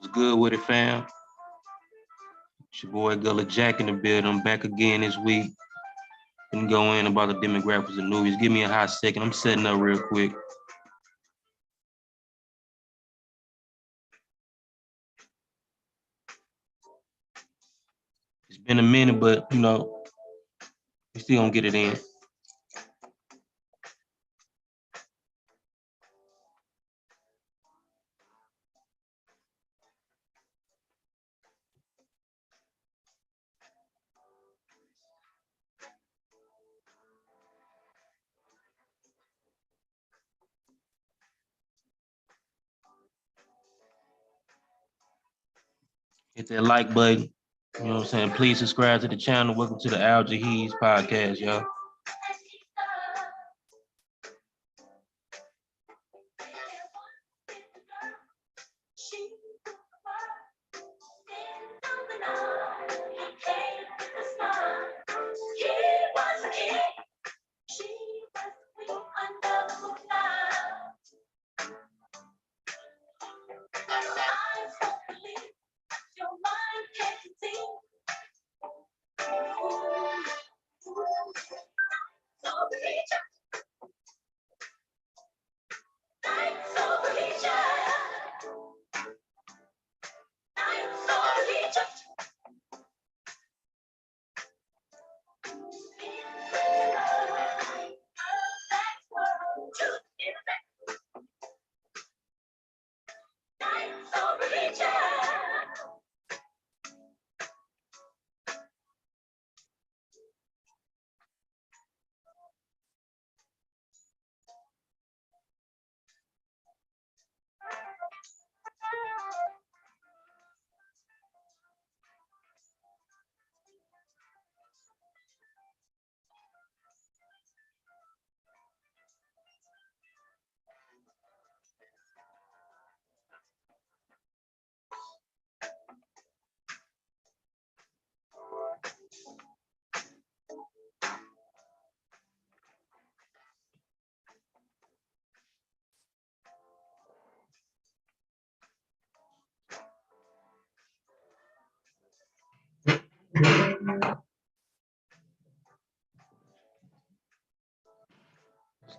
What's good with it, fam? It's your boy Gullah Jack in the building. I'm back again this week. Gonna go in about the demographics of Nubians. Give me a hot second. I'm setting up real quick. It's been a minute, but we still gonna get it in. Hit that like button. You know what I'm saying? Please subscribe to the channel. Welcome to the Al Jaheed's podcast, y'all.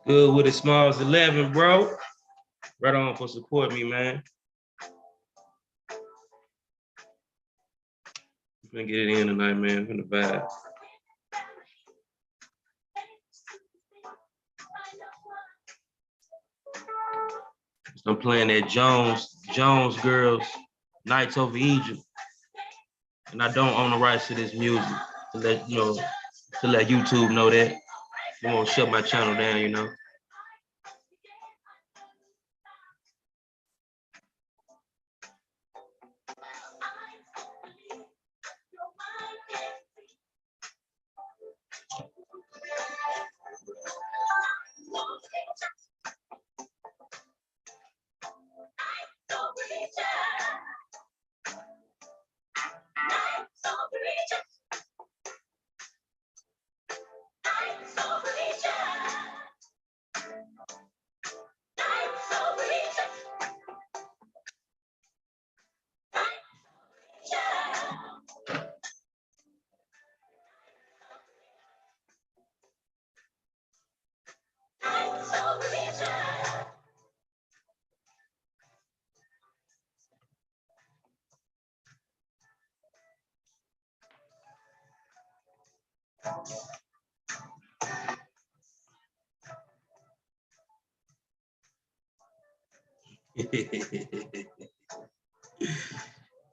Good with it, Smalls 11, bro. Right on for support me, man. I'm gonna get it in tonight, man. I'm gonna vibe. I'm playing that Jones Girls Nights Over Egypt. And I don't own the rights to this music to let YouTube know that. They won't shut my channel down,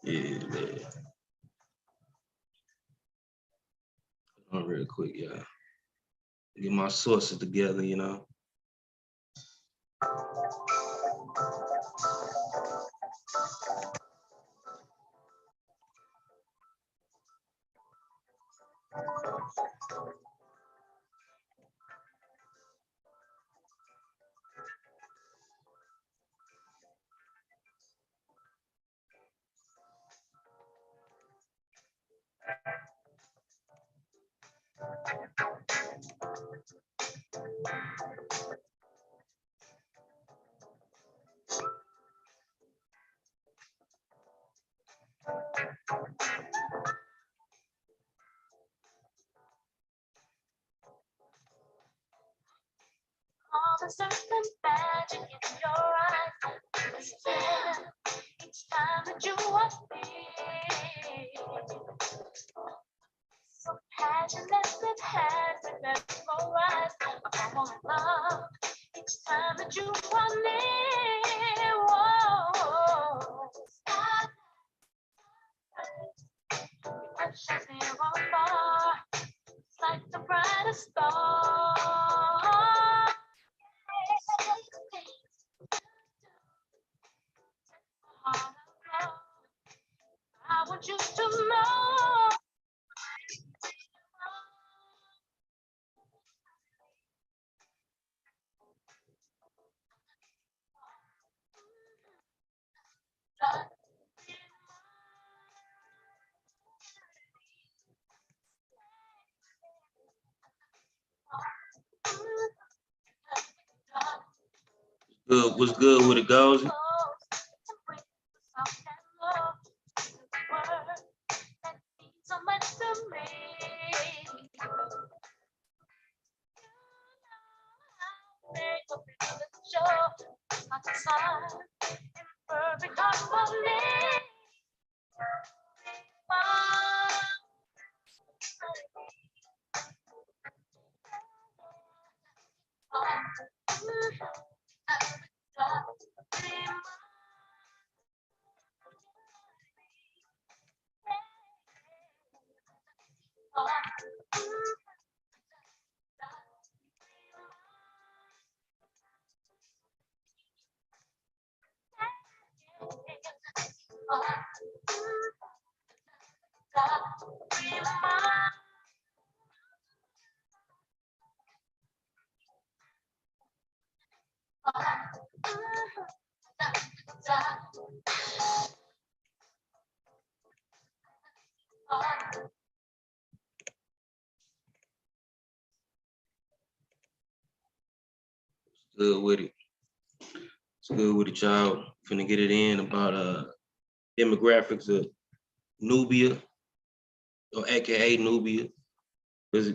Yeah, man. Hold on real quick, y'all. Get my sources together. certain magic in your eyes. Each time that you are near, so passionate it has been mesmerized. I'm all in love each time that you are near. Whoa, touches me afar. It's like the brightest star. I want you to know. Good, what's good with it goes? So much to me. Make a little show, like a sun, perfect harmony. Good with it. It's good with it, y'all. Finna get it in about demographics of Nubia, or AKA Nubia. Because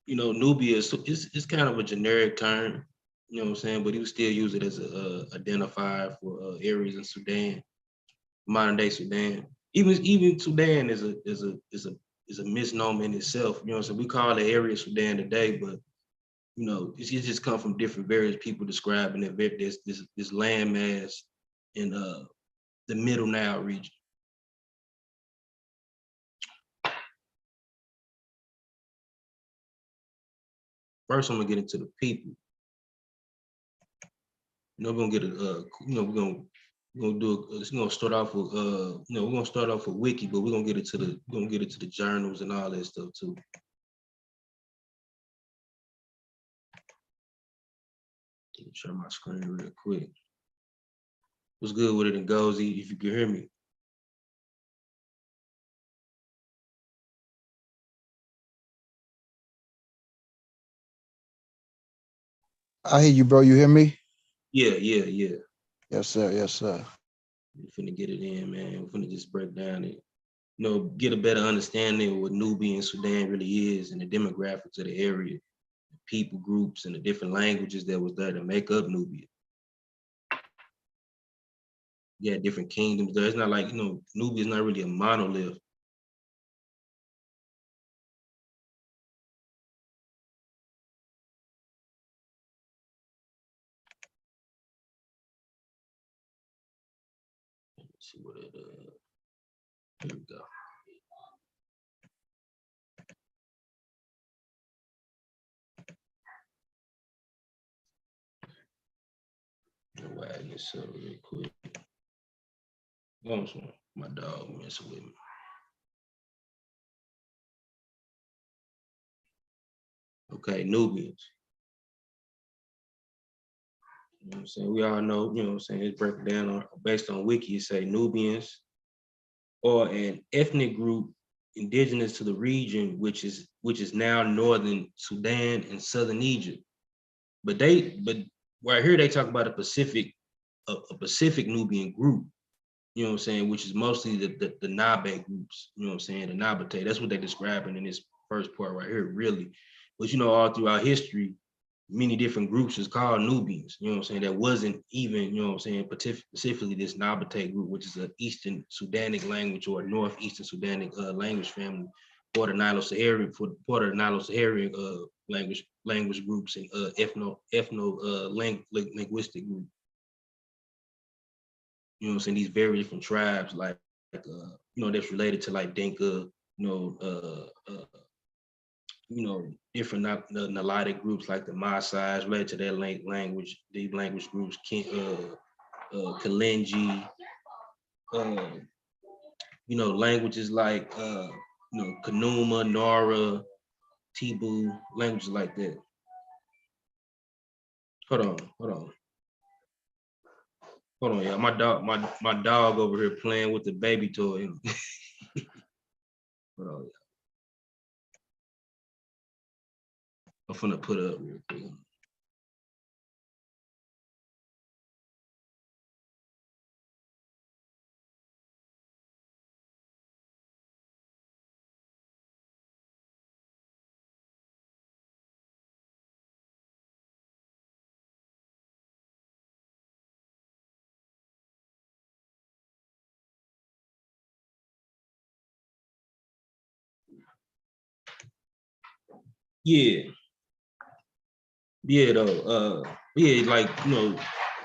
Nubia is kind of a generic term, you know what I'm saying? But he would still use it as a identifier for areas in Sudan, modern day Sudan. Even Sudan is a misnomer in itself. You know what I'm saying? We call the area Sudan today, but it's just come from different various people describing it. This landmass in the Middle Nile region. First, I'm gonna get into the people. We're gonna get we're gonna do it's gonna start off with we're gonna start off with wiki, but we're gonna get into the journals and all that stuff too. Let me share my screen real quick. What's good with it and goes? If you can hear me. I hear you, bro. You hear me? Yeah. Yes, sir. Yes, sir. We're finna get it in, man. We're finna just break down it. Get a better understanding of what Nubia and Sudan really is and the demographics of the area, the people groups and the different languages that was there to make up Nubia. Yeah, different kingdoms there. It's not like, Nubia is not really a monolith. Let's see what it here we go. Wag this up real quick. My dog messing with me. Okay, Nubians. You know what I'm saying? We all know, you know what I'm saying, it's broken down based on wiki, it say Nubians or an ethnic group indigenous to the region, which is now northern Sudan and southern Egypt. But right here they talk about a Pacific Nubian group, you know what I'm saying, which is mostly the Nabe groups, you know what I'm saying, the Nabateh. That's what they're describing in this first part right here, really. But all throughout history, many different groups is called Nubians, you know what I'm saying? That wasn't even, you know what I'm saying, specifically this Nabateh group, which is an Eastern Sudanic language or a Northeastern Sudanic language family, for the Nilo-Saharan, for part of the Nilo-Saharan language groups and linguistic group. You know what I'm saying? These very different tribes, like you know, that's related to like Dinka, different Nilotic groups like the Maasais related to their language. These language groups, Kalenji, languages like Kanuma, Nara, Tibu, languages like that. Hold on, y'all. My dog over here playing with the baby toy. Hold on, y'all. I'm finna put it up real quick. Yeah. Yeah, though. Like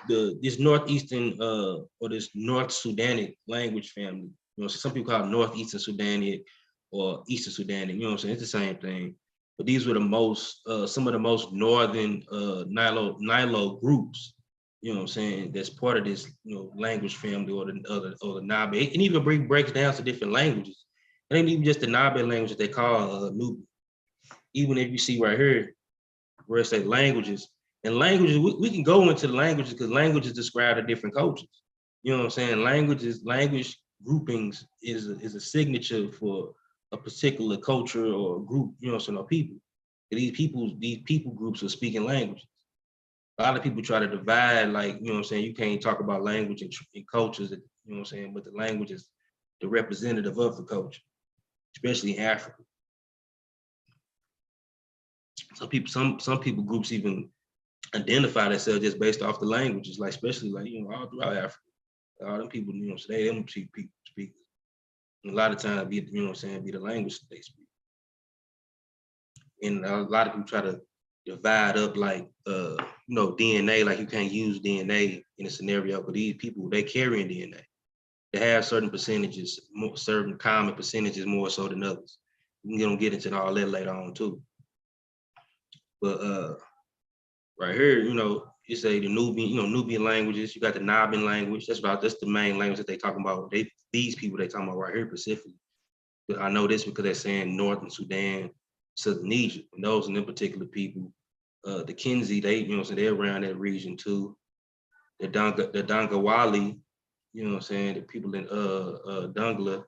this northeastern or this North Sudanic language family. You know, some people call it Northeastern Sudanic or Eastern Sudanic. You know what I'm saying? It's the same thing. But these were the most some of the most northern Nilo groups. You know what I'm saying? That's part of this language family or the Nabe. It even breaks down to different languages. It ain't even just the Nabe language that they call Nubia. Even if you see right here, where it's like languages. And languages, we can go into the languages because languages describe the different cultures. You know what I'm saying? Language groupings is a signature for a particular culture or group, you know what I'm saying, or people. These people groups are speaking languages. A lot of people try to divide, like, you know what I'm saying, you can't talk about language and cultures, you know what I'm saying, but the language is the representative of the culture, especially in Africa. Some people groups even identify themselves just based off the languages, like especially like all throughout Africa. All them people, so they don't speak speakers. And a lot of times be be the language they speak. And a lot of people try to divide up like DNA, like you can't use DNA in a scenario, but these people, they carry in DNA. They have certain percentages, certain common percentages more so than others. We can get into all that later on too. But right here, you say the Nubian languages. You got the Naban language. That's the main language that they talking about. These people they talking about right here specifically. But I know this because they're saying Northern Sudan, Southern Egypt, and those and them particular people. The Kinzi, they're around that region too. The Dangawali, the people in Dongla,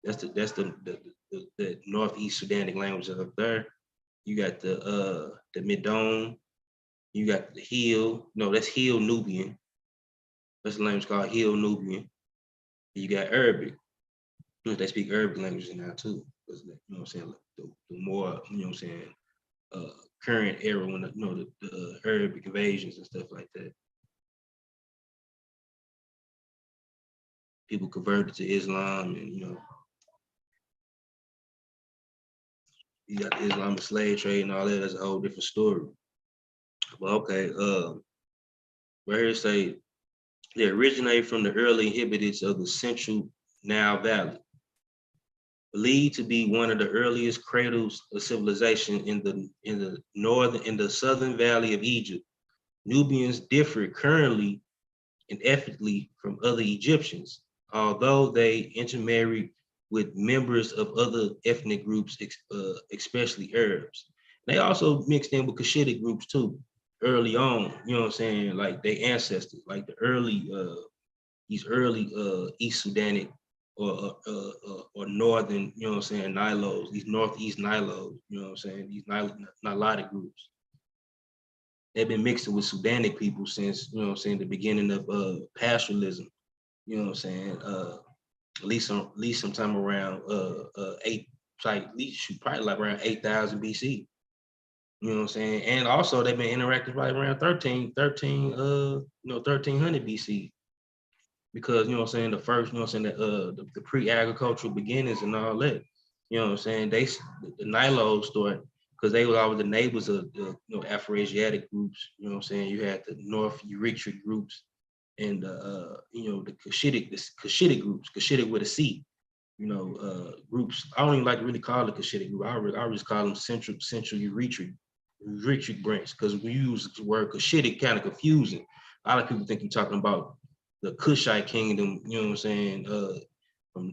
that's the Northeast Sudanic language up there. You got the Midon. You got the Hill. No, that's Hill Nubian. That's the language called Hill Nubian. You got Arabic. They speak Arabic languages now too. You know what I'm saying? The more, current era when the Arabic invasions and stuff like that. People converted to Islam, and you got the Islamic slave trade and all that. That's a whole different story. But okay, right here say they originate from the early inhabitants of the central Nile Valley, believed to be one of the earliest cradles of civilization in the southern valley of Egypt. Nubians differ currently and ethnically from other Egyptians, although they intermarried with members of other ethnic groups, especially Arabs. They also mixed in with Cushitic groups too, early on, like they ancestors, like these early East Sudanic or northern, Nilos, these Northeast Nilos, these Nilotic groups. They've been mixing with Sudanic people since, the beginning of pastoralism, at least sometime around probably like around 8,000 BC. You know what I'm saying? And also they've been interacting right around 1300 BC. Because you know what I'm saying, the first, you know what I'm saying, the pre-agricultural beginnings and all that. You know what I'm saying? The Nilo story, because they were always the neighbors of the Afro-Asiatic groups. You know what I'm saying? You had the North Eritrea groups and the Cushitic groups, Cushitic with a C. Groups. I don't even like to really call it Cushitic group. I just call them Central Eritrea branch, because we use the word Cushitic kind of confusing. A lot of people think you're talking about the Kushite kingdom, you know what I'm saying,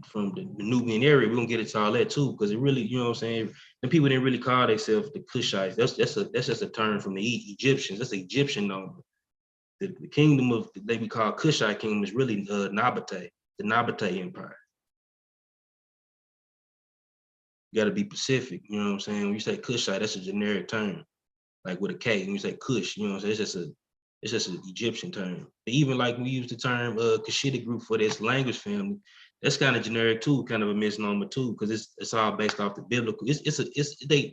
from the Nubian area. We're gonna get into all that too, because it really, you know what I'm saying, and people didn't really call themselves the Kushites. That's just a term from the Egyptians. That's the Egyptian number. The kingdom of they be called Kushite kingdom is really Nabateh, the Nabateh Empire. You gotta be specific, you know what I'm saying? When you say Kushite, that's a generic term, like with a K. When you say Kush, you know what I'm saying? It's just an Egyptian term. But even like we use the term Cushitic group for this language family, that's kind of generic too, kind of a misnomer too, because it's all based off the biblical. They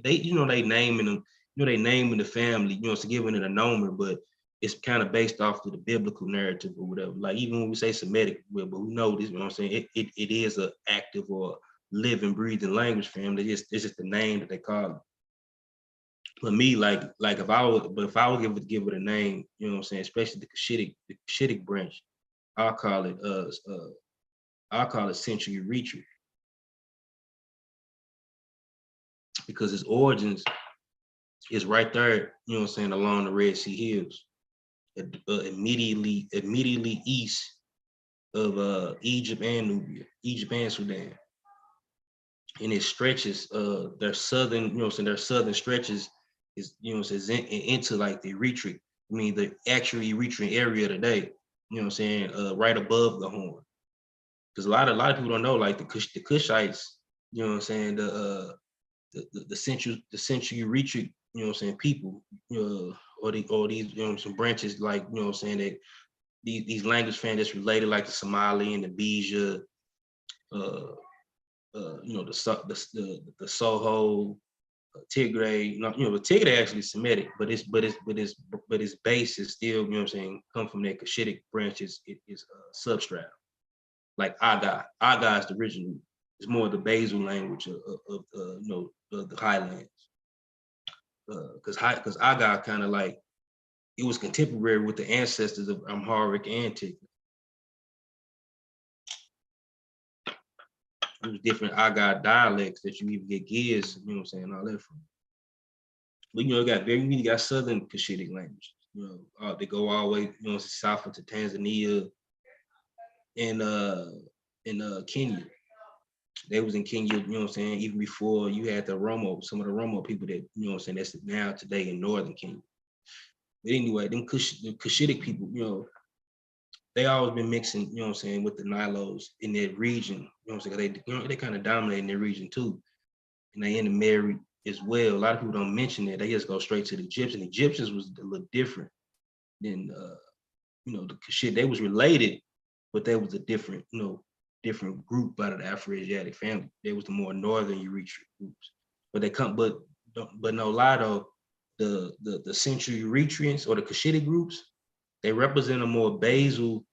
they naming them, they naming the family, it's giving it a nomer, but it's kind of based off of the biblical narrative or whatever. Like even when we say Semitic, but we know this, you know what I'm saying? It is an active or living, breathing language family. It's just the name that they call it. But me, like if I would give it a name, you know what I'm saying, especially the Cushitic branch, I'll call it Central Eritrea, because its origins is right there, you know what I'm saying, along the Red Sea Hills, immediately east of Egypt and Nubia, Egypt and Sudan. And it stretches their southern, you know what I'm saying, their southern stretches is, you know what I'm saying, into like the Eritrea. I mean, the actual Eritrean area today, you know what I'm saying, right above the Horn. Because a lot of people don't know, like the Kushites, you know what I'm saying, the central Eritrea, you know what I'm saying, people, or these, you know, some branches, like, you know what I'm saying, that these language families that's related, like the Somali and the Beja, the Soho, Tigray, the Tigray actually Semitic, but its base is still, you know what I'm saying, come from that Cushitic branch is substrat. Like Aga is the original. It's more the basal language of the highlands. Because Aga kind of like, it was contemporary with the ancestors of Amharic and Tigray. It was different Aga dialects that you even get gears, you know what I'm saying, all that from. But you got Southern Cushitic language. They go all the way, south into Tanzania and Kenya. They was in Kenya, you know what I'm saying, even before you had some of the Romo people that, you know what I'm saying, that's now today in northern Kenya. But anyway, the Cushitic people, they always been mixing, you know what I'm saying, with the Nilos in that region. You know what I'm saying? They kind of dominate in their region too. And they intermarried as well. A lot of people don't mention that. They just go straight to the Egyptians. Egyptians was a little different than the Kushite. They was related, but they was a different, different group out of the Afro-Asiatic family. They was the more northern Eritrea groups. But no lie though, the Central Eritreans or the Cushitic groups, they represent a more basal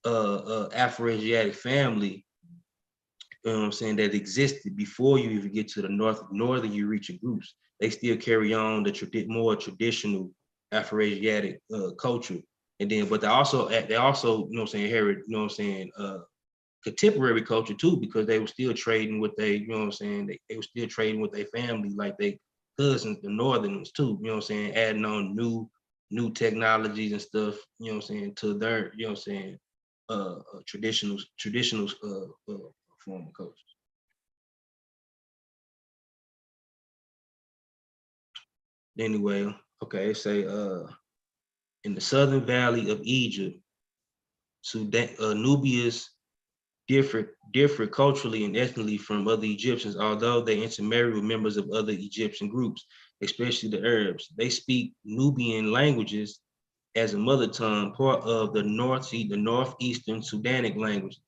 Afro-Asiatic family, you know what I'm saying, that existed before you even get to the northern Eritrea groups. They still carry on the more traditional Afro-Asiatic culture. And then, but they also, you know what I'm saying, inherit, you know what I'm saying, contemporary culture too, because they were still trading with they, you know what I'm saying, they were still trading with their family, like they cousins, the northern ones too, you know what I'm saying, adding on new technologies and stuff, you know what I'm saying, to their, you know what I'm saying, traditional form of culture. Anyway, okay, say in the southern valley of Egypt, Sudan, Nubia's differ culturally and ethnically from other Egyptians, although they intermarry with members of other Egyptian groups, especially the Arabs. They speak Nubian languages as a mother tongue, part of the northeastern Sudanic languages,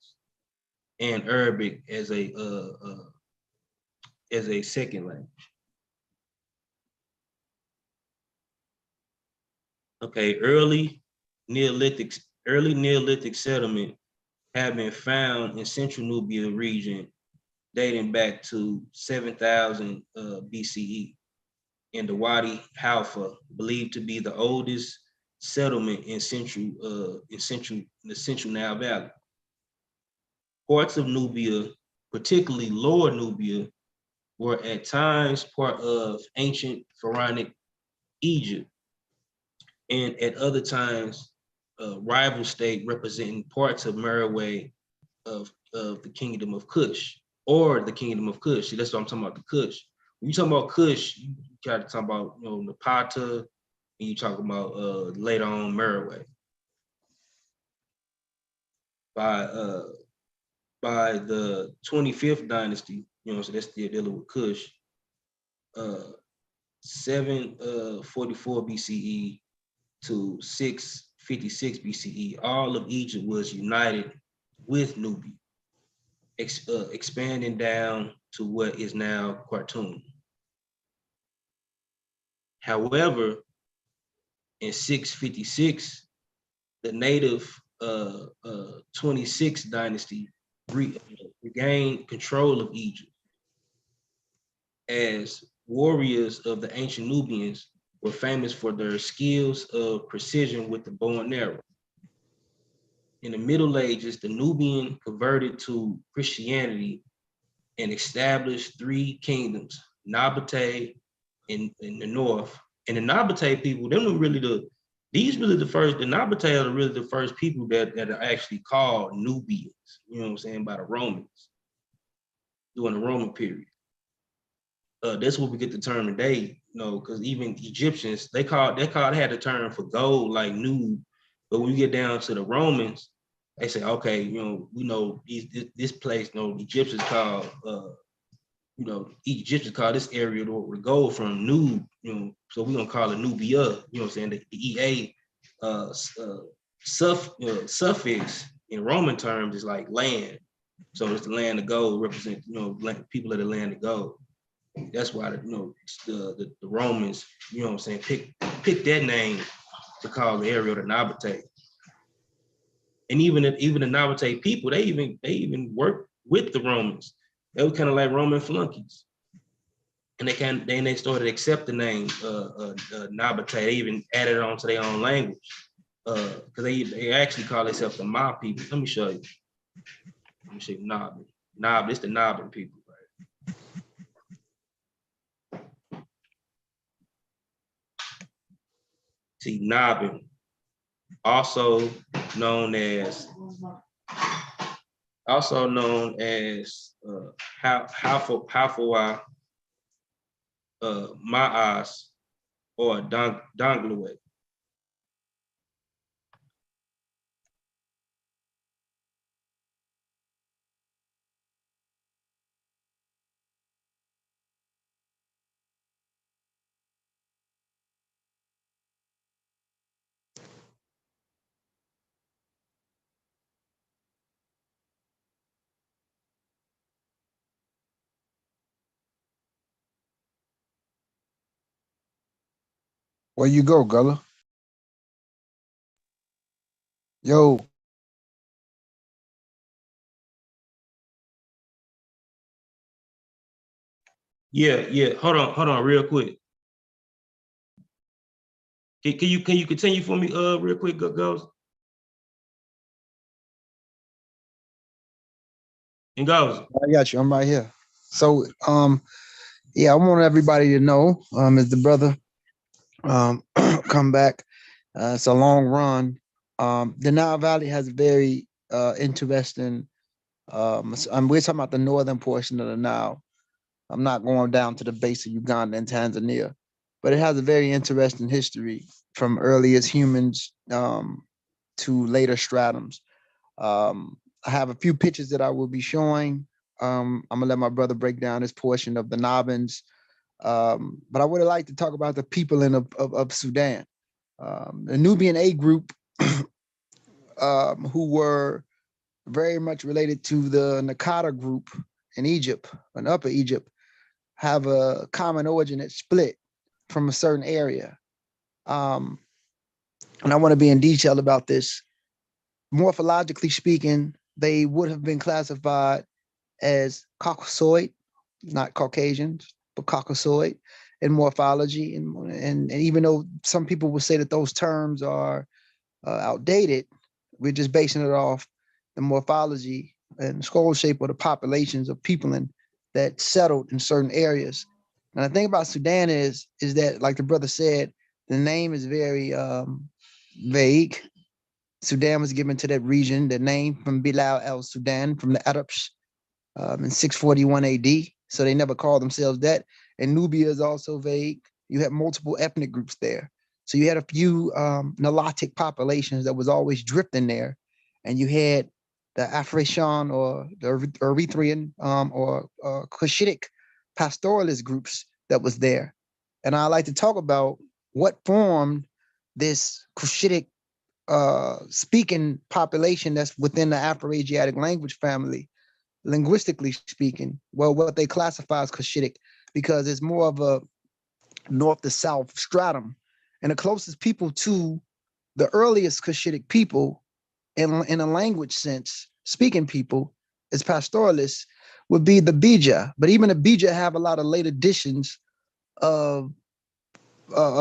and Arabic as a second language. Okay, early Neolithic settlement have been found in central Nubia region dating back to 7,000 BCE in the Wadi Halfa, believed to be the oldest settlement in the central Nile Valley. Parts of Nubia, particularly Lower Nubia, were at times part of ancient pharaonic Egypt, and at other times, a rival state representing parts of Meroe of the kingdom of Kush or the kingdom of Kush. See, that's what I'm talking about, the Kush. When you talk about Kush, you gotta talk about, Napata, and you talk about later on Meroe. By by the 25th dynasty, so that's still dealing with Kush, 744 BCE to 656 BCE, all of Egypt was united with Nubia, expanding down to what is now Khartoum. However, in 656, the native 26th dynasty regained control of Egypt, as warriors of the ancient Nubians were famous for their skills of precision with the bow and arrow. In the Middle Ages, the Nubian converted to Christianity and established three kingdoms: Nabateh in the north. And the Nabateh people, them were really the Nabateh are really the first people that are actually called Nubians, by the Romans during the Roman period. That's where we get the term today, because even Egyptians, they had a term for gold like Nub, but when you get down to the Romans, they say, okay, we know this place, Egyptians call, Egyptians call this area where gold from Nub, so we're gonna call it Nubia, the EA suffix in Roman terms is like land. So it's the land of gold, represent, people of the land of gold. That's why the Romans, pick that name to call the area the Nabateh. And even the Nabateh people, they even worked with the Romans. They were kind of like Roman flunkies. And they started to accept the name Nabateh. They even added it on to their own language. Because they actually call themselves the Ma people. Let me show you. Let me show you Nabin. It's the Nabin people. See, Nabin, also known as Hafawa, Ma'as, or Dongluet. Where you go, Gullah? Yo, Yeah. Hold on, real quick. Can you continue for me, real quick, Goes? And Goes. I got you. I'm right here. So, yeah, I want everybody to know, as the brother come back. It's a long run. The Nile Valley has very interesting. We're talking about the northern portion of the Nile. I'm not going down to the base of Uganda and Tanzania, but it has a very interesting history from earliest humans to later stratums. I have a few pictures that I will be showing. I'm gonna let my brother break down this portion of the Nabins, but I would like to talk about the people of Sudan. The Nubian A group, who were very much related to the Nakata group in Egypt, in Upper Egypt, have a common origin that split from a certain area. Um, and I want to be in detail about this. Morphologically speaking, they would have been classified as Caucasoid, not Caucasians, but Caucasoid in morphology. And even though some people would say that those terms are outdated, we're just basing it off the morphology and skull shape of the populations of people that settled in certain areas. And the thing about Sudan is that, like the brother said, the name is very vague. Sudan was given to that region, the name from Bilal al Sudan, from the Arabs in 641 AD. So they never called themselves that. And Nubia is also vague. You have multiple ethnic groups there. So you had a few Nilotic populations that was always drifting there. And you had the Afrishan or the Erythrean or Cushitic pastoralist groups that was there. And I like to talk about what formed this Cushitic speaking population that's within the Afro-Asiatic language family, linguistically speaking. Well, what they classify as Cushitic, because it's more of a north to south stratum. And the closest people to the earliest Cushitic people in a language sense, speaking people, as pastoralists, would be the Bija. But even the Bija have a lot of late additions of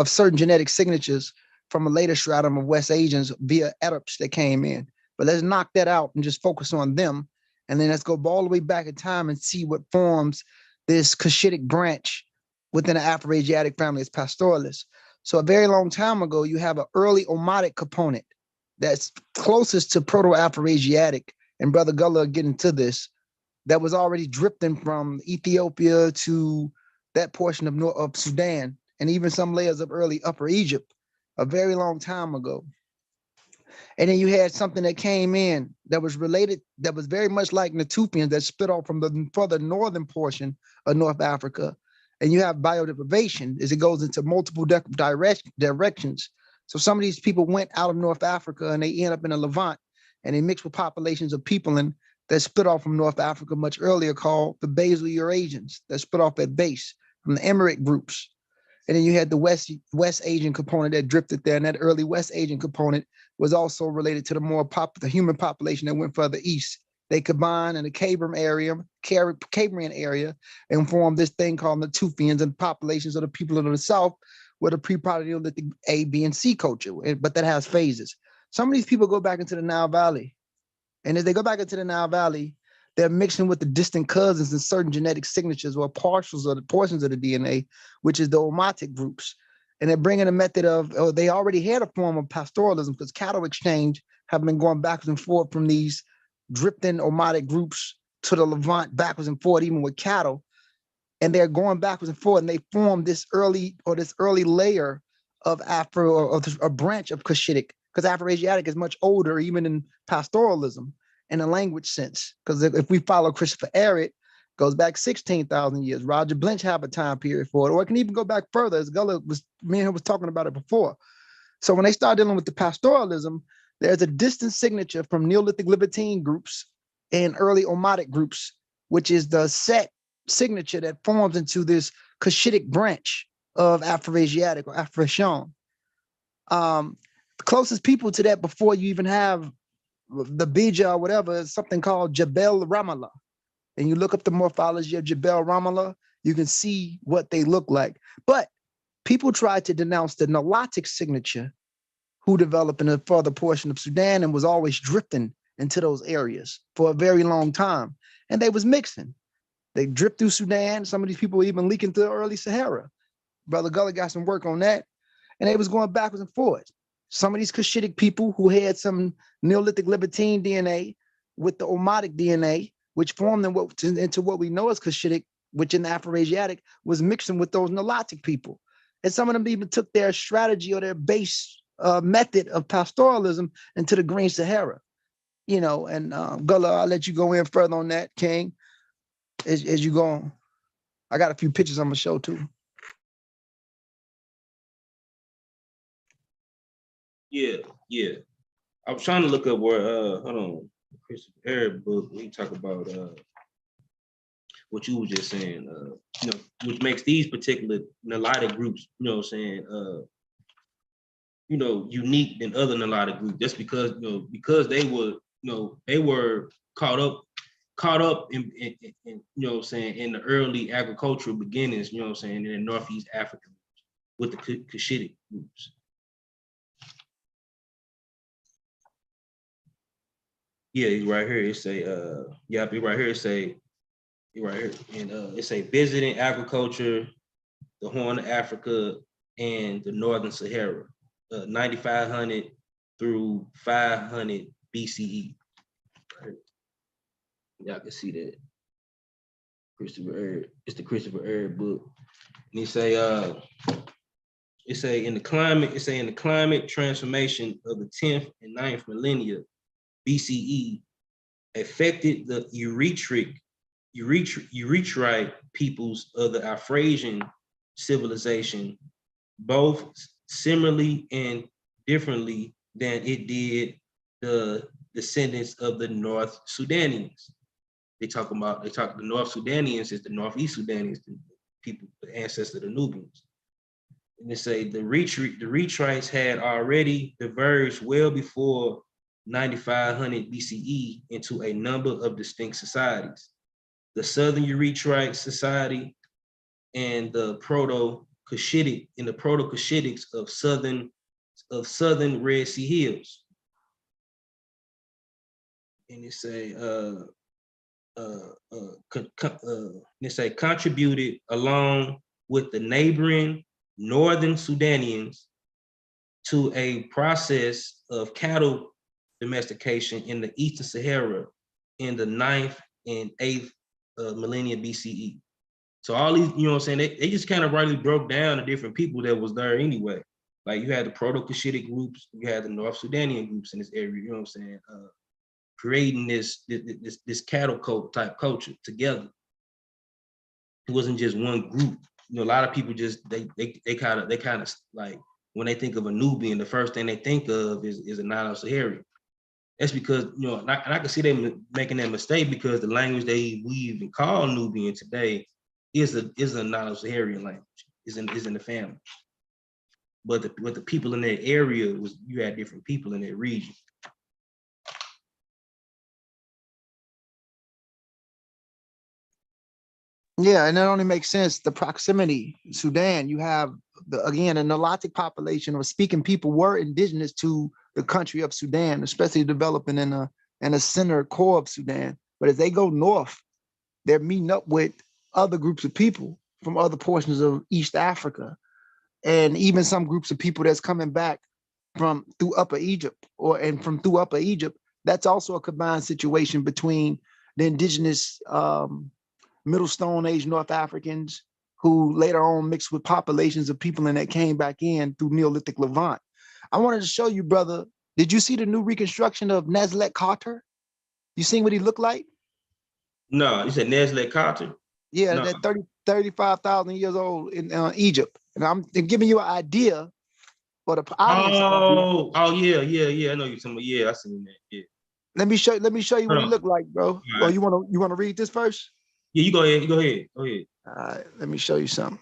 certain genetic signatures from a later stratum of West Asians via Arabs that came in. But let's knock that out and just focus on them. And then let's go all the way back in time and see what forms this Cushitic branch within the Afro-Asiatic family as pastoralists. So a very long time ago, you have an early Omotic component that's closest to Proto-Afro-Asiatic, and Brother Gullah will get into this, that was already drifting from Ethiopia to that portion of Sudan, and even some layers of early Upper Egypt a very long time ago. And then you had something that came in that was related, that was very much like Natufians that split off from the further northern portion of North Africa. And you have biodeprivation as it goes into multiple directions. So some of these people went out of North Africa and they end up in the Levant, and they mix with populations of people that split off from North Africa much earlier, called the Basal Eurasians, that split off at base from the Emirate groups. And then you had the West Asian component that drifted there, and that early West Asian component was also related to the human population that went further east. They combined in the Cambrian area and formed this thing called Natufians, and populations of the people of the South were the pre-Neolithic A, B, and C culture, but that has phases. Some of these people go back into the Nile Valley, and as they go back into the Nile Valley, they're mixing with the distant cousins and certain genetic signatures or partials or the portions of the DNA, which is the Omotic groups. And they're bringing a method of, or they already had a form of pastoralism, because cattle exchange have been going backwards and forth from these drifting Omotic groups to the Levant, backwards and forth, even with cattle. And they're going backwards and forth, and they form this early layer of Afro, or a branch of Cushitic, because Afro-Asiatic is much older, even in pastoralism, in a language sense. Because if we follow Christopher Arrett, goes back 16,000 years. Roger Blinch have a time period for it, or it can even go back further, as Gullah was, me and him was talking about it before. So when they start dealing with the pastoralism, there's a distant signature from Neolithic Libertine groups and early Omotic groups, which is the set signature that forms into this Cushitic branch of Afro-Asiatic or Afro-Asian. The closest people to that before you even have the Bija or whatever is something called Jebel Ramallah. And you look up the morphology of Jebel Ramallah, you can see what they look like. But people tried to denounce the Nilotic signature, who developed in a further portion of Sudan and was always drifting into those areas for a very long time. And they was mixing. They dripped through Sudan. Some of these people were even leaking to the early Sahara. Brother Gullah got some work on that. And they was going backwards and forwards. Some of these Cushitic people who had some Neolithic Libertine DNA with the Omotic DNA, which formed them into what we know as Cushitic, which in the Afro-Asiatic was mixing with those Nilotic people. And some of them even took their strategy or their base method of pastoralism into the Green Sahara. You know, and Gullah, I'll let you go in further on that, King, as you go on. I got a few pictures I'm gonna show too. Yeah. I was trying to look up where hold on, Christopher Arrett book, we talk about what you were just saying, you know, which makes these particular Nilotic groups, you know what I'm saying, unique than other than a lot of groups. That's because, because they were, they were caught up in what I'm saying, in the early agricultural beginnings, what I'm saying, in Northeast Africa with the Cushitic groups. Yeah, he's right here. It say, be right here. It say, right here, and it say visiting agriculture, the Horn of Africa, and the Northern Sahara, 9,500 through 500 BCE. Right? Y'all can see that. Christopher Erb. It's the Christopher Erb book. And it say in the climate transformation of the 10th and 9th millennia BCE affected the Eritreite peoples of the Afrasian civilization, both similarly and differently than it did the descendants of the North Sudanese. The North Sudanese is the Northeast Sudanese, the people, the ancestors of the Nubians. And they say the Eritreites had already diverged well before 9,500 BCE into a number of distinct societies. The Southern Eritreite society and the Proto-Cushitics of southern Red Sea Hills. And they say contributed along with the neighboring Northern Sudanians to a process of cattle domestication in the Eastern Sahara in the 9th and 8th millennia BCE. So all these, what I'm saying, they just kind of rightly broke down the different people that was there anyway. Like you had the Proto-Cushitic groups, you had the North Sudanian groups in this area, what I'm saying, creating this cattle cult type culture together. It wasn't just one group. A lot of people just, they kind of like, when they think of a Nubian, the first thing they think of is a Nilo-Saharan. That's because, and I can see them making that mistake because the language we even call Nubian today is a Nilo-Saharan language, is in the family. But the people in that area you had different people in that region. Yeah, and that only makes sense. The proximity, Sudan, you have again a Nilotic population or speaking people were indigenous to the country of Sudan, especially developing in a center core of Sudan. But as they go north, they're meeting up with other groups of people from other portions of East Africa, and even some groups of people that's coming back from through Upper Egypt through Upper Egypt. That's also a combined situation between the indigenous Middle Stone Age North Africans who later on mixed with populations of people and that came back in through Neolithic Levant. I wanted to show you, brother, did you see the new reconstruction of Nezlet Carter? You seen what he looked like? No, you said Nezlet Carter? Yeah, No. that 35,000 years old in Egypt. And I'm giving you an idea for the audience. Oh, yeah. I know you're talking about, yeah, I seen that, yeah. Let me show you what he looked like, bro. Right. Well, you want to read this first? Yeah, you go ahead. All right, let me show you something.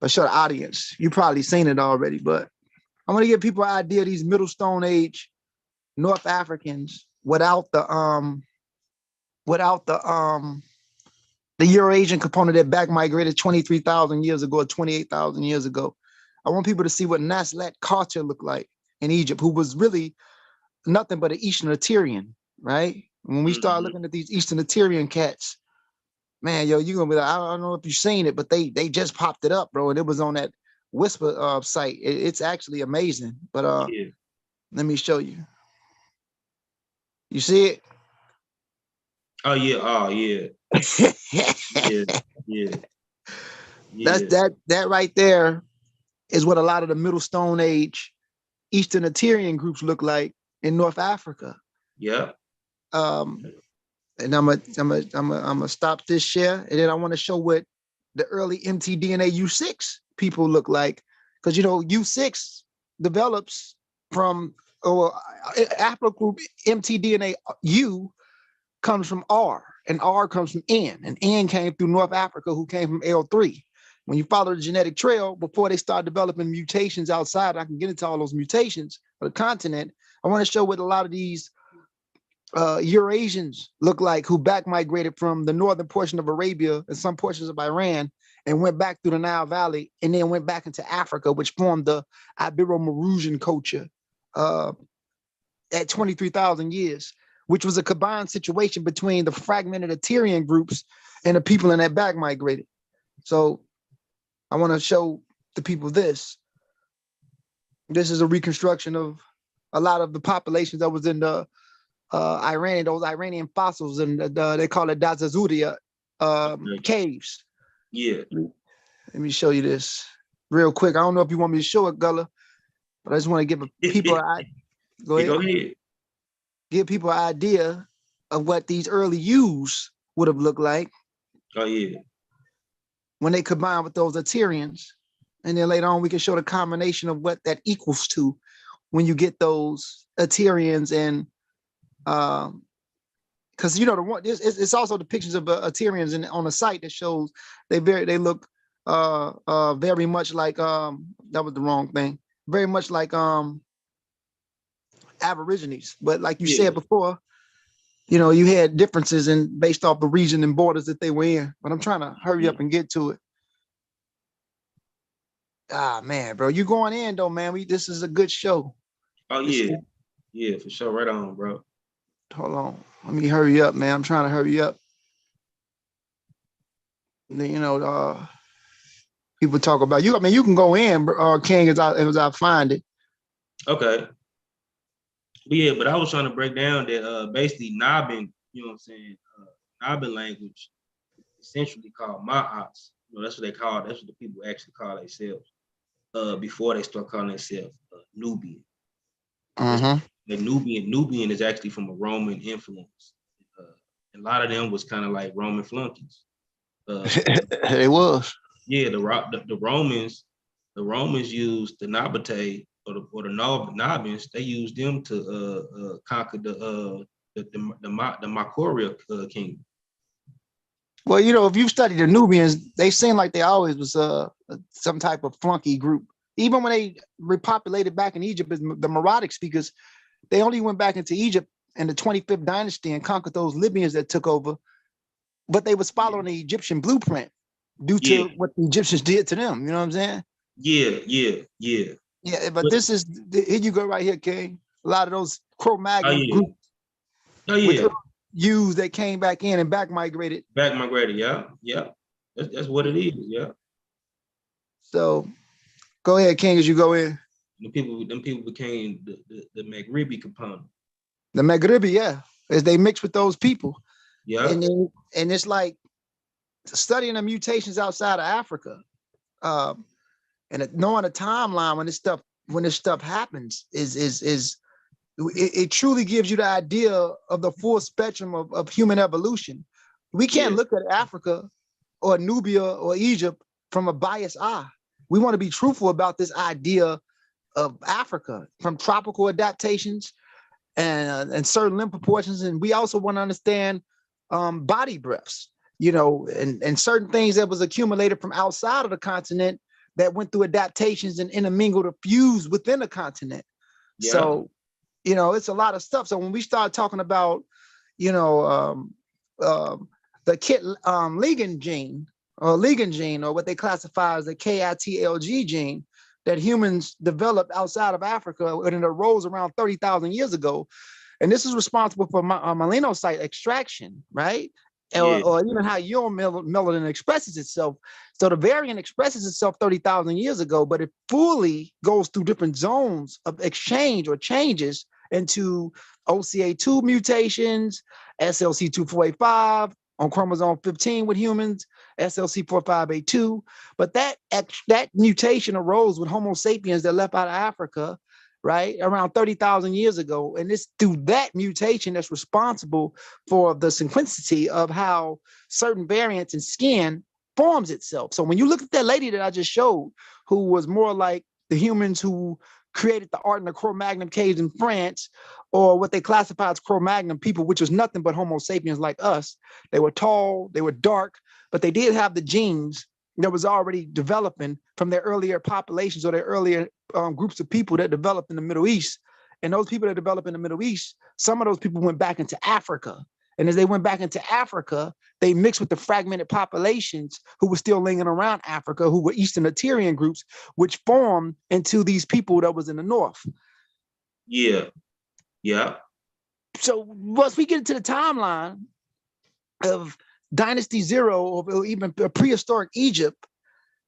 I'll show the audience. You probably seen it already, but I'm gonna give people an idea of these Middle Stone Age North Africans without the Eurasian component that back migrated 23,000 years ago or 28,000 years ago. I want people to see what Nezlet Carter looked like in Egypt, who was really nothing but an Eastern Assyrian, right? When we start looking at these Eastern Assyrian cats, man, yo, you're gonna be like, I don't know if you've seen it, but they just popped it up, bro, and it was on that Whisper site. It's actually amazing. But yeah. Let me show you. You see it? Oh yeah. Yeah. That right there is what a lot of the Middle Stone Age Eastern Assyrian groups look like in North Africa. Yeah. And I'm gonna stop this share, and then I want to show what the early mtDNA U6 people look like, because U6 develops from haplogroup mtDNA U comes from R, and R comes from N, and N came through North Africa, who came from L3. when you follow the genetic trail, before they start developing mutations outside, I can get into all those mutations of the continent. I want to show what a lot of these Eurasians look like, who back migrated from the northern portion of Arabia and some portions of Iran and went back through the Nile Valley and then went back into Africa, which formed the Ibero-Maurusian culture at 23,000 years, which was a combined situation between the fragmented Assyrian groups and the people in that back migrated. So I want to show the people this. This is a reconstruction of a lot of the populations that was in the those Iranian fossils, and they call it Dazazuria caves. Yeah. Let me show you this real quick. I don't know if you want me to show it, Gullah, but I just want to give people go ahead. Give people an idea of what these early U's would have looked like. Oh yeah. When they combine with those Assyrians, and then later on we can show the combination of what that equals to when you get those Assyrians and because you know the one it's also depictions of Assyrians on the site that shows they look very much like that was the wrong thing, very much like Aborigines, but like you said before, you know, you had differences in based off the region and borders that they were in. But I'm trying to hurry up and get to it. Ah man, bro, you going in though, man. This is a good show. Oh yeah, yeah, for sure. Right on, bro. Hold on, let me hurry up, man. I'm trying to hurry up. You know, people talk about you. I mean, you can go in, King, as I find it. Okay. But yeah, but I was trying to break down that basically Nabin, you know what I'm saying, Nabin language, essentially called Ma'ats. You know, that's what they call. That's what the people actually call themselves before they start calling themselves Nubian. The Nubian is actually from a Roman influence. A lot of them was kind of like Roman flunkies. It was. Yeah, the Romans used the Nabatea or the Nabins. They used them to conquer the Makoria kingdom. Well, you know, if you study the Nubians, they seem like they always was some type of flunky group. Even when they repopulated back in Egypt, the Meroitic speakers, they only went back into Egypt in the 25th dynasty and conquered those Libyans that took over. But they was following the Egyptian blueprint due to what the Egyptians did to them. You know what I'm saying? Yeah. But this is here you go right here, King. A lot of those Cro-Magnon groups with Jews that came back in and back migrated. Yeah. That's what it is. Yeah. So go ahead, King, as you go in. Them people became the Maghribi component. The Maghribi, yeah, as they mix with those people. Yeah. And it's like studying the mutations outside of Africa, and knowing a timeline when this stuff happens it truly gives you the idea of the full spectrum of human evolution. We can't look at Africa or Nubia or Egypt from a biased eye. We want to be truthful about this idea of Africa, from tropical adaptations and certain limb proportions. And we also want to understand body breaths, you know, and certain things that was accumulated from outside of the continent that went through adaptations and intermingled or fused within the continent. Yeah. So, you know, it's a lot of stuff. So when we start talking about, you know, the KIT ligand gene, or what they classify as the KITLG gene that humans developed outside of Africa, and it arose around 30,000 years ago. And this is responsible for melanocyte extraction, right? Or even how your melanin expresses itself. So the variant expresses itself 30,000 years ago, but it fully goes through different zones of exchange or changes into OCA2 mutations, SLC24A5 on chromosome 15 with humans, SLC45A2. But that mutation arose with Homo sapiens that left out of Africa, right, around 30,000 years ago. And it's through that mutation that's responsible for the synchronicity of how certain variants in skin forms itself. So when you look at that lady that I just showed, who was more like the humans who created the art in the Cro-Magnon caves in France, or what they classify as Cro-Magnon people, which was nothing but Homo sapiens like us. They were tall, they were dark, but they did have the genes that was already developing from their earlier populations or their earlier groups of people that developed in the Middle East. And those people that developed in the Middle East, some of those people went back into Africa. And as they went back into Africa, they mixed with the fragmented populations who were still lingering around Africa, who were Eastern Assyrian groups, which formed into these people that was in the north. Yeah, yeah. So once we get into the timeline of Dynasty Zero or even prehistoric Egypt,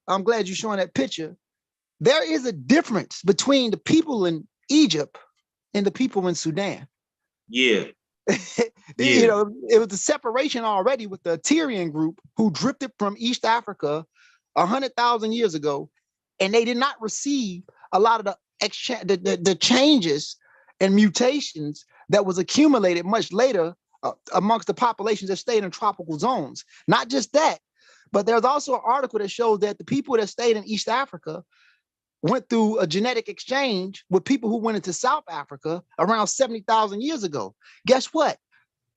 I'm glad you're showing that picture. There is a difference between the people in Egypt and the people in Sudan. Yeah. You know, it was a separation already with the Assyrian group who drifted from East Africa 100,000 years ago, and they did not receive a lot of the changes and mutations that was accumulated much later amongst the populations that stayed in tropical zones. Not just that, but there's also an article that shows that the people that stayed in East Africa went through a genetic exchange with people who went into South Africa around 70,000 years ago. Guess what?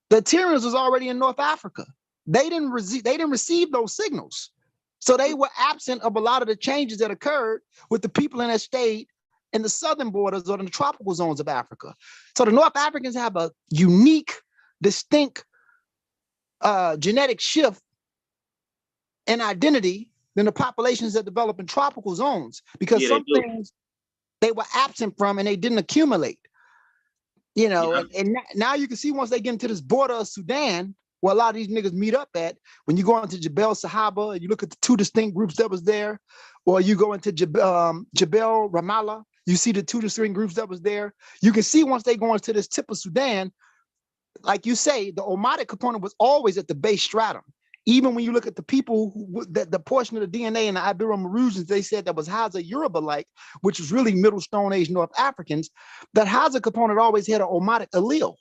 The Assyrians was already in North Africa. They didn't receive those signals. So they were absent of a lot of the changes that occurred with the people in that state in the southern borders or in the tropical zones of Africa. So the North Africans have a unique, distinct genetic shift and identity than the populations that develop in tropical zones, because some things they were absent from and they didn't accumulate. You know, and now you can see once they get into this border of Sudan, where a lot of these niggas meet up at, when you go into Jebel Sahaba and you look at the two distinct groups that was there, or you go into Jebel Ramallah, you see the two distinct groups that was there. You can see once they go into this tip of Sudan, like you say, the Omatic component was always at the base stratum. Even when you look at the people, the portion of the DNA in the Ibero-Maurusians, they said that was Haza Yoruba-like, which was really Middle Stone Age North Africans, that Haza component always had an Omatic allele.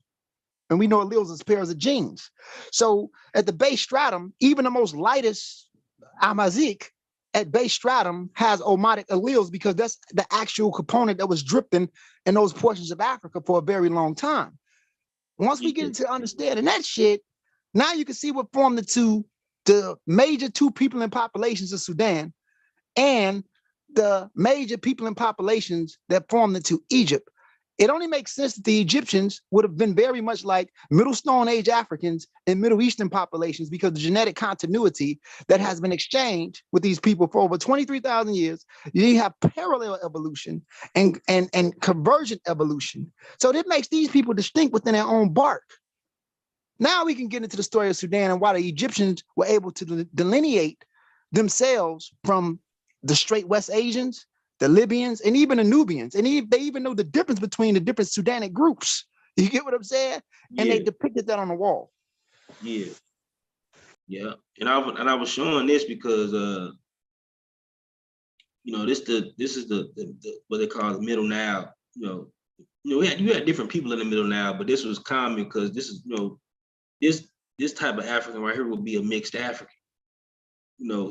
And we know alleles is pairs of genes. So at the base stratum, even the most lightest Amazic at base stratum has Omatic alleles, because that's the actual component that was drifting in those portions of Africa for a very long time. Once we get into understanding that shit, now you can see what formed the major two people in populations of Sudan and the major people in populations that formed into Egypt. It only makes sense that the Egyptians would have been very much like Middle Stone Age Africans and Middle Eastern populations, because the genetic continuity that has been exchanged with these people for over 23,000 years, you have parallel evolution and convergent evolution. So that makes these people distinct within their own bark. Now we can get into the story of Sudan and why the Egyptians were able to delineate themselves from the straight West Asians, the Libyans, and even the Nubians. And they even know the difference between the different Sudanic groups. You get what I'm saying? And they depicted that on the wall. Yeah. Yeah. And I was showing this because you know, this is the what they call the Middle Nile. You know, you had different people in the Middle Nile, but this was common because this is, you know, this type of African right here would be a mixed African. You know,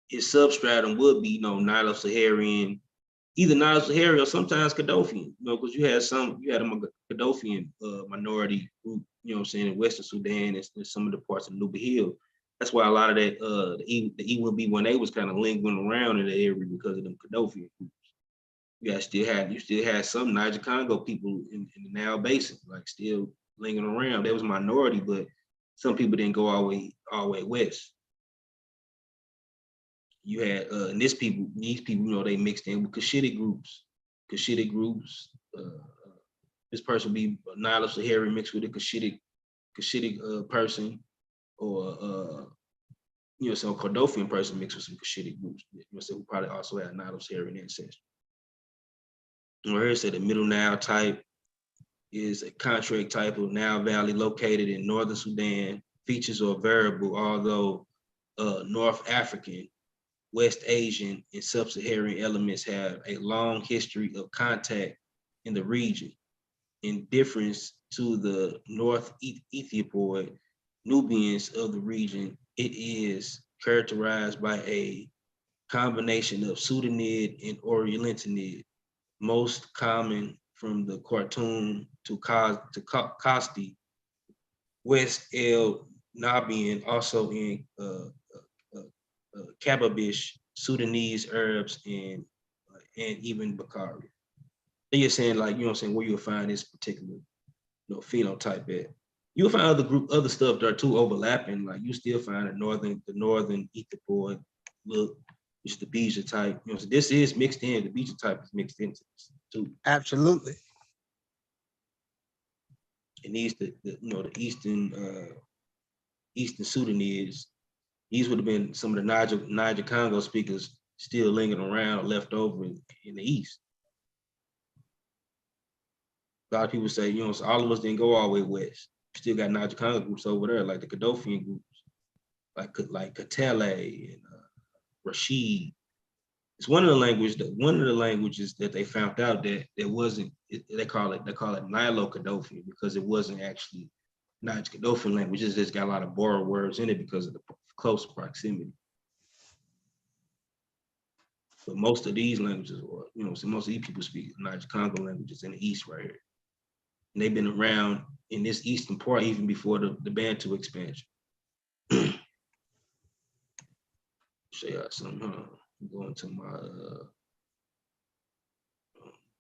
his substratum would be, you know, Nilo-Saharan, either Nilo-Saharan or sometimes Kaddofian, you know, because you had a Kaddofian minority group, you know what I'm saying, in Western Sudan and some of the parts of Nubia Hill. That's why a lot of that, the E1B1A was kind of lingering around in the area because of them Kaddofian groups. You still had some Niger Congo people in the Nile Basin, like still lingering around. That was a minority, but some people didn't go all the way west. You had these people, you know, they mixed in with Cushitic groups. This person would be Nilo-Saharan mixed with a Cushitic person, or you know, some Kordofian person mixed with some Cushitic groups. You know, so who probably also had Nilo-Saharan ancestry. Here it said the Middle Nile type is a contract type of Nile Valley located in northern Sudan. Features are variable, although North African, West Asian, and Sub-Saharan elements have a long history of contact in the region. In difference to the North Ethiopoid Nubians of the region, it is characterized by a combination of Sudanid and Orientanid, most common from the Khartoum to Kasti, West El Nabian, also in Kababish, Sudanese herbs, and even Bakari. They're saying like, you know what I'm saying, where you'll find this particular, phenotype at. You'll find other stuff there too overlapping. Like you still find the northern Ethiopian look, which is the Beja type. So this is mixed in. The Beja type is mixed into this too. Absolutely. And these the Eastern Sudanese. These would have been some of the Niger Congo speakers still lingering around, left over in the East. A lot of people say, so all of us didn't go all the way west. Still got Niger Congo groups over there, like the Kadofian groups, like Katele and Rashid. It's one of the languages that they found out that there wasn't. They call it Nilo-Kadofian because it wasn't actually Niger Kadofian language. It's just got a lot of borrowed words in it because of the close proximity. But most of these languages, so most of these people speak Niger Congo languages in the East right here. And they've been around in this eastern part even before the Bantu expansion. Show y'all something. I'm going to my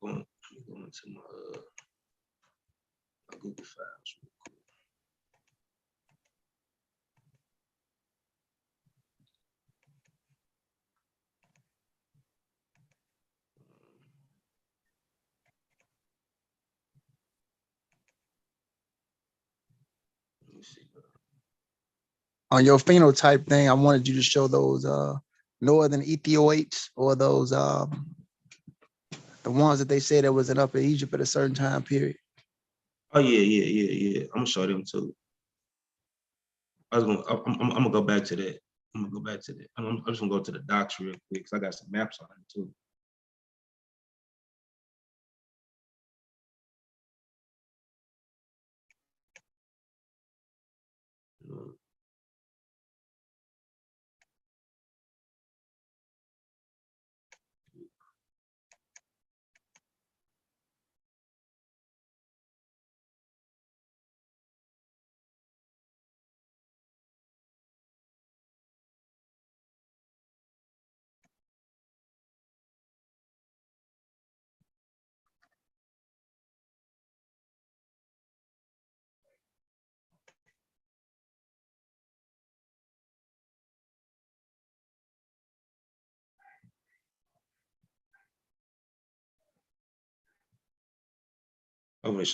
my Google Files. Let me see. On your phenotype thing, I wanted you to show those northern Ethiopians or those the ones that they said that was in Upper Egypt at a certain time period. Oh yeah. I'm gonna show them too. I'm gonna go back to that. I'm just gonna go to the docs real quick because I got some maps on it too. I'm gonna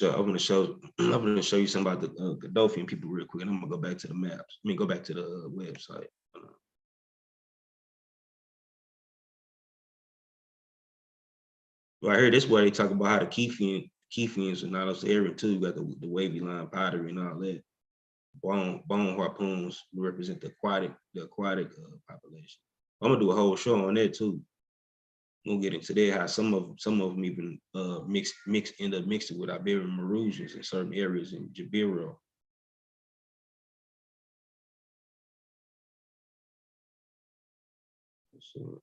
show you something about the Godolphin people real quick, and I'm gonna go back to the maps. Go back to the website. Right here, this is where they talk about how the Kefians and all those area too. You got the wavy line pottery and all that. Bone harpoons represent the aquatic population. I'm gonna do a whole show on that too. We'll get into that, how some of them even end up mixing with Iberian Maroons in certain areas in Jabiro. So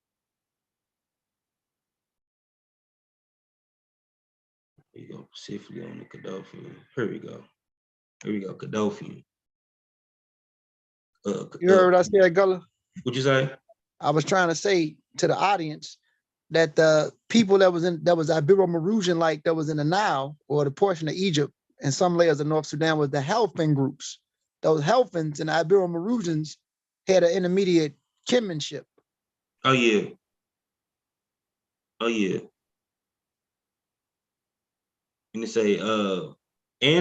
there you go, specifically on the Godolphin. Here we go, Godolphin. You heard what I said, Gullah? What'd you say? I was trying to say to the audience that the people that was Ibero-Maroosian, like that was in the Nile or the portion of Egypt and some layers of North Sudan was the Helfin groups. Those Helfins and the Ibero-Maroosians had an intermediate kinship. Oh yeah. And they say and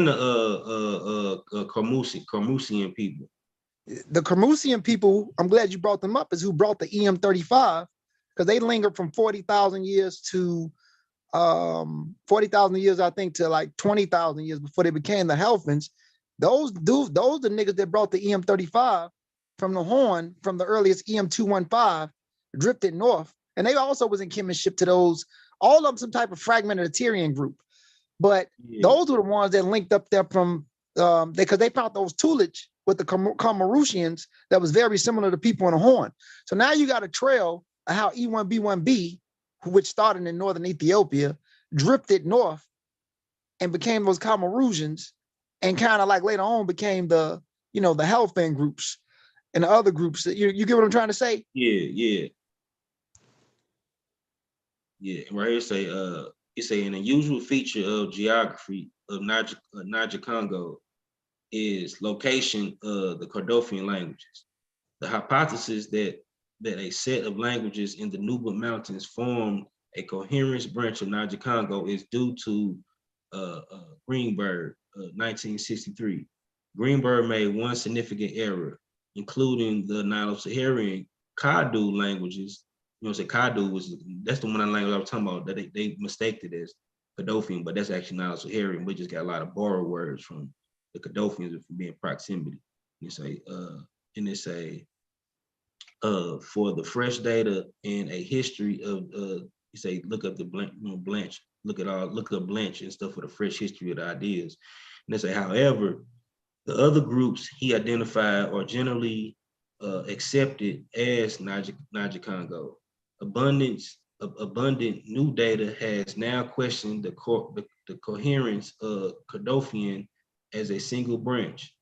the Carmusian people. The Carmusian people, I'm glad you brought them up, is who brought the EM35 because they lingered from 40,000 years to 40,000 years, I think, to like 20,000 years before they became the Helfins. Those the niggas that brought the EM35 from the Horn, from the earliest EM215, drifted north. And they also was in kinship to those, all of them some type of fragmented Assyrian group. But those were the ones that linked up there from, because they found those toolage with the Carmarushians that was very similar to people in the Horn. So now you got a trail of how E1B1B, which started in northern Ethiopia, drifted north and became those Carmarusians, and kind of like later on became the, the Helfin groups. and the other groups. You get what I'm trying to say? Yeah. Right here say an unusual feature of geography of Niger Congo is location of the Cordofian languages. The hypothesis that a set of languages in the Nubia Mountains formed a coherent branch of Niger Congo is due to Greenberg, 1963. Greenberg made one significant error, including the Nilo-Saharan Kadu languages. You know, say Kadu that's the one language I was talking about, that they mistaked it as Cordofian, but that's actually Nilo-Saharan. We just got a lot of borrowed words from the Cordofians from being proximity. They say for the fresh data and a history of you say look up the Blanche, look up Blanche and stuff for the fresh history of the ideas. And they say, however, the other groups he identified are generally accepted as Niger Congo. Abundant new data has now questioned the coherence of Cordofian as a single branch,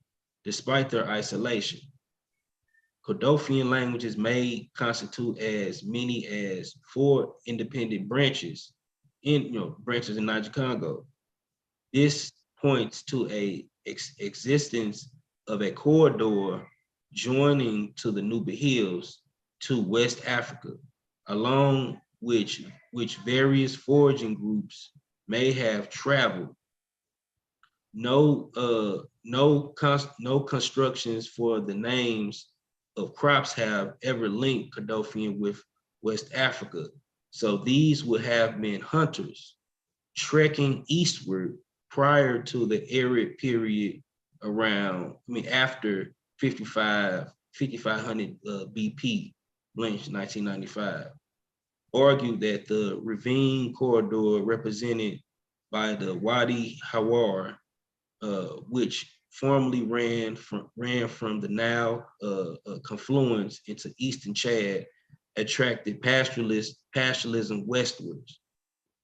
despite their isolation. Cordofian languages may constitute as many as 4 independent branches in Niger Congo. This points to a existence of a corridor joining to the Nubia Hills to West Africa, along which various foraging groups may have traveled. No constructions for the names of crops have ever linked Cordofian with West Africa. So these would have been hunters trekking eastward prior to the arid period after 5500 BP, Lynch, 1995, argued that the ravine corridor represented by the Wadi Hawar, which formerly ran from the Nile confluence into eastern Chad, attracted pastoralism westwards.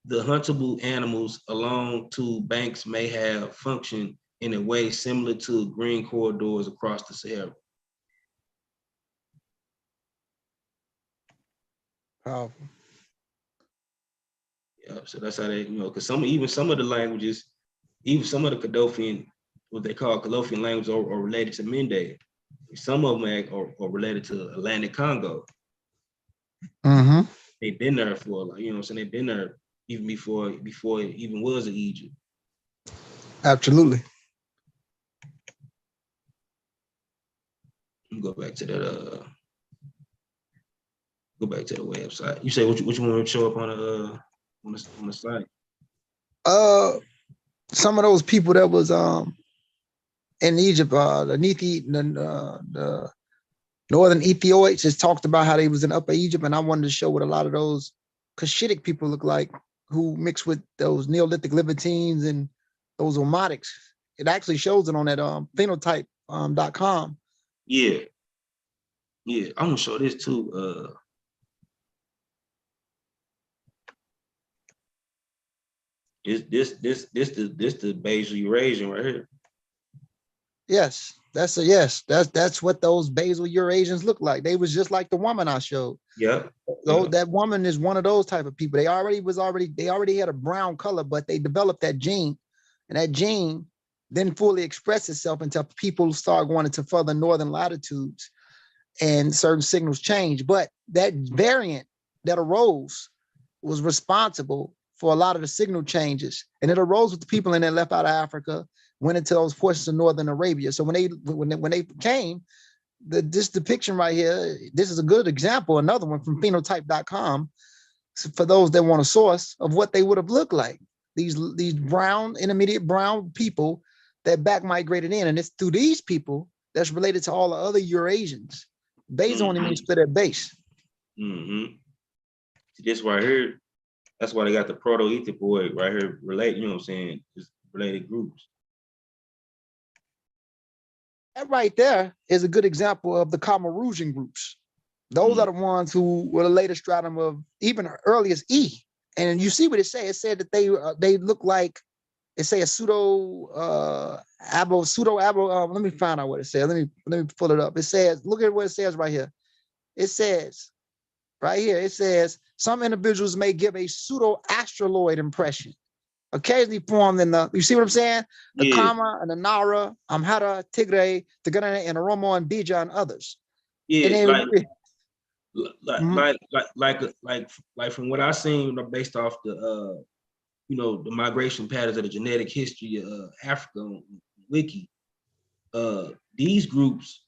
The huntable animals along two banks may have functioned in a way similar to green corridors across the Sahara. Powerful. Yeah, so that's how they, because some of the languages, even some of the Cordofian, what they call Cordofian languages, are related to Mende. Some of them are related to Atlantic Congo. Mm-hmm. They've been there for, they've been there even before it even was in Egypt. Absolutely. Go back to that. Go back to the website. You say which one would show up on the site? Some of those people that was in Egypt, the northern Ethiopians just talked about how they was in Upper Egypt, and I wanted to show what a lot of those Cushitic people look like, who mix with those Neolithic Levantines and those Omotics. It actually shows it on that phenotype.com. Yeah, I'm gonna show this too. This the basal Eurasian right here. Yes, that's what those basal Eurasians look like. They was just like the woman I showed. Yeah. So that woman is one of those type of people. They already had a brown color, but they developed that gene, and that gene then fully expressed itself until people start going into further northern latitudes and certain signals change. But that variant that arose was responsible for a lot of the signal changes, and it arose with the people in that left out of Africa, went into those portions of northern Arabia. So when they came, this depiction right here, this is a good example, another one from phenotype.com, for those that want a source of what they would have looked like. These brown, intermediate brown people that back migrated in, and it's through these people that's related to all the other Eurasians. Basal only means split at base. Mm-hmm. This right here, that's why they got the Proto-Ethiopoid right here relate, just related groups. That right there is a good example of the Cameroonian groups. Those are the ones who were the latest stratum of even earliest E. And you see what it said. It said that they look like it say a pseudo abo. Let me find out what it says. Let me pull it up. It says, look at what it says right here. It says right here, it says some individuals may give a pseudo astroloid impression, occasionally formed in the, you see what I'm saying? The Yeah, Kama and the Nara, Amhara, Tigray, the Ghana and Oromo and Bija and others. And yeah, then Mhm. like from what I seen based off the the migration patterns of the genetic history of Africa on Wiki, these groups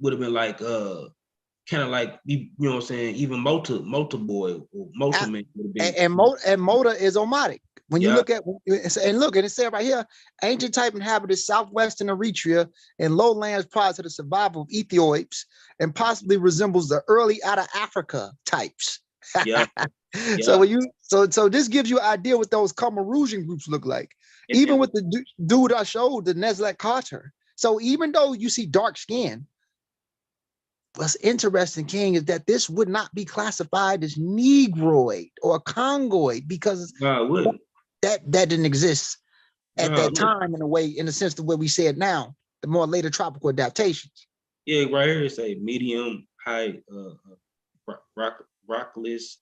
would have been like kind of like you know what I'm saying, even Motor Boy or Motor Man would have been. And Moda is Omatic. When you Yeah, look at and look, and it said right here, ancient type inhabited southwestern Eritrea and lowlands prior to the survival of Ethiops, and possibly resembles the early out of Africa types. yeah, So yeah. when you so this gives you an idea what those Cameroonian groups look like. Even And with the dude I showed, the Neslet Carter. So even though you see dark skin, what's interesting, King, is that this would not be classified as Negroid or Congoid because God would. that didn't exist at God that would. time in a way, in the sense of what we say it now, the more later tropical adaptations. Yeah, right here it say medium high rockless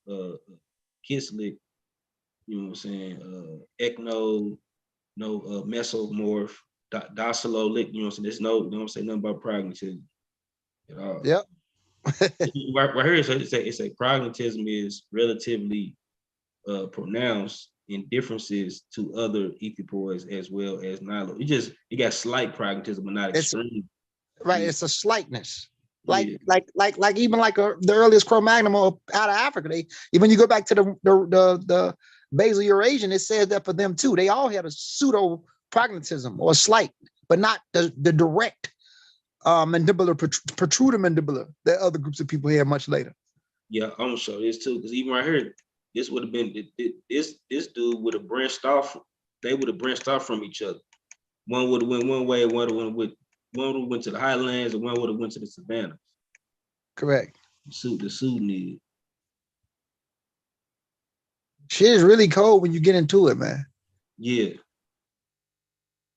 kislik, you know what I'm saying, ecno, no mesomorph, docilolic, you know what I'm saying? There's no, you know what I'm saying, nothing about pragmatism at all. Yep. Right here it's a pragmatism is relatively pronounced in differences to other ethiopoids as well as Nilo. It got slight pragmatism, but not It's extreme. right. Yeah, It's a slightness. Like yeah, even like the earliest Cro-Magnon out of Africa. They, even you go back to the Basal Eurasian, it says that for them too. They all had a pseudo pragmatism or slight, but not the direct mandibular protruder mandibular that other groups of people had much later. yeah. I'm gonna show this too, because even right here, this would have been this dude would have branched off. They would have branched off from each other. One would have went one way, one would have went to the highlands, and one would have went to the savannah. Correct. The Sudan. Shit is really cold when you get into it, man. Yeah.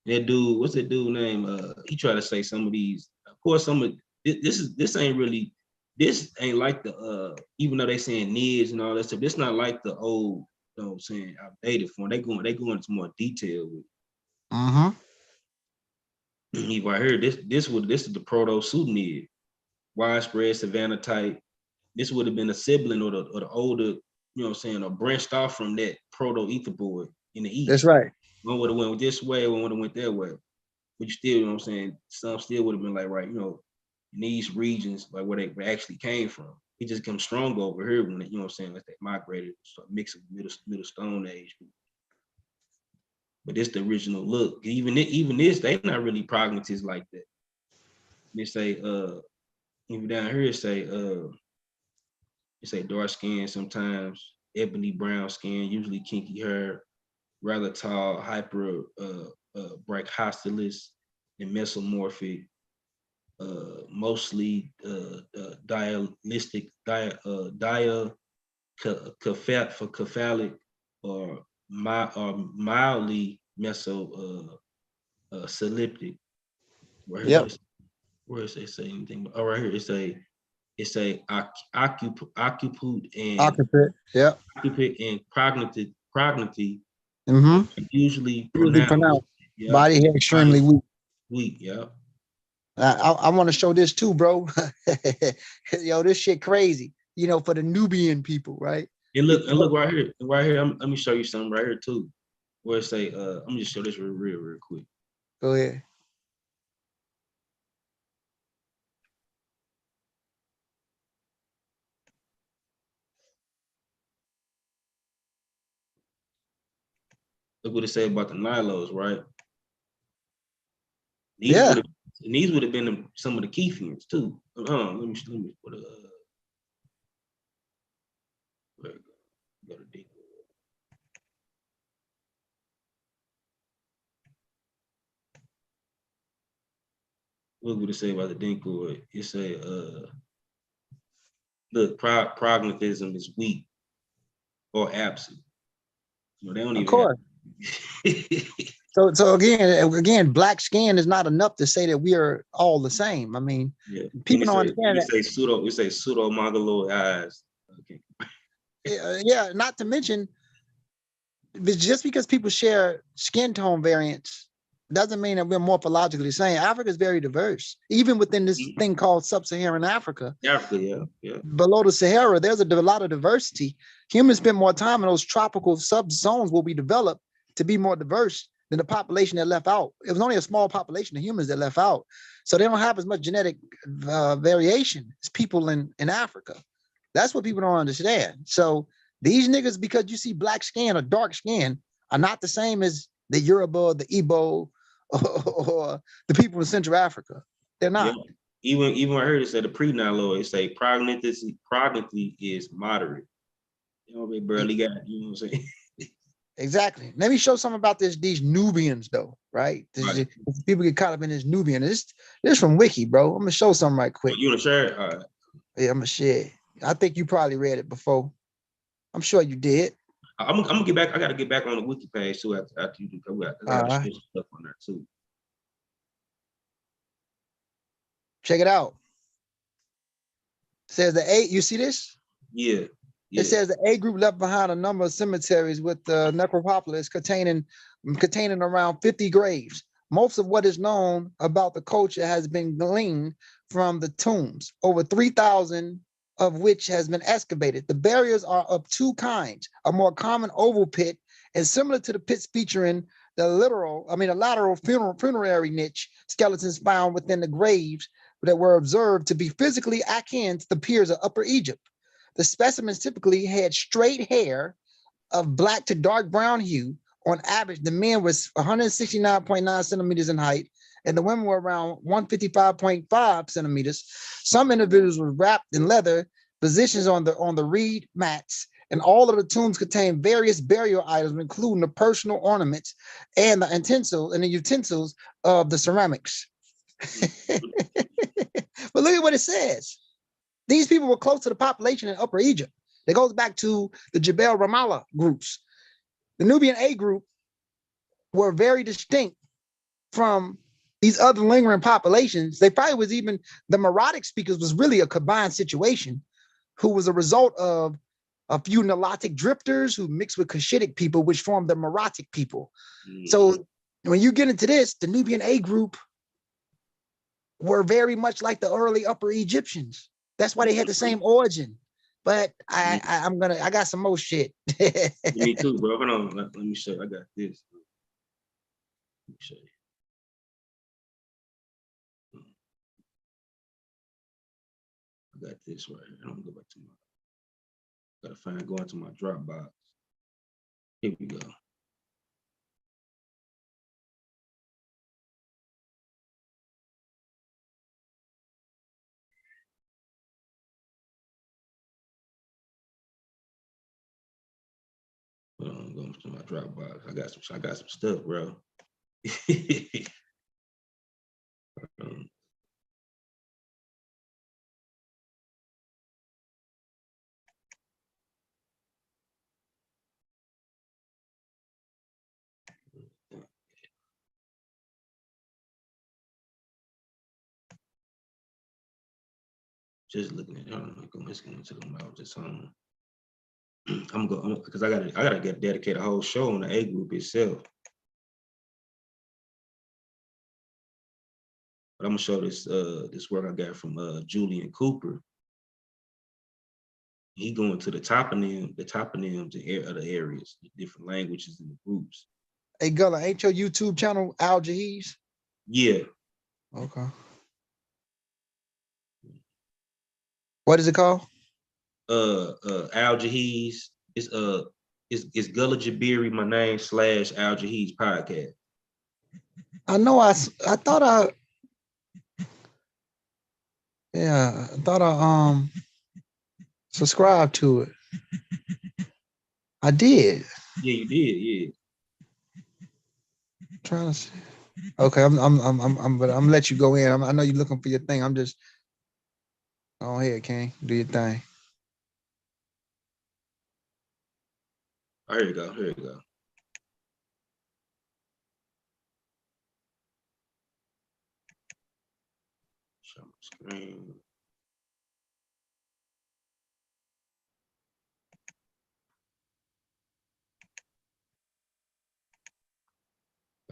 That dude, what's that dude name? He tried to say some of these. Of course, some of this ain't really, this ain't like the even though they saying NIDS and all that stuff, this not like the old, you know what I'm saying, outdated form. They go into more detail with right here. This is the proto Sudanese, widespread savannah type. This would have been a sibling or the older, you know what I'm saying, or branched off from that proto etherboard in the That's east. right. One would have went this way, one would have went that way. But you still, you know what I'm saying, some still would have been like, right, you know, in these regions, like where they actually came from. It just comes strong over here when they, you know what I'm saying, like they migrated, so mix of middle Stone Age. But it's the original look. Even this, they not really pragmatists like that. They say, even down here, it say dark skin sometimes, ebony brown skin, usually kinky hair, rather tall, hyper brachyceles and mesomorphic, mostly cephalic or mildly mesocyclic. Yep. Where does it say anything? Oh, right here it's a occupant and Occupant. Yep. cognitive Mm-hmm. usually Usually pronounced. pronounced. Yeah, Body hair extremely weak. weak. Yeah. I want to show this too, bro. Yo, this shit crazy. You know, for the Nubian people, right? And look right here. Let me show you something right here too. Where it say, let me just show this real quick. Go ahead. Look what it say about the Nilos, right? These Yeah. would have been some of the Kefians too. Let me put a go to deep. What would it say about the Dinko? It say, look, pragmatism is weak or absent. You know, they don't Of even have course. So again, black skin is not enough to say that we are all the same. I mean, Yeah. people don't understand that. We say pseudo mongoloid eyes. Okay. Yeah, not to mention, just because people share skin tone variants doesn't mean that we're morphologically the same. Africa is very diverse, even within this thing called sub-Saharan Africa. Africa, yeah. Below the Sahara, there's a lot of diversity. Humans spend more time in those tropical subzones will be developed to be more diverse than the population that left out. It was only a small population of humans that left out. So they don't have as much genetic variation as people in Africa. That's what people don't understand. So these niggas, because you see black skin or dark skin, are not the same as the Yoruba, the Igbo, or the people in Central Africa. They're not. Yeah. Even I heard it say the pre-nihilo, it say pregnancy is moderate. You know, they barely got, you know what I'm saying? Exactly. Let me show something about these Nubians, though, right? Right. People get caught up in this Nubian. This from Wiki, bro. I'm gonna show something right quick. You wanna share it? All right. Yeah, I'm gonna share. I think you probably read it before. I'm sure you did. I'm gonna get back. I gotta get back on the wiki page too after you do. I gotta show some stuff on there too. Check it out. It says the A. You see this? Yeah. It says the A group left behind a number of cemeteries with necropolis containing around 50 graves. Most of what is known about the culture has been gleaned from the tombs, over 3,000 of which has been excavated. The burials are of two kinds: a more common oval pit, and similar to the pits featuring the lateral funerary niche skeletons found within the graves that were observed to be physically akin to the piers of Upper Egypt. The specimens typically had straight hair of black to dark brown hue. On average, the men was 169.9 centimeters in height, and the women were around 155.5 centimeters. Some individuals were wrapped in leather positions on the reed mats, and all of the tombs contain various burial items, including the personal ornaments and the utensils of the ceramics. But look at what it says. These people were close to the population in Upper Egypt. It goes back to the Jebel Ramallah groups. The Nubian A group were very distinct from these other lingering populations. They probably was even, the Meroitic speakers was really a combined situation who was a result of a few Nilotic drifters who mixed with Cushitic people, which formed the Meroitic people. So when you get into this, the Nubian A group were very much like the early Upper Egyptians. That's why they had the same origin. But I got some more shit. Me too, bro. Hold on. Let me show you. I got this. Let me show you. I got this right here. I'm gonna go back to go into my Dropbox. Here we go. I'm going to my Dropbox. I got some stuff, bro. Just looking at it, I'm going to the mouth just on. I'm going because I gotta get dedicate a whole show on the A group itself. But I'm gonna show this this work I got from Julian Cooper. He going to the toponyms of the areas, the different languages and the groups. Hey, Gullah, ain't your YouTube channel Al Jahiz? Yeah. Okay. What is it called? Al Jahiz. It's Gullah Jabiri, my name, / Al Jahiz podcast. I know I thought I subscribed to it. I did. Yeah, you did, yeah. I'm trying to see. Okay, I'm gonna let you go in. I know you're looking for your thing. I'm just go ahead, King. Do your thing. Oh, here you go. I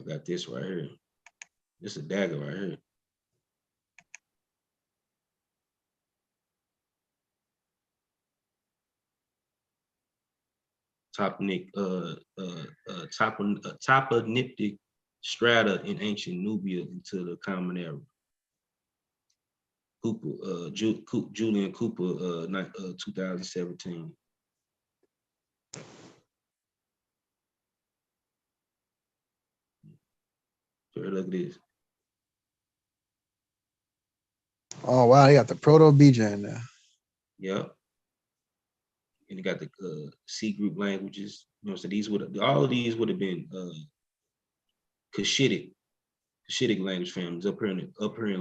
got this right here. This is a dagger right here. Toponyptic strata in ancient Nubia into the Common Era. Cooper, Julian Cooper, 2017. Look at this. Oh wow, they got the Proto-Bija in there. Yep. And you got the C group languages. You know, so these would all of these would have been Cushitic language families up here in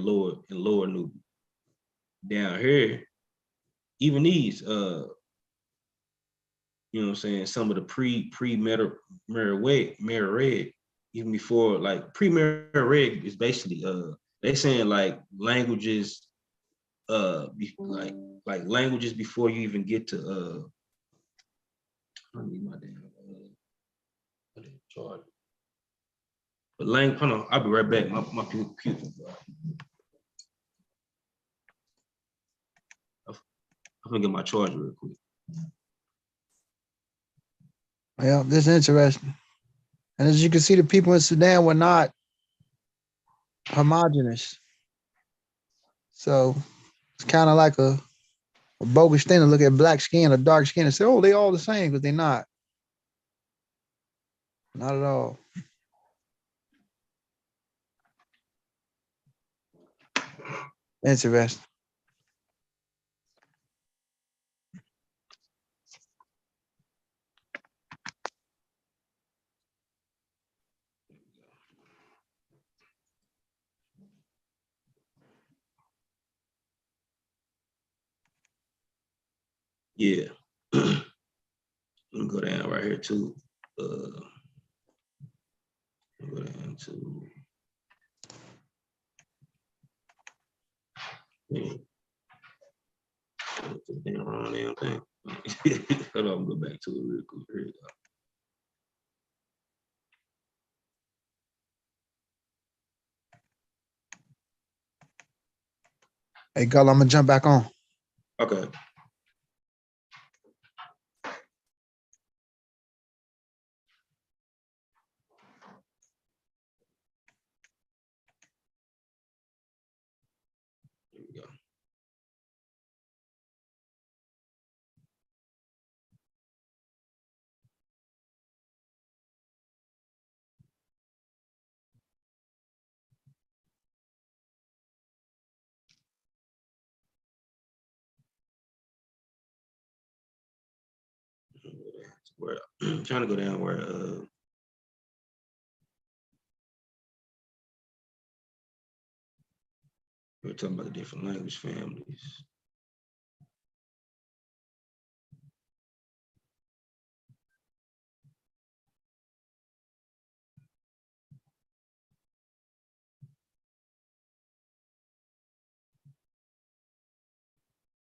lower Nubia. Down here, even these, you know what I'm saying, some of the pre-Meroe, even before like pre-Meroe is basically they saying like languages like languages before you even get to I need my damn charger. But hold on, I'll be right back. My computer. I'm gonna get my charger real quick. Yeah, this is interesting. And as you can see, the people in Sudan were not homogenous. So it's kind of like a bogus thing to look at black skin or dark skin and say, oh, they all the same, but they're not. Not at all. Interesting. Yeah. Let me go down right here too. Go down to damn wrong damn thing. Hold on, go back to it real quick. Here we go. Hey, girl, I'm gonna jump back on. Okay. Here we go. Where I'm trying to go down where we're talking about the different language families.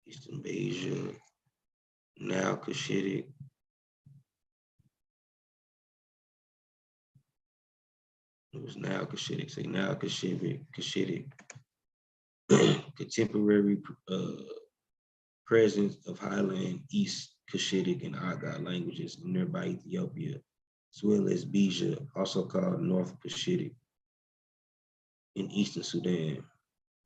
Eastern Asia, now Cushitic. It was now Cushitic, say now Cushitic. Contemporary presence of Highland, East Cushitic, and Aga languages in nearby Ethiopia, as well as Bija, also called North Cushitic, in Eastern Sudan,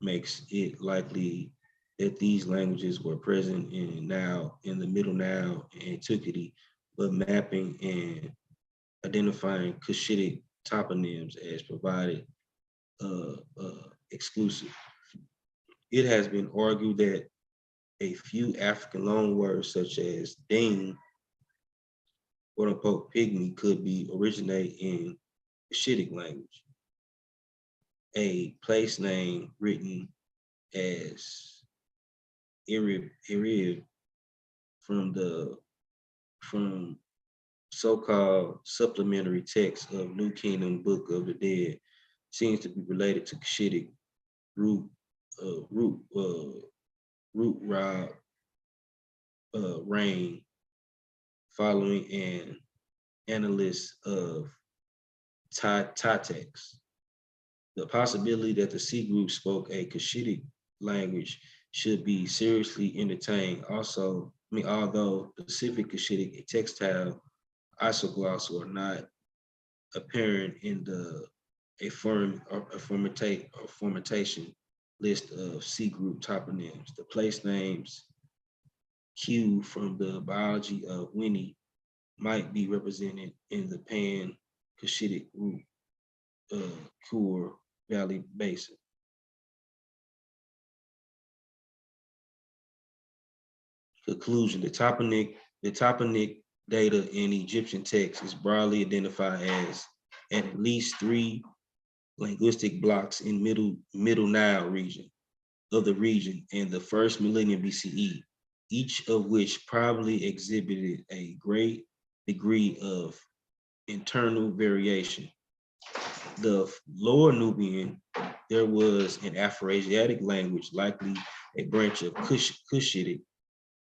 makes it likely that these languages were present in the Middle Nile and Antiquity, but mapping and identifying Cushitic toponyms as provided exclusive. It has been argued that a few African loanwords such as ding, quote unquote pygmy, could be originate in Cushitic language. A place name written as Irib from so-called supplementary text of New Kingdom Book of the Dead seems to be related to Cushitic root root rob reign following an analyst of Tatex. The possibility that the C group spoke a Cushitic language should be seriously entertained. Also, although Pacific Cushitic textile isogloss were not apparent in a formatation list of C group toponyms, the place names Q from the biology of Winnie might be represented in the Pan-Cushitic group Kur Valley Basin. Conclusion, the toponymic data in Egyptian text is broadly identified as at least 3 linguistic blocks in Middle Nile region of the region in the first millennium BCE, each of which probably exhibited a great degree of internal variation. The Lower Nubian, there was an Afroasiatic language, likely a branch of Cushitic.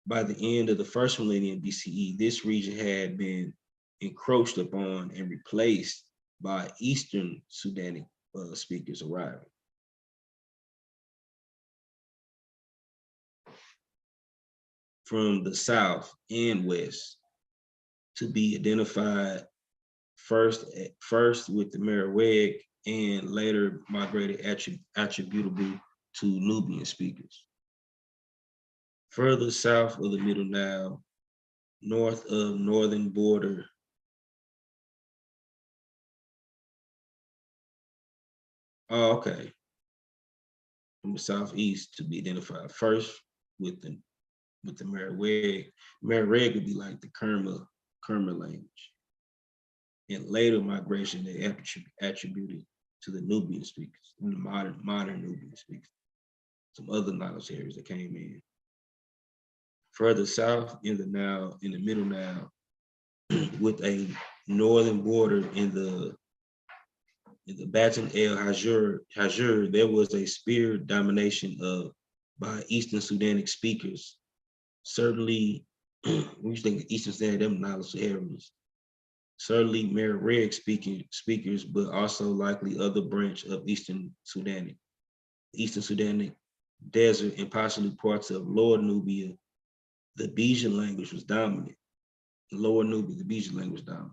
By the end of the first millennium BCE, this region had been encroached upon and replaced by Eastern Sudanic speakers arriving. From the south and west, to be identified first with the Merowitic and later migrated attributable to Nubian speakers. Further south of the Middle Nile, north of northern border, oh, okay, from the southeast to be identified first with the Merowitic. Merowitic would be like the Kerma language. And later migration they attributed to the Nubian speakers, the modern Nubian speakers. Some other knowledge areas that came in. Further south in the Middle Nile, with a northern border in the Baton el Hajur, there was a spear domination by Eastern Sudanic speakers. Certainly, when you think of Eastern Sudan, them knowledge areas. Certainly Merowitic speakers, but also likely other branch of Eastern Sudanic desert, and possibly parts of Lower Nubia. The Bijan language was dominant. Lower Nubia, the Bijan language dominant,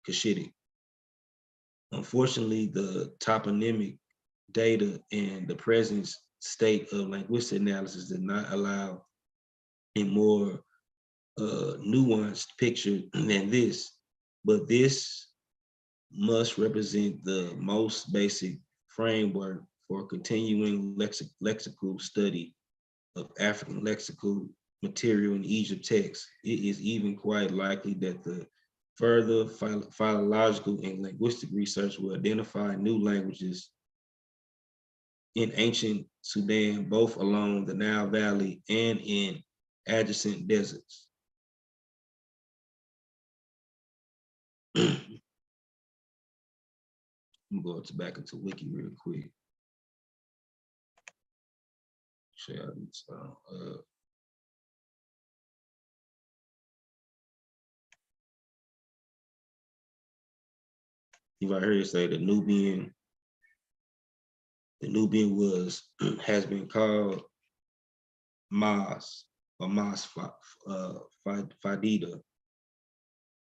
Cushitic. Unfortunately, the toponymic data and the present state of linguistic analysis did not allow a more nuanced picture than this, but this must represent the most basic framework for continuing lexical study of African lexical material in Egypt text. It is even quite likely that the further philological and linguistic research will identify new languages in ancient Sudan, both along the Nile Valley and in adjacent deserts. I'm going back into Wiki real quick. Share this. You've heard it say the Nubian has been called Mas or Mas Fadida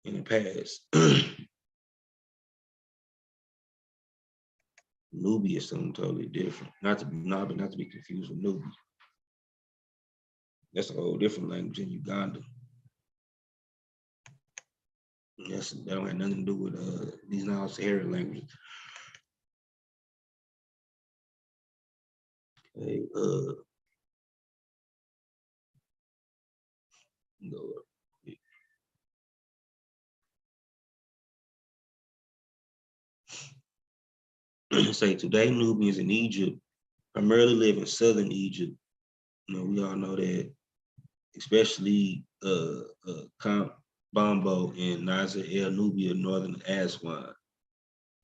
in the past. Nubia is something totally different. Not to be confused with Nubia. That's a whole different language in Uganda. That don't have nothing to do with these non-Saharan languages. Okay, say today Nubians in Egypt primarily live in southern Egypt. You know, we all know that, especially Camp Bombo in Nasser El Nubia, northern Aswan.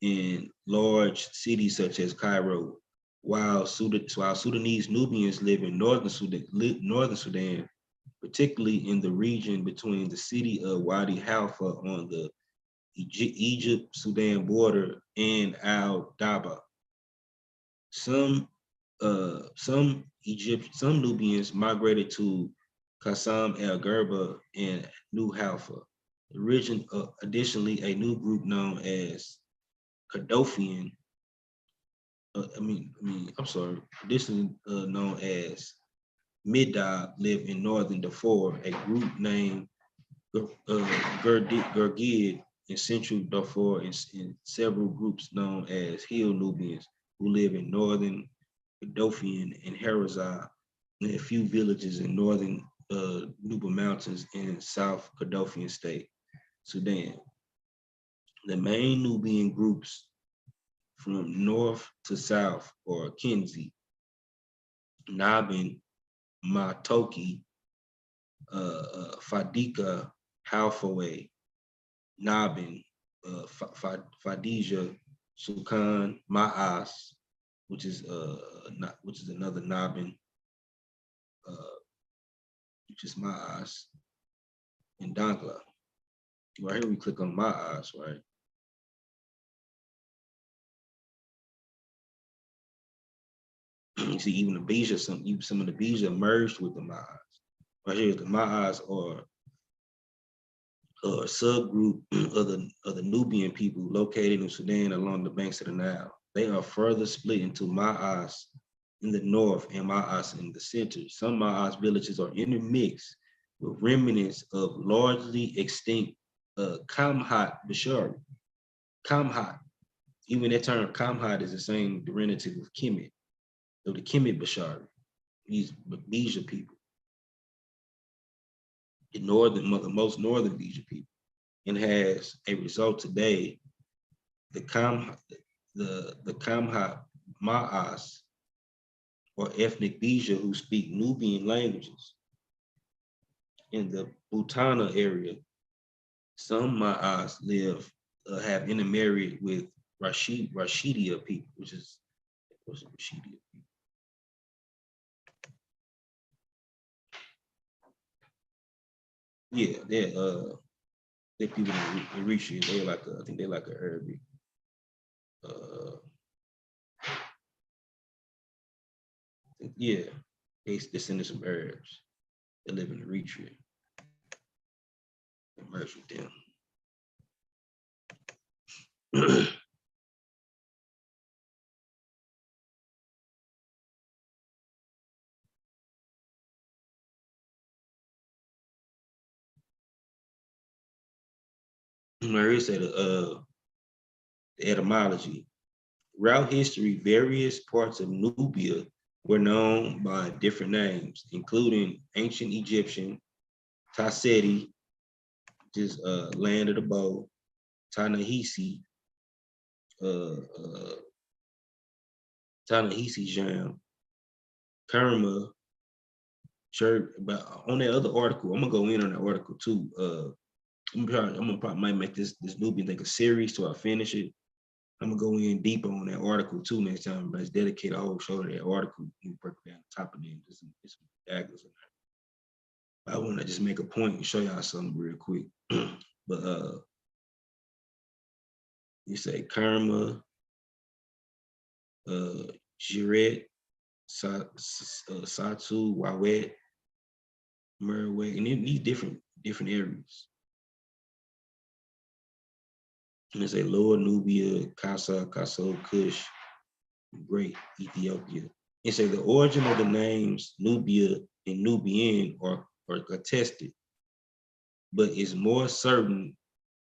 In large cities such as Cairo, while Sudanese Nubians live in northern Sudan, particularly in the region between the city of Wadi Halfa on the Egypt-Sudan border and Al Daba. Some some Nubians migrated to Qassam El Gerba and New Halfa. Additionally, a new group known as Kadofian, I'm sorry, additionally known as Middab live in northern Darfur, a group named Gurgid in central Darfur, and several groups known as Hill Nubians who live in northern Kadofian and Harazah, and a few villages in northern Nuba Mountains in South Kadofian state, Sudan. The main Nubian groups from north to south are Kinzi, Nabin, Matoki, Fadika, Halfaway, Nabin, Fadija, Sukan, Ma'as, which is another Nabin, which is Ma'as, and Dangla. Right here we click on Ma'as, right? You see, even the Bija, some of the Bija merged with the Ma'as. Right here, the Ma'as are a subgroup of the Nubian people located in Sudan along the banks of the Nile. They are further split into Ma'as in the north and Ma'as in the center. Some Ma'as villages are intermixed with remnants of largely extinct Kamhat Bashari. Kamhat, even that term Kamhat is the same derivative of Kemet, of the Kemet Bashari, these Bija people. The most northern Bija people, and has a result today. The Kamha Ma'as, or ethnic Bija who speak Nubian languages. In the Butana area, some Ma'as have intermarried with Rashidia people, which is what's Rashidia people? Yeah, they're people in Eritrea. They're like I think they're like an Arabic. Yeah, they descended some Arabs that live in Eritrea. They merged with them. Maria said the etymology. Throughout history, various parts of Nubia were known by different names, including ancient Egyptian, Taseti, which is land of the bow, Ta-Nehisi, Ta-Nehisi Jam, Kerma, church. But on that other article, I'm gonna go in on that article too. I'm gonna probably might make this Nubian thing a series till I finish it. I'm gonna go in deeper on that article too next time. Let's dedicate a whole show to that article. You break it down the top of them. There's some daggers in there. I want to just make a point and show y'all something real quick. But you say Karma, Jiret, Satu, Wawet, Merway, and in these different areas. And it's a Lower Nubia, Kasa, Kush, Great Ethiopia. It says the origin of the names Nubia and Nubian are attested, but it's more certain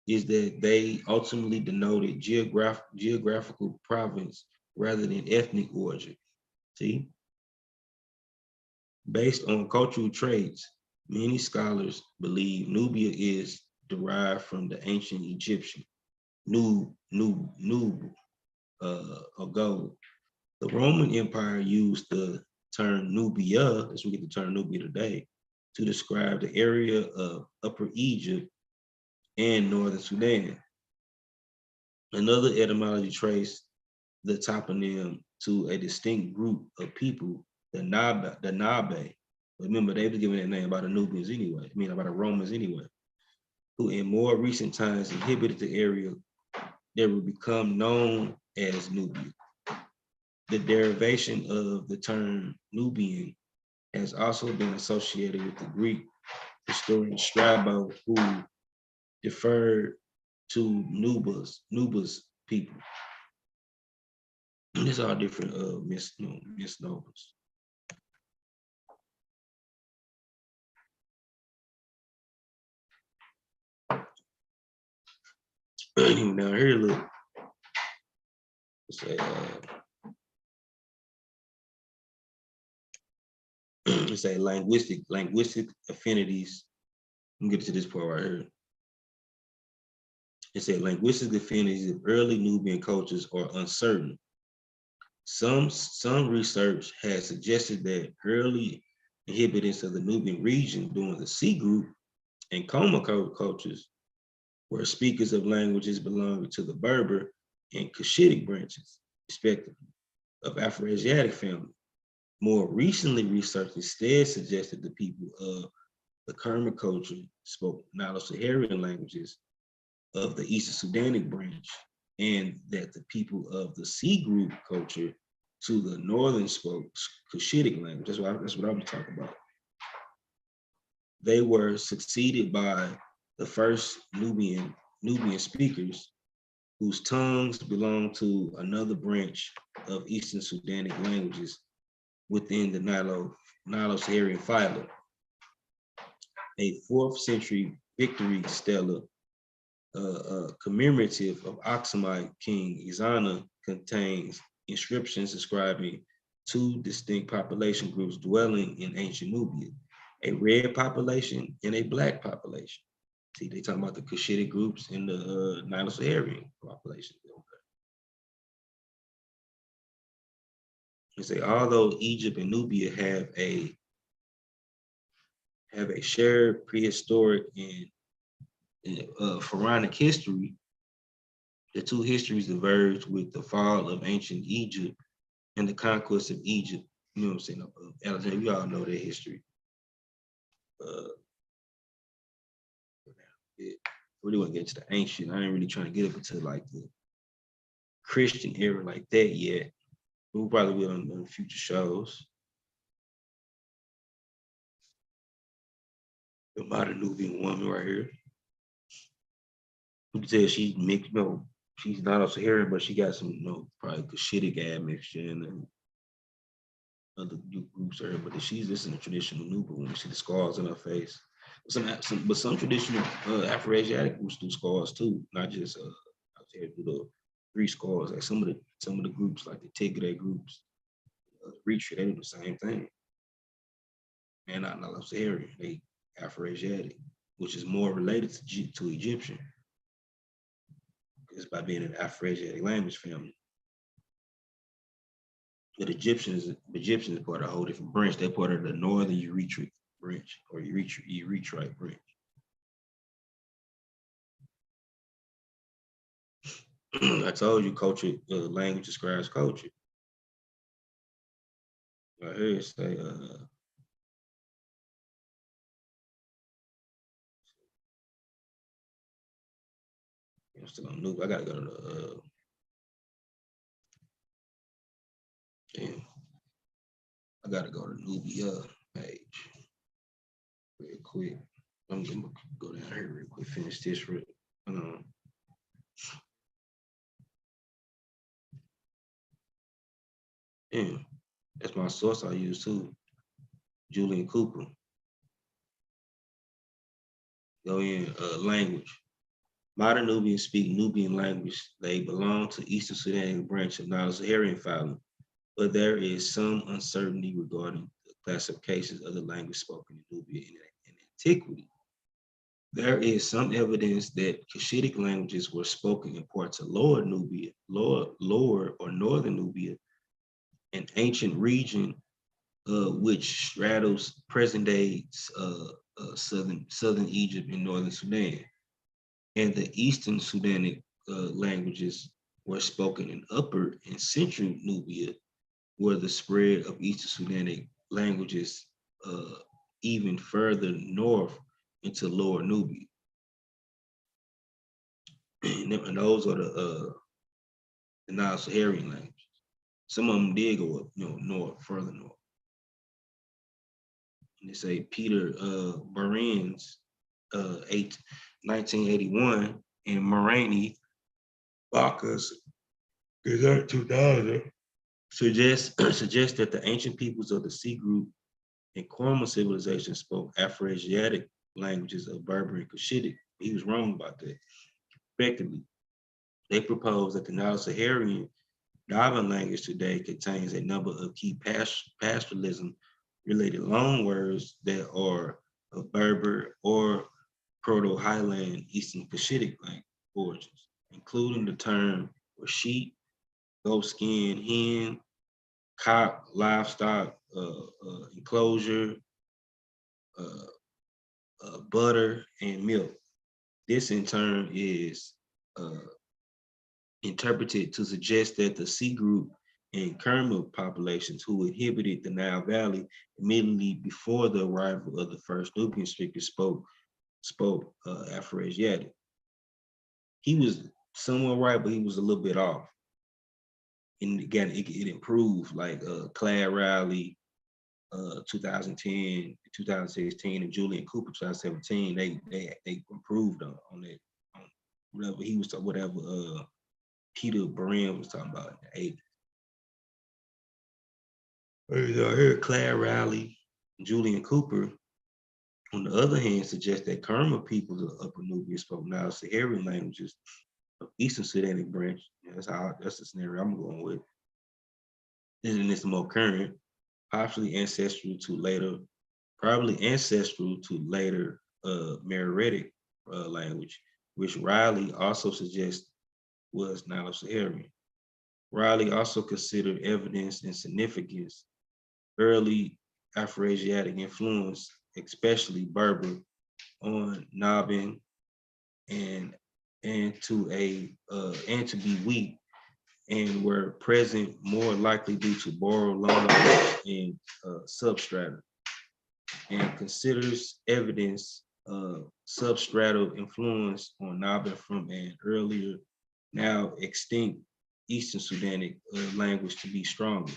is that they ultimately denoted geographical province rather than ethnic origin. See? Based on cultural traits, many scholars believe Nubia is derived from the ancient Egyptian Nub, or gold. The Roman Empire used the term Nubia, as we get the term Nubia today, to describe the area of Upper Egypt and Northern Sudan. Another etymology trace the toponym to a distinct group of people, the Nabe. Remember, they were given that name by the Nubians anyway, I mean, by the Romans anyway, who in more recent times inhabited the area that would become known as Nubia. The derivation of the term Nubian has also been associated with the Greek historian Strabo, who deferred to Nuba's people. These are different misnomers. Now here, look. It's a linguistic affinities. Let me get to this part right here. It said linguistic affinities of early Nubian cultures are uncertain. Some research has suggested that early inhabitants of the Nubian region during the C group and Coma cultures were speakers of languages belonging to the Berber and Cushitic branches, respectively, of Afroasiatic family. More recently, research instead suggested the people of the Kerma culture spoke Nilo-Saharan languages of the Eastern Sudanic branch, and that the people of the C group culture to the northern spoke Cushitic language. That's what I'm talking about. They were succeeded by the first Nubian speakers whose tongues belonged to another branch of Eastern Sudanic languages within the Nilo-Saharan phylum. A 4th century victory stela commemorative of Aksumite King Izana contains inscriptions describing 2 distinct population groups dwelling in ancient Nubia, a red population and a black population. See, they talking about the Cushitic groups and the Nilo-Saharan population. They say, although Egypt and Nubia have a shared prehistoric and pharaonic history, the 2 histories diverge with the fall of ancient Egypt and the conquest of Egypt. You know what I'm saying? Alexander, we all know their history. Really want to get to the ancient. I ain't really trying to get up into like the Christian era like that yet. We'll probably will on future shows. The modern Nubian woman right here. You can tell she's mixed, she's not also Saharan, but she got some, probably Cushitic admixture and other groups are, but this is a traditional Nuba when you see the scars on her face. But some traditional Afro-Asiatic groups do scars too, not just out there do the 3 scars. Like some of the groups, like the Tigray groups, Retreat, they do the same thing. And not Saharan, they Afro-Asiatic, which is more related to Egyptian. It's by being an Afro-Asiatic language family. But Egyptian is part of a whole different branch. They're part of the northern Eritrea branch or Eritrea branch. I told you culture, language describes culture. Right here it say, I'm still on Nubia. I gotta go to the, damn. I gotta go to Nubia page real quick. I'm gonna go down here real quick, finish this real. Damn, that's my source I use too. Julian Cooper. Go in language. Modern Nubians speak Nubian language. They belong to Eastern Sudan branch of Nilo-Saharan phylum, but there is some uncertainty regarding the classifications of the language spoken in Nubia in antiquity. There is some evidence that Cushitic languages were spoken in parts of Lower Nubia, lower or Northern Nubia, an ancient region which straddles present-day southern Egypt and northern Sudan. And the Eastern Sudanic languages were spoken in Upper and Central Nubia, were the spread of Eastern Sudanic languages even further north into Lower Nubia. And those are the Nile-Saharan languages. Some of them did go up, north, further north. And they say Peter Behrens, 1981, and Moraine Bacchus, 2000, suggest that the ancient peoples of the Sea Group and Corma civilization spoke Afro-Asiatic languages of Berber and Cushitic. He was wrong about that. Effectively, they proposed that the Nilo-Saharan Darvan language today contains a number of key pastoralism-related loanwords that are of Berber or Proto-Highland Eastern Cushitic origins, including the term for sheep, goat skin, hen, cock, livestock, enclosure, butter, and milk. This in turn is interpreted to suggest that the Sea Group and Kerma populations who inhabited the Nile Valley immediately before the arrival of the first Nubian speakers spoke Afro-Asiatic. He was somewhat right, but he was a little bit off. And again, it improved, like Clad Riley, 2010, 2016, and Julian Cooper, 2017. They improved on that, on whatever he was, whatever Peter Behrens was talking about in the 80s. Here, Clad Riley, Julian Cooper, on the other hand, suggest that Kerma peoples of Upper Nubia spoke Nilo-Saharan languages of Eastern Sudanic branch. That's the scenario I'm going with. Isn't this more current, probably ancestral to later Meroitic language, which Riley also suggests was Nilo-Saharan. Riley also considered evidence and significance early Afro-Asiatic influence, especially Berber, on Nabin and to be weak, and were present more likely due to borrowed language and substrata, and considers evidence of substratal influence on Nabin from an earlier, now extinct Eastern Sudanic language to be stronger.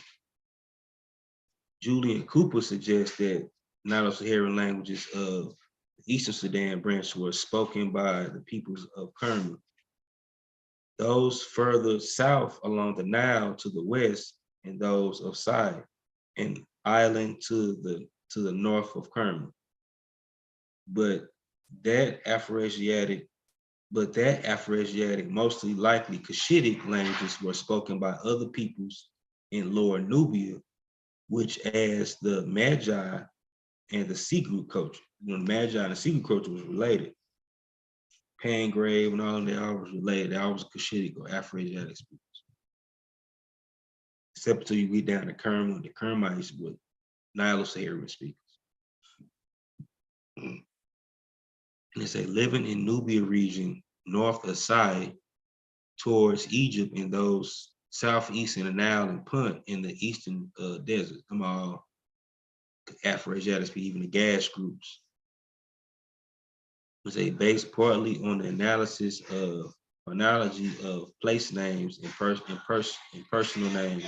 Julian Cooper suggests that Nilo-Saharan languages of the Eastern Sudan branch were spoken by the peoples of Kerma. Those further south along the Nile to the west, and those of Sai and Island to the north of Kerma. But that Afro-Asiatic, mostly likely Cushitic languages were spoken by other peoples in Lower Nubia, which as the Magi and the Sea Group culture, the Magi and the Sea Group culture was related. Pangrave and all of that all was related. They all was Cushitic or Afro-Asiatic speakers. Except until you get down to Kerma, the Kermites with Nilo-Saharan speakers. And they say living in Nubia region, north of Sai, towards Egypt and those southeast in the Nile and Punt in the eastern desert. Them all Afro-Asiatic speak, even the gas groups. Was a based partly on the analysis of chronology of place names and personal names.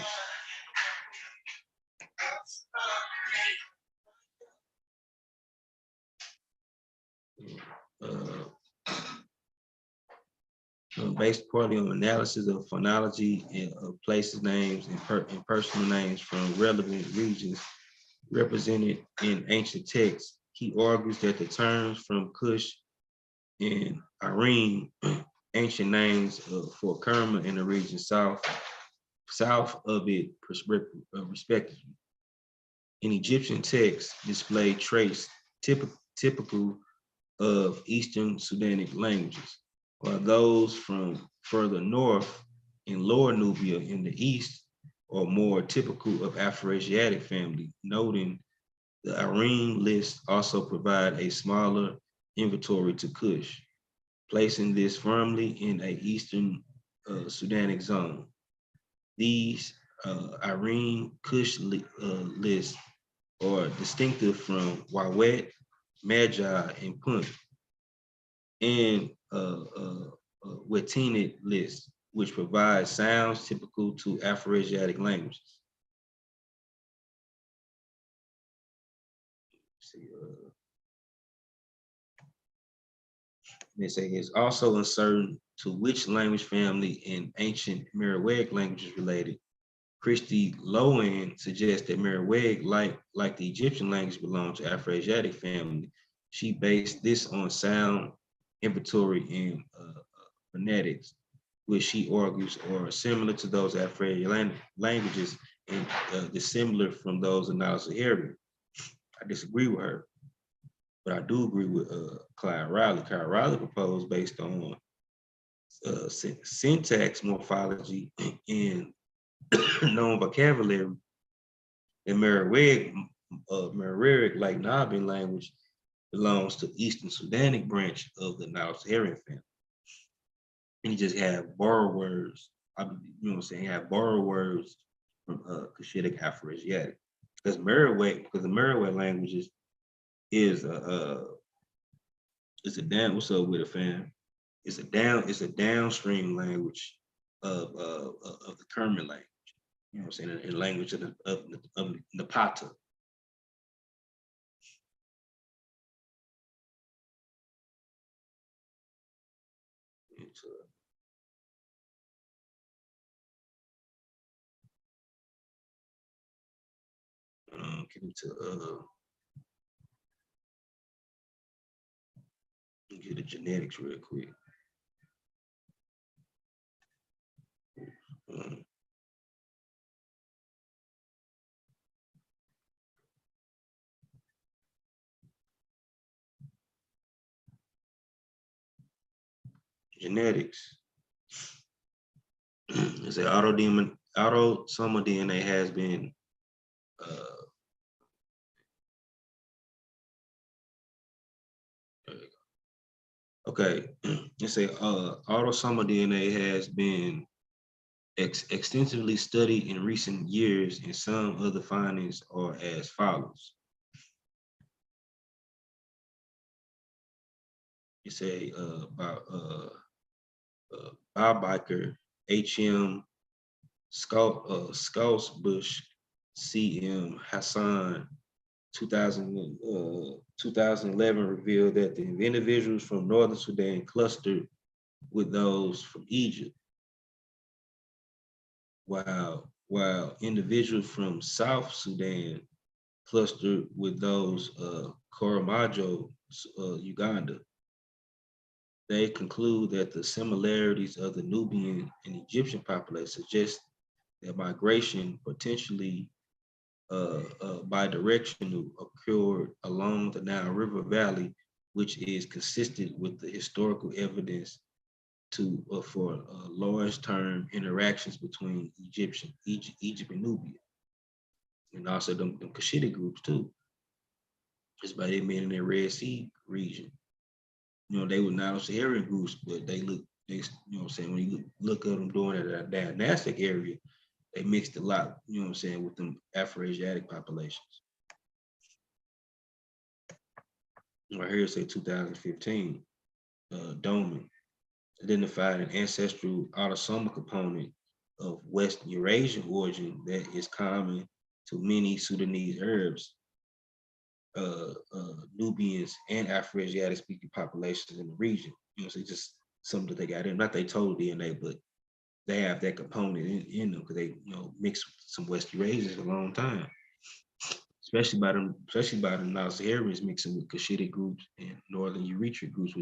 Based partly on analysis of phonology and of places names and personal names from relevant regions represented in ancient texts. He argues that the terms from Cush and Irene, ancient names for Kerma in the region south of it, respectively. In Egyptian texts, display traits typical of Eastern Sudanic languages, while those from further north in Lower Nubia in the east are more typical of Afro-Asiatic family, noting the Irene list also provide a smaller inventory to Kush, placing this firmly in a Eastern Sudanic zone. These Irene Kush list are distinctive from Wawet, Magi, and Punt, and Wetinid list, which provides sounds typical to Afroasiatic languages. See, they say it's also uncertain to which language family in ancient Merowitic languages related. Christy Lowen suggests that Merowitic, like the Egyptian language, belongs to Afroasiatic family. She based this on sound inventory and phonetics, which she argues are similar to those Afro-Asiatic languages and dissimilar from those of Nile-Saharan. I disagree with her, but I do agree with Clyde Riley. Clyde Riley proposed based on syntax morphology and known vocabulary in Merowitic, like Nubian language, belongs to Eastern Sudanic branch of the Nile-Saharan family. And you just have borrowed words, you know what I'm saying, have borrowed words from Cushitic Afroasiatic. Because the Merowitic languages is it's a down, what's up with it, fam? It's a downstream language of the Kerman language. You know what I'm saying? In language of the Napata. Get the genetics real quick. Genetics. It's an autosomal DNA has been okay. It's a autosomal DNA has been extensively studied in recent years, and some of the findings are as follows. It's a Biobiker HM Bush CM Hassan 2011 revealed that the individuals from Northern Sudan clustered with those from Egypt, while individuals from South Sudan clustered with those Koromajo, Uganda. They conclude that the similarities of the Nubian and Egyptian population suggest that migration potentially bidirectional occurred along the Nile River Valley, which is consistent with the historical evidence for large-term interactions between Egypt and Nubia, and also them Cushitic groups too. It's by them being in the Red Sea region. You know, they were Nilo-Saharan groups, but you know what I'm saying, when you look at them doing that dynastic area, they mixed a lot, you know what I'm saying, with them Afro-Asiatic populations. Right here, say 2015, Doman identified an ancestral autosomal component of West Eurasian origin that is common to many Sudanese Arabs, Nubians, and Afro-Asiatic speaking populations in the region. You know, so just something that they got in, not they total DNA, but they have that component in them because they, you know, mixed with some West Eurasians a long time. Especially by the Nile-Saharans mixing with Cushitic groups and Northern Eritrea groups,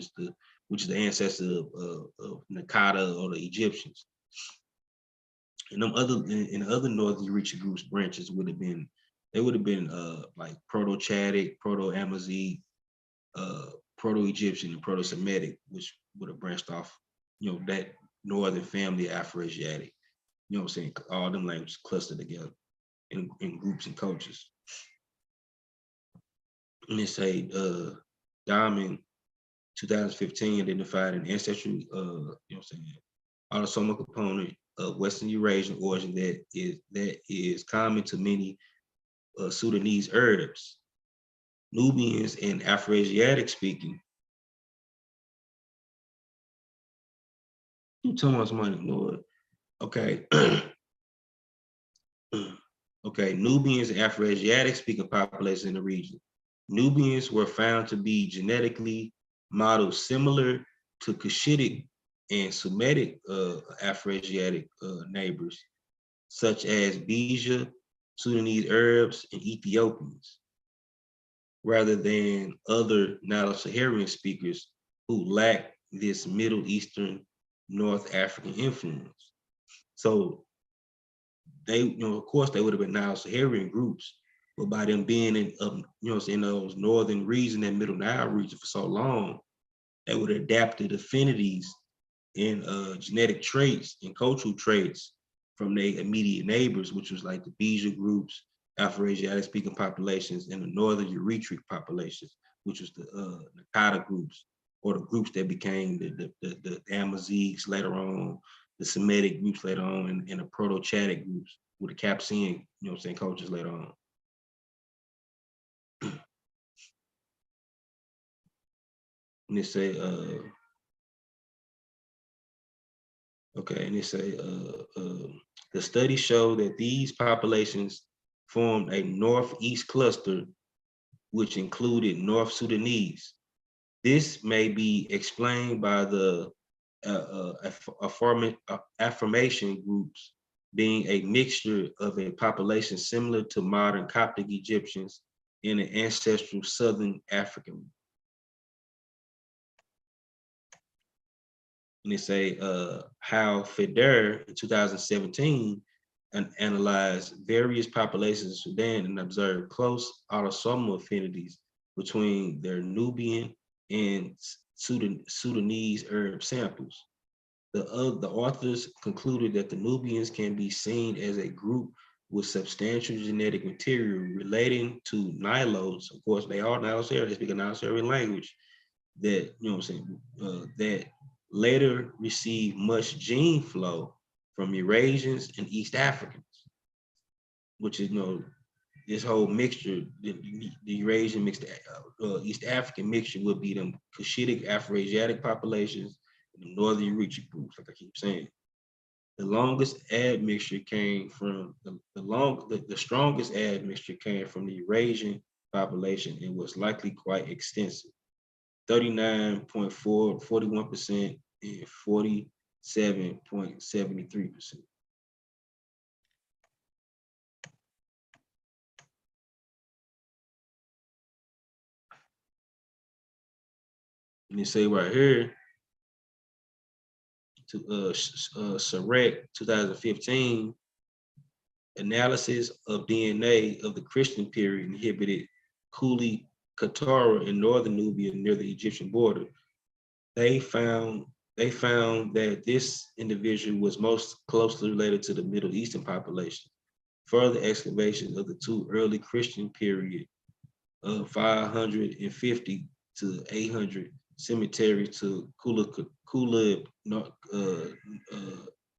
which is the ancestor of Nakata or the Egyptians. And in other Northern Eritrea groups branches would have been like Proto-Chadic, Proto-Amazigh, Proto-Egyptian, and Proto-Semitic, which would have branched off, you know, that northern family Afro-Asiatic. You know what I'm saying? All them languages clustered together in groups and cultures. And they say Diamond 2015 identified an ancestral, you know what I'm saying, autosomal component of Western Eurasian origin that is common to many Sudanese Arabs, Nubians, and Afroasiatic speaking. You tell us money, Lord. Okay. Okay, Nubians and Afroasiatic speaking populations in the region. Nubians were found to be genetically modeled similar to Cushitic and Semitic Afroasiatic neighbors, such as Beja, Sudanese Arabs, and Ethiopians, rather than other Nilo-Saharan speakers who lack this Middle Eastern North African influence. So they, of course, they would have been Nile-Saharan groups, but by them being in, in those northern region and Middle Nile region for so long, they would have adapted affinities in genetic traits and cultural traits from their immediate neighbors, which was like the Beja groups, Afroasiatic speaking populations, and the Northern Eritreic populations, which was the Nakata groups, or the groups that became the Amazigs later on, the Semitic groups later on, and the Proto-Chadic groups with the Capsian, cultures later on. And they say, okay, and they say, the studies show that these populations formed a northeast cluster, which included North Sudanese. This may be explained by the affirmation groups being a mixture of a population similar to modern Coptic Egyptians and an ancestral Southern African. And they say how Feder in 2017 analyzed various populations in Sudan and observed close autosomal affinities between their Nubian and Sudanese Arab samples. The authors concluded that the Nubians can be seen as a group with substantial genetic material relating to Nilos. Of course, they are Nilo-Saharan, they speak a Nilo-Saharan language that, that later received much gene flow from Eurasians and East Africans, which is, this whole mixture, the Eurasian mixed East African mixture would be them Cushitic Afroasiatic populations and the Northern Eritreic groups, like I keep saying. The longest admixture came from the strongest admixture came from the Eurasian population and was likely quite extensive. 41% and 47.73%. And you say right here, to Sarek 2015, analysis of DNA of the Christian period inhibited Kuli Katara in northern Nubia near the Egyptian border. They found that this individual was most closely related to the Middle Eastern population. Further excavations of the two early Christian period of 550 to 800 cemetery to Kula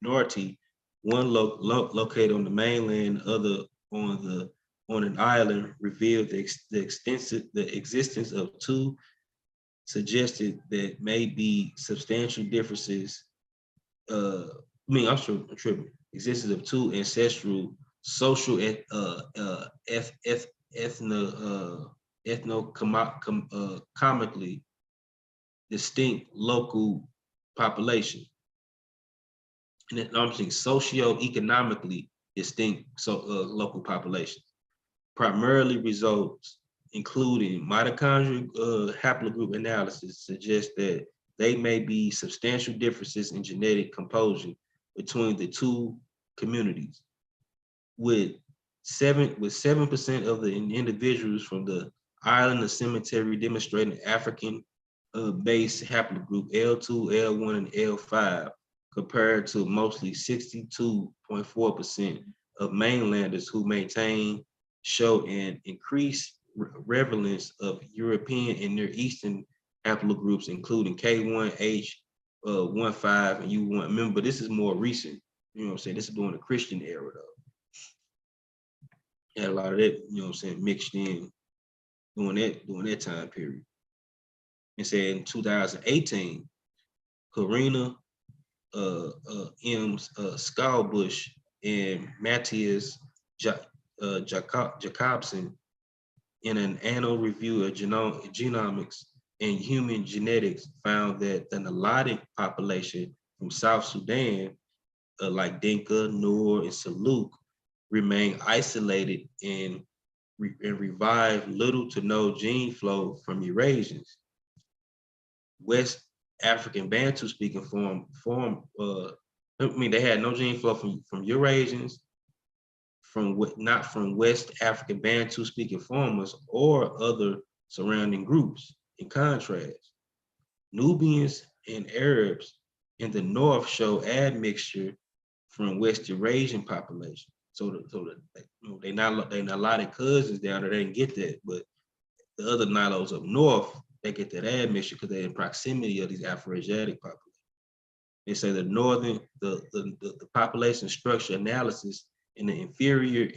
Norti, one located on the mainland, other on an island, revealed the existence of two suggested that may be substantial differences. I'm tripping. Existence of two ancestral social ethno-comically distinct local population. And then I'm saying socio-economically distinct local populations. Primarily results including mitochondrial haplogroup analysis suggest that they may be substantial differences in genetic composition between the two communities, with 7% of the individuals from the island of cemetery demonstrating African based haplogroup L2, L1, and L5, compared to mostly 62.4% of mainlanders who show an increased prevalence of European and Near Eastern haplogroups, including K1, H15, and U1. Remember, this is more recent. You know what I'm saying? This is during the Christian era though. Had a lot of that, you know what I'm saying, mixed in during that time period. And said in 2018, Karina M. Skalbush and Matthias Jacobson in an annual review of genomics and human genetics found that the Nilotic population from South Sudan, like Dinka, Noor, and Saluk, remain isolated and revive little to no gene flow from Eurasians. West African Bantu speaking they had no gene flow from Eurasians, not from West African Bantu speaking formers or other surrounding groups. In contrast, Nubians and Arabs in the north show admixture from West Eurasian population. They not a lot of cousins down there. They didn't get that, but the other Nilos up north, they get that admixture because they're in proximity of these Afroasiatic populations. They say the population structure analysis in the inferior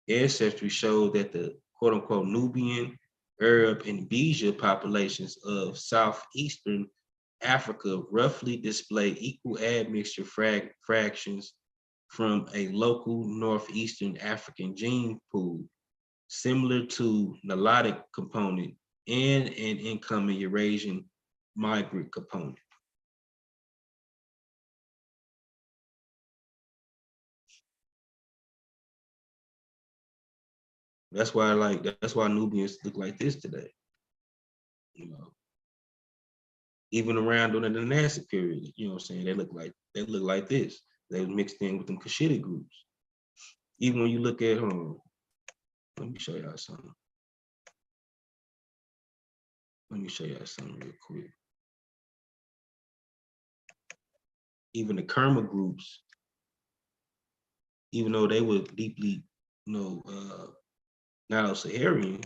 ancestry showed that the quote unquote Nubian, Arab, and Beja populations of southeastern Africa roughly display equal admixture fractions from a local northeastern African gene pool, similar to Nilotic component and an incoming Eurasian migrant component. That's why Nubians look like this today. You know, even around during the Nassau period, you know what I'm saying? They look like this. They mixed in with them Cushitic groups. Even when you look at let me show y'all something. Let me show y'all something real quick. Even the Kerma groups, even though they were deeply, Nilo-Saharan,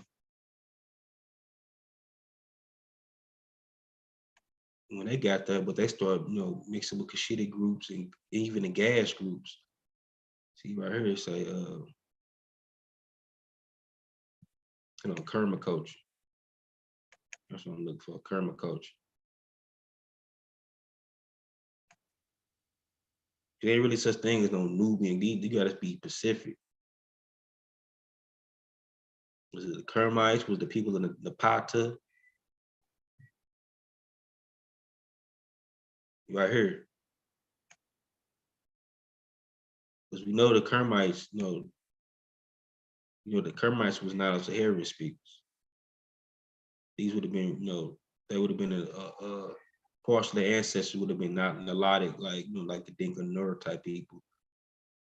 when they got there, but they started, mixing with Cushitic groups and even the Gash groups. See right here, it say, Kerma culture. That's what I'm looking for, Kerma culture. There ain't really such thing as no Nubian. You gotta be Pacific. Was it the Kermites? Was the people in the Pata? Right here. Because we know the Kermites, the Kermites was not a Saharan speakers. These would have been, they would have been a partial ancestors would have been not Nilotic, like the Dinka Nur type people.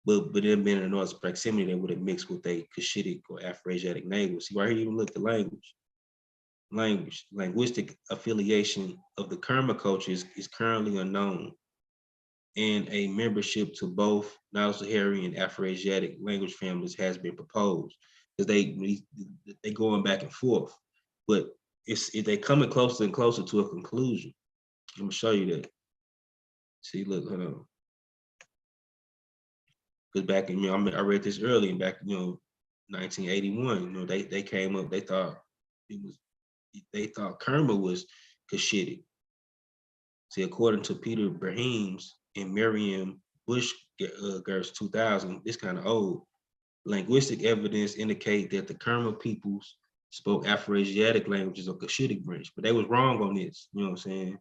But them being in the North's proximity, they would have mixed with a Cushitic or Afroasiatic neighbors. See, right here, even look, the linguistic affiliation of the Kerma culture is currently unknown, and a membership to both Nilo-Saharan and Afroasiatic language families has been proposed, because they going back and forth, but they coming closer and closer to a conclusion. I'm gonna show you that. See, look, hold on. Because back in, I read this early, back, 1981, they came up, they thought Kerma was Cushitic. See, according to Peter Brahms and Miriam Bushger's 2000, this kind of old, linguistic evidence indicate that the Kerma peoples spoke Afroasiatic languages of Cushitic branch, but they was wrong on this, you know what I'm saying?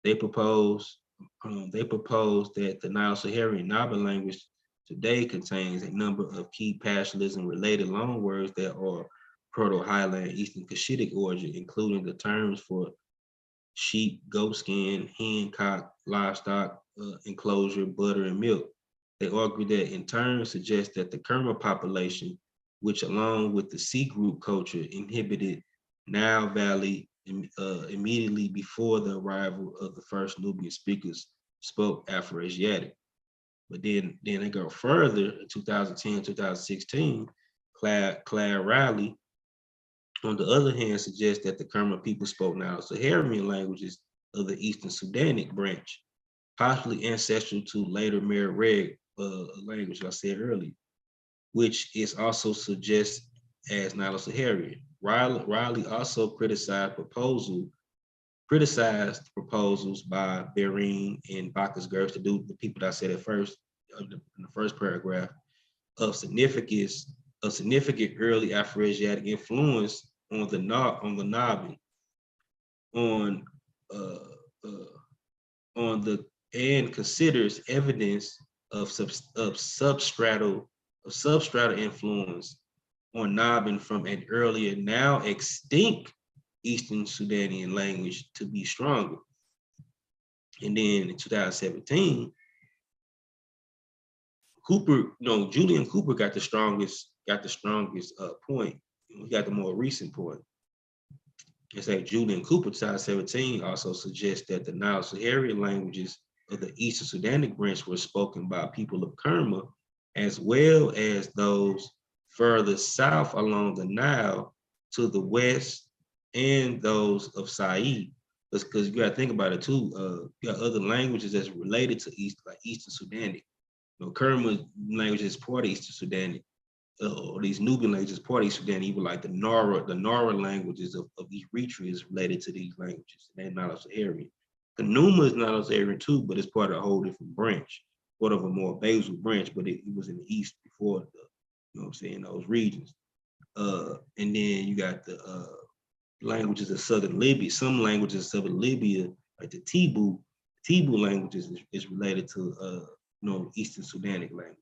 They proposed that the Nilo-Saharan Naba language today contains a number of key pastoralism related loanwords that are Proto-Highland Eastern Cushitic origin, including the terms for sheep, goat skin, hen, cock, livestock, enclosure, butter, and milk. They argue that in turn suggests that the Kerma population, which along with the C group culture inhibited Nile Valley immediately before the arrival of the first Nubian speakers, spoke Afroasiatic. But then they go further in 2010, 2016, Claire Riley, on the other hand, suggests that the Kerma people spoke Nilo-Saharan languages of the Eastern Sudanic branch. possibly ancestral to later Meroeg language I said earlier, which is also suggested as Nilo-Saharan. Riley also criticized proposals by Behring and Bacchus Gertz, the people that I said at first, in the first paragraph, of significant early Afro-Asiatic influence on the Nabi, on the and considers evidence of substratal influence on Nabin from an earlier, now extinct Eastern Sudanian language to be stronger. And then in 2017, Julian Cooper got the strongest point. We got the more recent point. It's like Julian Cooper, 2017, also suggests that the Nile-Saharan languages of the Eastern Sudanic branch were spoken by people of Kerma, as well as those further south along the Nile to the west, and those of Said. Because you got to think about it too. You got other languages that's related to Eastern Sudanic. Kerma language is part of Eastern Sudanic. Or these Nubian languages, part of Sudan, even like the Nara languages of Eritrea is related to these languages. They're Nilo-Saharan. The Numa is Nilo-Saharan too, but it's part of a whole different branch, part of a more basal branch, but it was in the east before those regions. And then you got the languages of southern Libya. Some languages of southern Libya, like the Tibu languages is related to Eastern Sudanic language.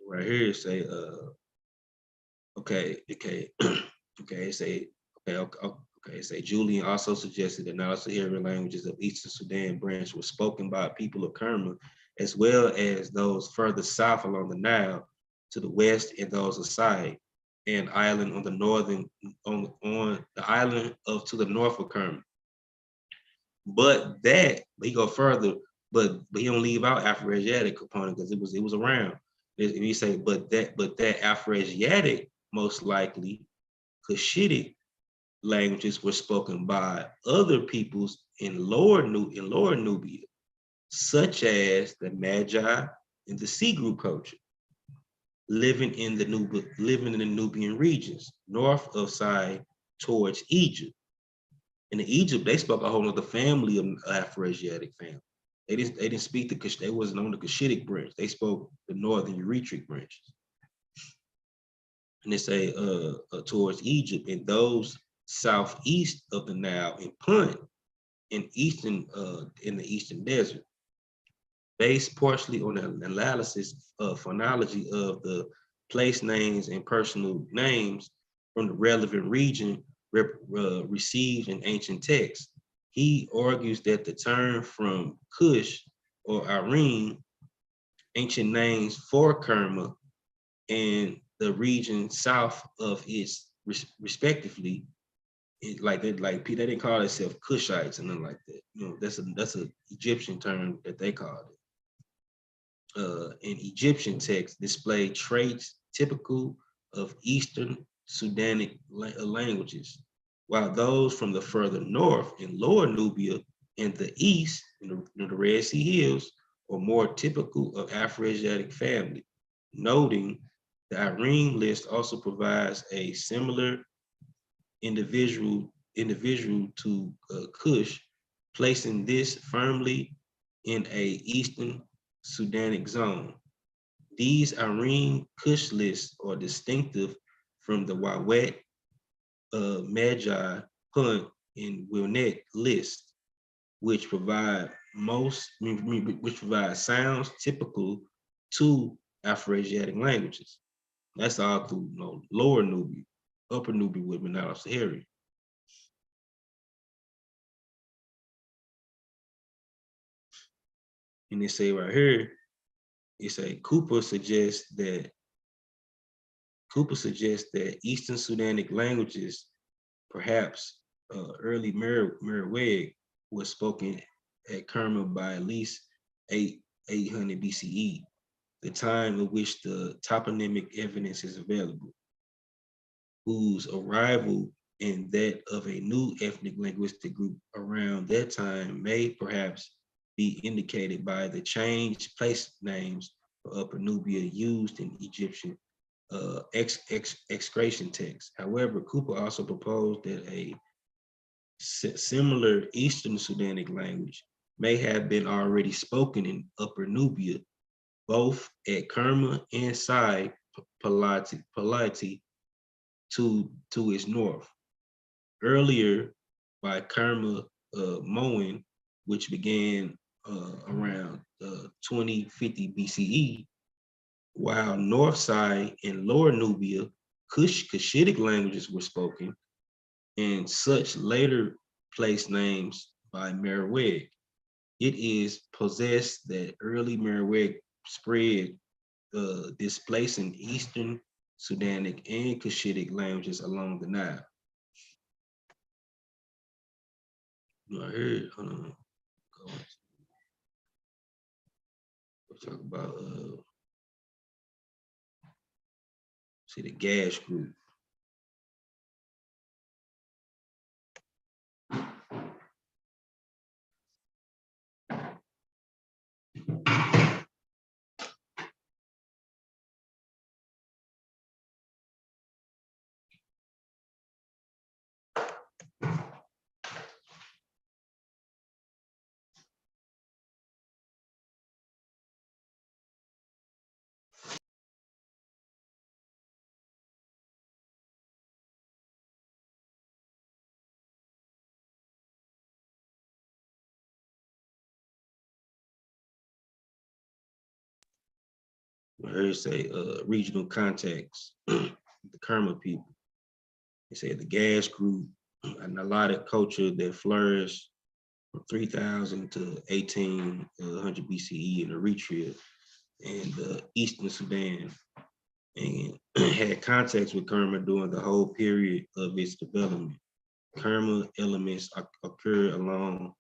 Right here say say Julian also suggested that Nilo-Saharan languages of Eastern Sudan branch were spoken by people of Kerma, as well as those further south along the Nile to the west, and those of Sai and island on the northern on the island to the north of Kerma. But he go further, but he don't leave out Afro-Asiatic component because it was around. And you say, but that Afro-Asiatic, most likely Cushitic languages were spoken by other peoples in lower Nubia, such as the Magi and the Sea group culture, living in the Nubian regions, north of Sai towards Egypt. In Egypt, they spoke a whole other family of Afro-Asiatic family. They didn't speak they wasn't on the Cushitic branch. They spoke the northern Eritreic branches. And they say towards Egypt, and those southeast of the Nile in Punt in the eastern desert, based partially on an analysis of phonology of the place names and personal names from the relevant region received in ancient texts. He argues that the term from Kush or Irene, ancient names for Kerma and the region south of its respectively, they didn't call themselves Kushites and nothing like that. That's an Egyptian term that they called it. In Egyptian texts display traits typical of Eastern Sudanic languages, while those from the further north in lower Nubia and the east in the Red Sea Hills are more typical of Afro-Asiatic family, noting the Irene list also provides a similar individual to Kush, placing this firmly in a Eastern Sudanic zone. These Irene Kush lists are distinctive from the Wawet, Magi, Punt, and Wilnet list, which provide sounds typical to Afro-Asiatic languages. That's all through lower Nubia. Upper Nubia would be Nilo-Saharan. And they say right here, it say Cooper suggests that Eastern Sudanic languages, perhaps early Meroeg, was spoken at Kerma by at least 800 BCE, the time in which the toponymic evidence is available, whose arrival and that of a new ethnic linguistic group around that time may perhaps be indicated by the changed place names for Upper Nubia used in Egyptian excretion texts. However, Cooper also proposed that a similar Eastern Sudanic language may have been already spoken in Upper Nubia, both at Kerma and Sai Palati to its north. Earlier by Kerma Moen, which began around 2050 BCE, while North Side and Lower Nubia, Cushitic languages were spoken, and such later place names by Merowig. It is possessed that early Merowig spread, displacing Eastern Sudanic and Cushitic languages along the Nile. I heard, we'll talk about, see the gas group. I heard say regional contacts, the Kerma people. They say the gas group, a Nilotic culture that flourished from 3000 to 1800 BCE in Eritrea and Eastern Sudan, and had contacts with Kerma during the whole period of its development. Kerma elements occur along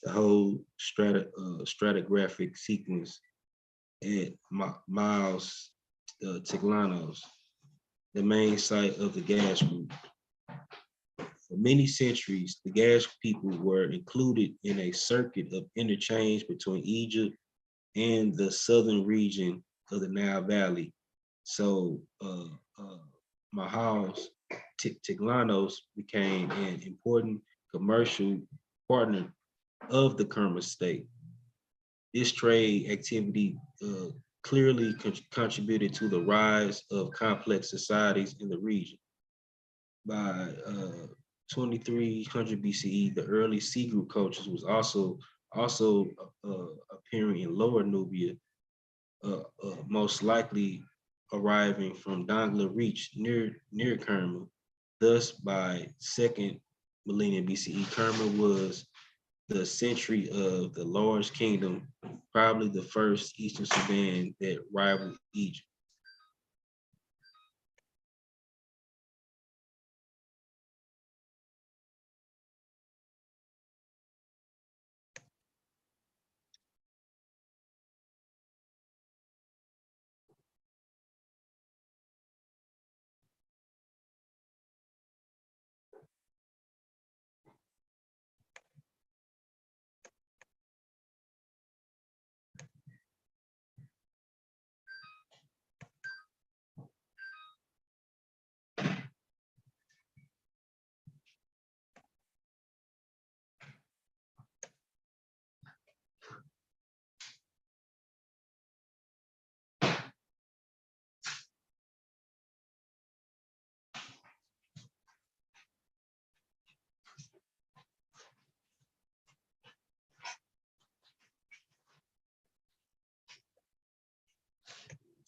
the whole stratigraphic sequence at Miles Tiglanos, the main site of the gas group. For many centuries, the gas people were included in a circuit of interchange between Egypt and the southern region of the Nile Valley. So Miles Tiglanos became an important commercial partner of the Kerma state. This trade activity clearly contributed to the rise of complex societies in the region. By 2300 BCE, the early C group cultures was also appearing in Lower Nubia, most likely arriving from Dongla Reach near Kerma. Thus, by second millennium BCE, Kerma was the century of the large kingdom, probably the first Eastern Sudan that rivaled Egypt.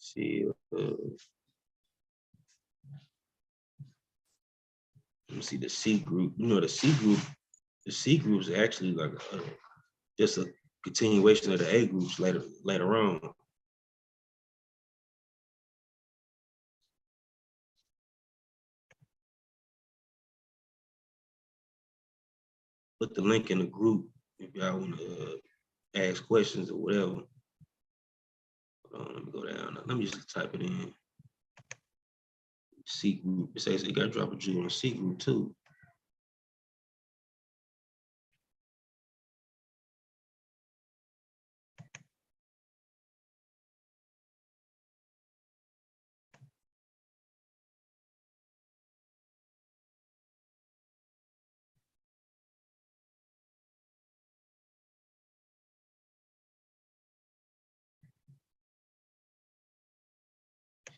See, let me see the C group. You know, the C group is actually like just a continuation of the A groups later on. Put the link in the group if y'all want to ask questions or whatever. Let me go down. Let me just type it in. C group. It says it got to drop a G on the C group too.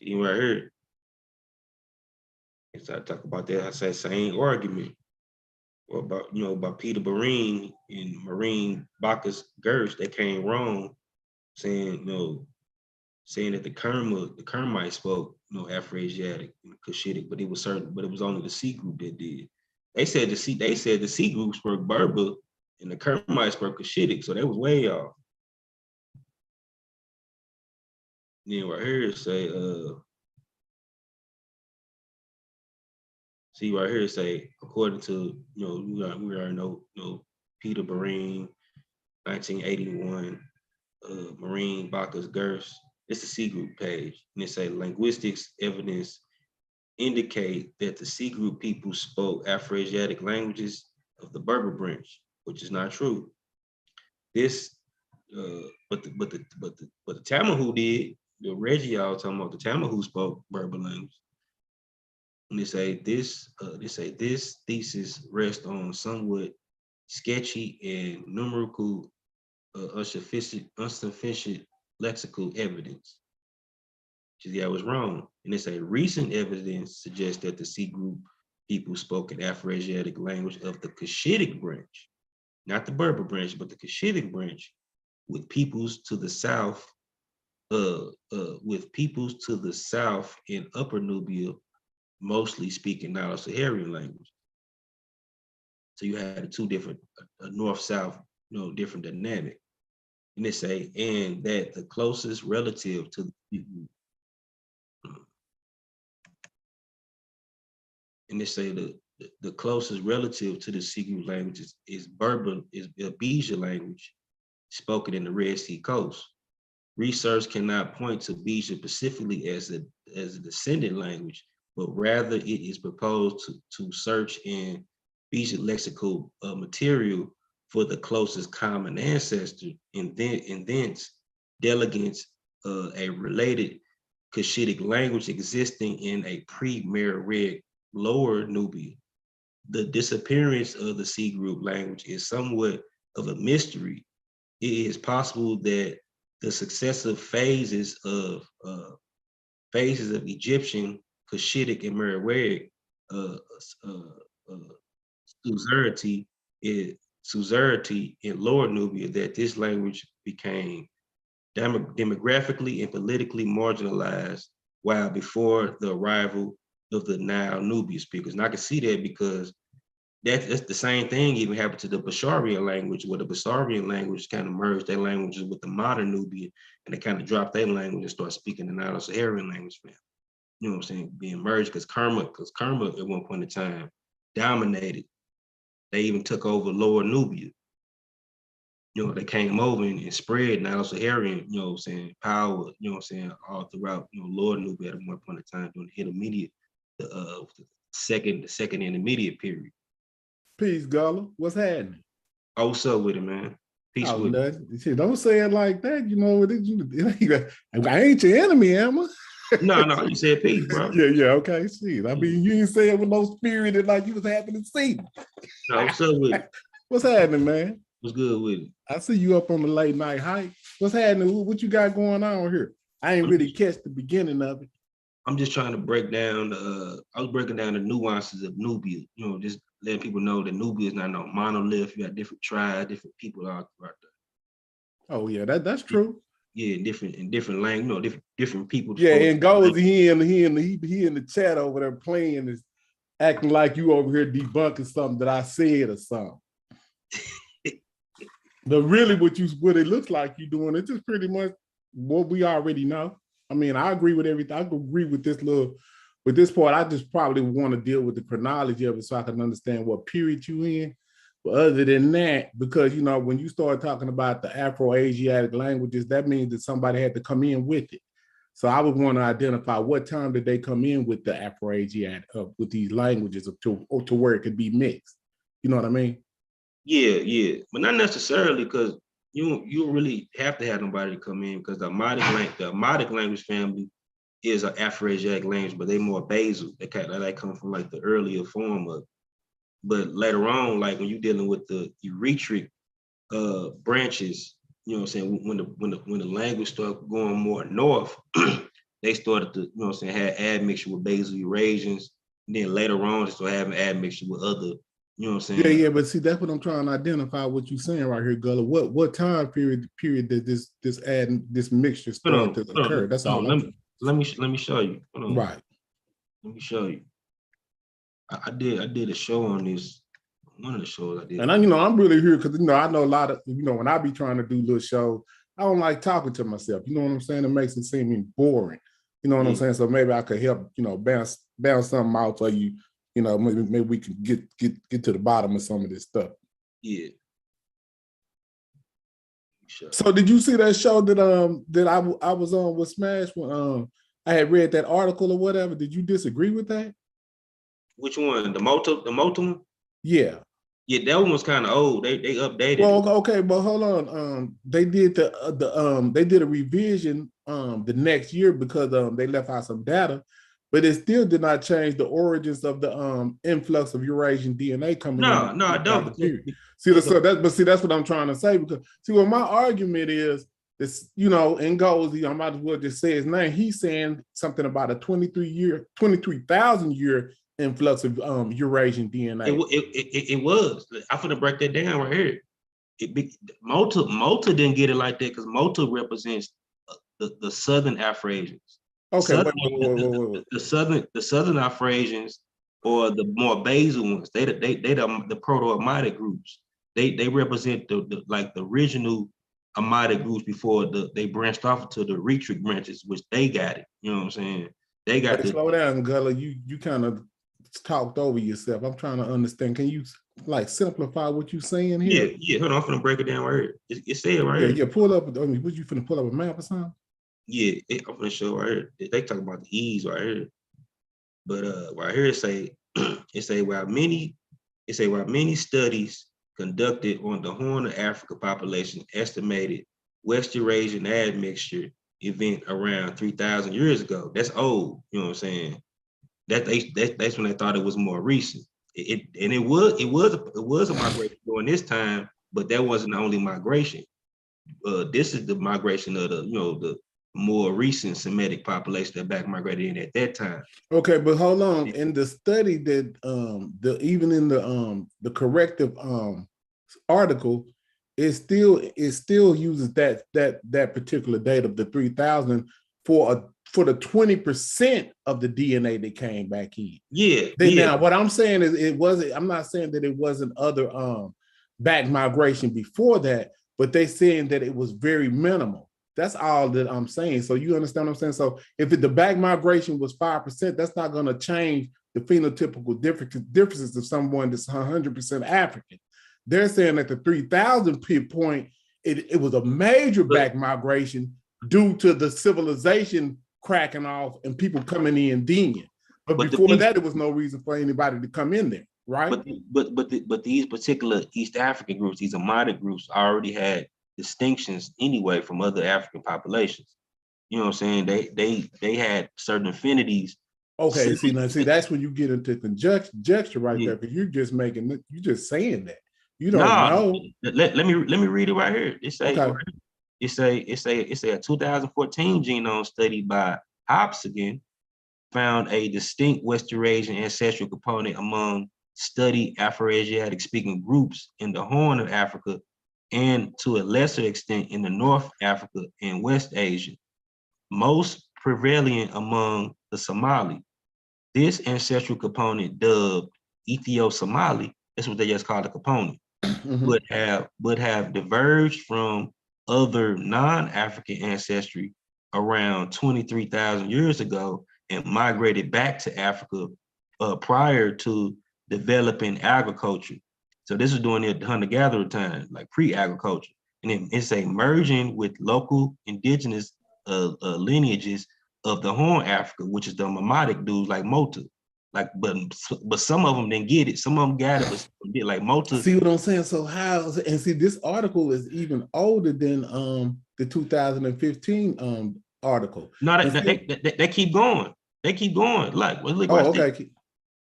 See right here. As I talk about that, I say same argument. Well, about Peter Barine and Marine Bacchus Gersh, they came wrong, saying, saying that the Kermite spoke, Afroasiatic and Cushitic, but it was only the C group that did. They said the C group spoke Berber and the Kermite spoke Cushitic, so that was way off. Then right here say, see right here say, according to we already know, Peter Barine, 1981, Marine Bacchus Gersh. It's the C group page, and it say linguistics evidence indicate that the C group people spoke Afroasiatic languages of the Berber branch, which is not true. This, but the Tamahu did. The Reggie talking about the Tamahu spoke Berber language. And they say this thesis rests on somewhat sketchy and numerical, insufficient lexical evidence. I was wrong. And they say recent evidence suggests that the C group people spoke an Afroasiatic language of the Cushitic branch, not the Berber branch, but the Cushitic branch, with peoples to the south, in Upper Nubia, mostly speaking Nilo-Saharan language. So you had two different north-south, different dynamic. And they say, and that the closest relative to the closest relative to the C group languages is Berber, is Beja language, spoken in the Red Sea coast. Research cannot point to Beja specifically as a descendant language, but rather it is proposed to search in Beja lexical material for the closest common ancestor, and thence delegates a related Cushitic language existing in a pre-Meroitic Lower Nubia. The disappearance of the C group language is somewhat of a mystery. It is possible that the successive phases of Egyptian, Cushitic, and Meroitic suzerainty in Lower Nubia, that this language became demographically and politically marginalized while before the arrival of the Nile Nubia speakers. And I can see that because that's the same thing even happened to the Basharian language, where the Basharian language kind of merged their languages with the modern Nubian, and they kind of dropped their language and started speaking the Nilo-Saharan language, man. You know what I'm saying? Being merged because Kerma at one point in time dominated. They even took over Lower Nubia. They came over and spread Nilo-Saharan, power, all throughout, Lower Nubia at one point in time during the intermediate, the second intermediate period. Peace, Gullah. What's happening? Oh, what's up with it, man? Peace with nothing. Shit, don't say it like that. I ain't your enemy, am I? No, you said peace, bro. Yeah, okay. Shit. I mean, you didn't say it with no spirit and like you was happy to see me. No, what's up with it? What's happening, man? What's good with it? I see you up on the late night hike. What's happening? What you got going on here? I ain't really catch the beginning of it. I'm just trying to break down I was breaking down the nuances of Nubia, just letting people know that Nubia is not no monolith. You got different tribes, different people out there. Oh yeah, that's true. Yeah, different language, different people. Yeah, and goes he in the chat over there playing is acting like you over here debunking something that I said or something. But really what it looks like you doing, it's just pretty much what we already know. I mean, I agree with everything. I agree with this part. I just probably want to deal with the chronology of it so I can understand what period you in. But other than that, because, when you start talking about the Afro-Asiatic languages, that means that somebody had to come in with it. So I would want to identify what time did they come in with the Afro-Asiatic, with these languages to where it could be mixed. You know what I mean? Yeah. But not necessarily, because you really have to have nobody to come in, because the Amadic language family is an Afro-Asiatic language, but they more basal. They come from like the earlier form of it. But later on, like when you're dealing with the Eritreic branches, when the language started going more north, they started to, you know what I'm saying, had admixture with basal Eurasians. And then later on, they started having admixture with other, you know what I'm saying? Yeah, but see, that's what I'm trying to identify what you're saying right here, Gullah. What time period did this mixture start to occur? That's all. Let me show you. Hold on. Right. Let me show you. I did a show on this. One of the shows I did. And I'm really here because I know a lot of when I be trying to do little shows, I don't like talking to myself. You know what I'm saying? It makes it seem boring. You know what I'm saying? So maybe I could help, bounce something out for you. Maybe we can get to the bottom of some of this stuff. Yeah. Sure. So did you see that show that I was on with Smash when I had read that article or whatever? Did you disagree with that? Which one? The Moto one? Yeah. Yeah, that one was kind of old. They updated. Well, okay, but hold on. They did they did a revision the next year because they left out some data, but it still did not change the origins of the influx of Eurasian DNA coming in. No, I don't. See, that's what I'm trying to say, because what my argument is in Goldie, I might as well just say his name. He's saying something about a 23,000 year influx of Eurasian DNA. It was. I'm gonna break that down right here. Mota didn't get it like that because Mota represents the southern Afro-Asians. Okay, wait. The southern Afro-Asians, or the more basal ones, they the proto-Amadic groups. They represent the original Amadic groups before they branched off to the Retric branches, which they got it. You know what I'm saying? They got slow down, Gullah. You kind of talked over yourself. I'm trying to understand. Can you simplify what you're saying here? Yeah. Hold on, I'm gonna break it down right here. It said right here. Yeah. Pull up. What you finna pull up a map or something? Yeah, I'm gonna show right here. They talk about the E's right here, but right here it say while many studies conducted on the Horn of Africa population estimated West Eurasian admixture event around 3,000 years ago. That's old. You know what I'm saying? That's when they thought it was more recent. It was a migration during this time, but that wasn't the only migration. This is the migration of the more recent Semitic population that back migrated in at that time. Okay, but hold on. In the study that even in the corrective article, it still uses that particular date of the 3,000 for the 20% of the DNA that came back in. Yeah. Now what I'm saying is I'm not saying that it wasn't other back migration before that, but they saying that it was very minimal. That's all that I'm saying. So you understand what I'm saying? So if the back migration was 5%, that's not going to change the phenotypical differences of someone that's 100% African. They're saying at the 3,000 point, it was a major back migration due to the civilization cracking off and people coming in then. But before that, there was no reason for anybody to come in there, right? But these particular East African groups, these Amadic groups, already had distinctions anyway from other African populations. You know what I'm saying? They had certain affinities. Okay, see, that's when you get into conjecture right there, because you're just saying that. You don't know. Let me read it right here. It's a 2014 genome study by Hobson found a distinct West Eurasian ancestral component among studied Afro-Asiatic speaking groups in the Horn of Africa, and to a lesser extent in the North Africa and West Asia, most prevalent among the Somali. This ancestral component, dubbed Ethio-Somali, that's what they just call the component, would have diverged from other non-African ancestry around 23,000 years ago and migrated back to Africa prior to developing agriculture. So this is during the hunter-gatherer time, like pre-agriculture. And it's a merging with local indigenous lineages of the Horn Africa, which is the Mamadic dudes like Mota. But some of them didn't get it. Some of them got it, but some did, like Mota. See what I'm saying? So this article is even older than the 2015 article. No, they keep going. They keep going. Like, look, okay.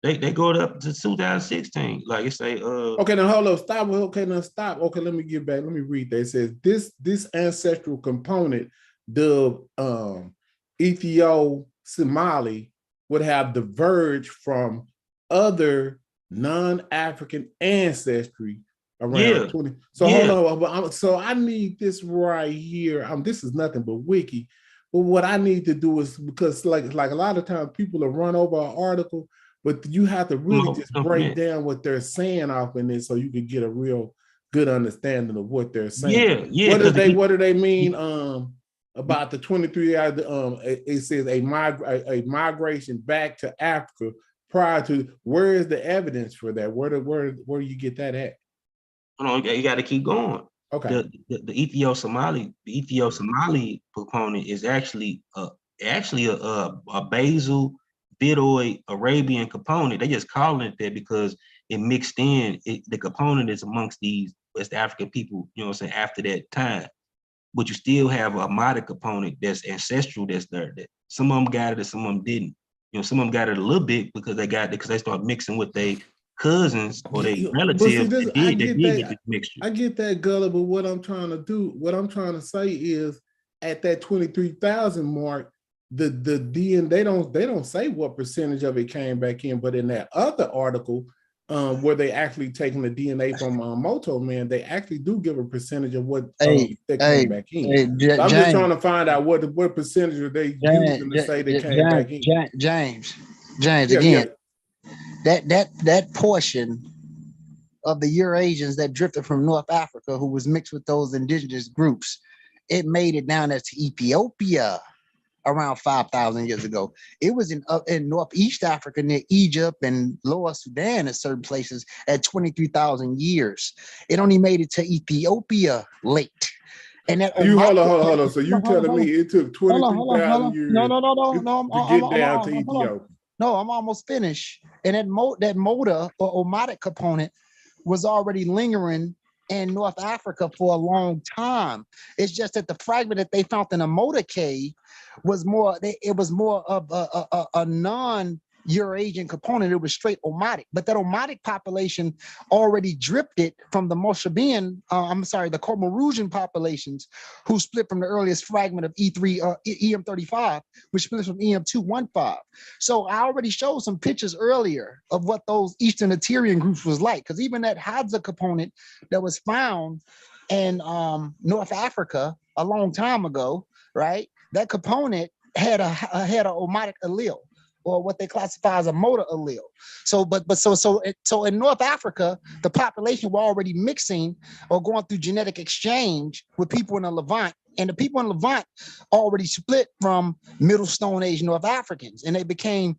They go up to 2016. Like it say, okay, now hold up, stop. Okay, now stop. Okay, let me get back. Let me read that. It says this ancestral component, the Ethio-Somali would have diverged from other non-African ancestry around 20. So hold on. So I need this right here. This is nothing but wiki. But what I need to do is, because like a lot of times people will run over an article, but you have to really just break down what they're saying off in this so you can get a real good understanding of what they're saying. What do they mean about the 23? It says a migration back to Africa prior to. Where is the evidence for that? Where do you get that at? You got to keep going. Okay. The Ethio-Somali component is actually a basal Vidoid Arabian component. They just calling it that because it mixed in. The component is amongst these West African people, you know what I'm saying, after that time. But you still have a Madic component that's ancestral that's there. That some of them got it and some of them didn't. You know, some of them got it a little bit because they start mixing with their cousins or their relatives. I get that, Gullah, but what I'm trying to say is at that 23,000 mark, the DNA, they don't say what percentage of it came back in, but in that other article, where they actually taking the DNA from Moto Man, they actually do give a percentage of what that came back in. I'm just trying to find out what percentage are they using to say they came back in. James, again, that portion of the Eurasians that drifted from North Africa, who was mixed with those indigenous groups, it made it down there to Ethiopia around 5,000 years ago. It was in Northeast Africa near Egypt and Lower Sudan in certain places at 23,000 years. It only made it to Ethiopia late. And that hold on. So you telling me it took 23,000 years to get down to Ethiopia? No, I'm almost finished. And that Moda or Omatic component was already lingering in North Africa for a long time. It's just that the fragment that they found in a Moda cave was more of a non-Eurasian component. It was straight Omatic, but that Omatic population already drifted from the Moshabian, the Comorusian populations, who split from the earliest fragment of EM35, which split from EM215. So I already showed some pictures earlier of what those Eastern Eterian groups was like, because even that Hadza component that was found in North Africa a long time ago, right? That component had a Omatic allele, or what they classify as a motor allele. So in North Africa, the population were already mixing or going through genetic exchange with people in the Levant, and the people in Levant already split from Middle Stone Age North Africans, and they became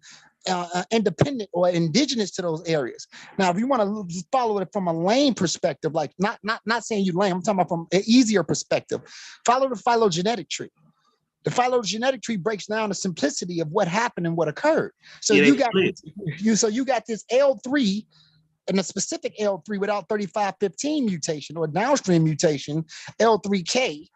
independent or indigenous to those areas. Now, if you want to follow it from a lame perspective, like not saying you lame, I'm talking about from an easier perspective, follow the phylogenetic tree. The phylogenetic tree breaks down the simplicity of what happened and what occurred. So you got this L3, and a specific L3 without 3515 mutation or downstream mutation, L3K.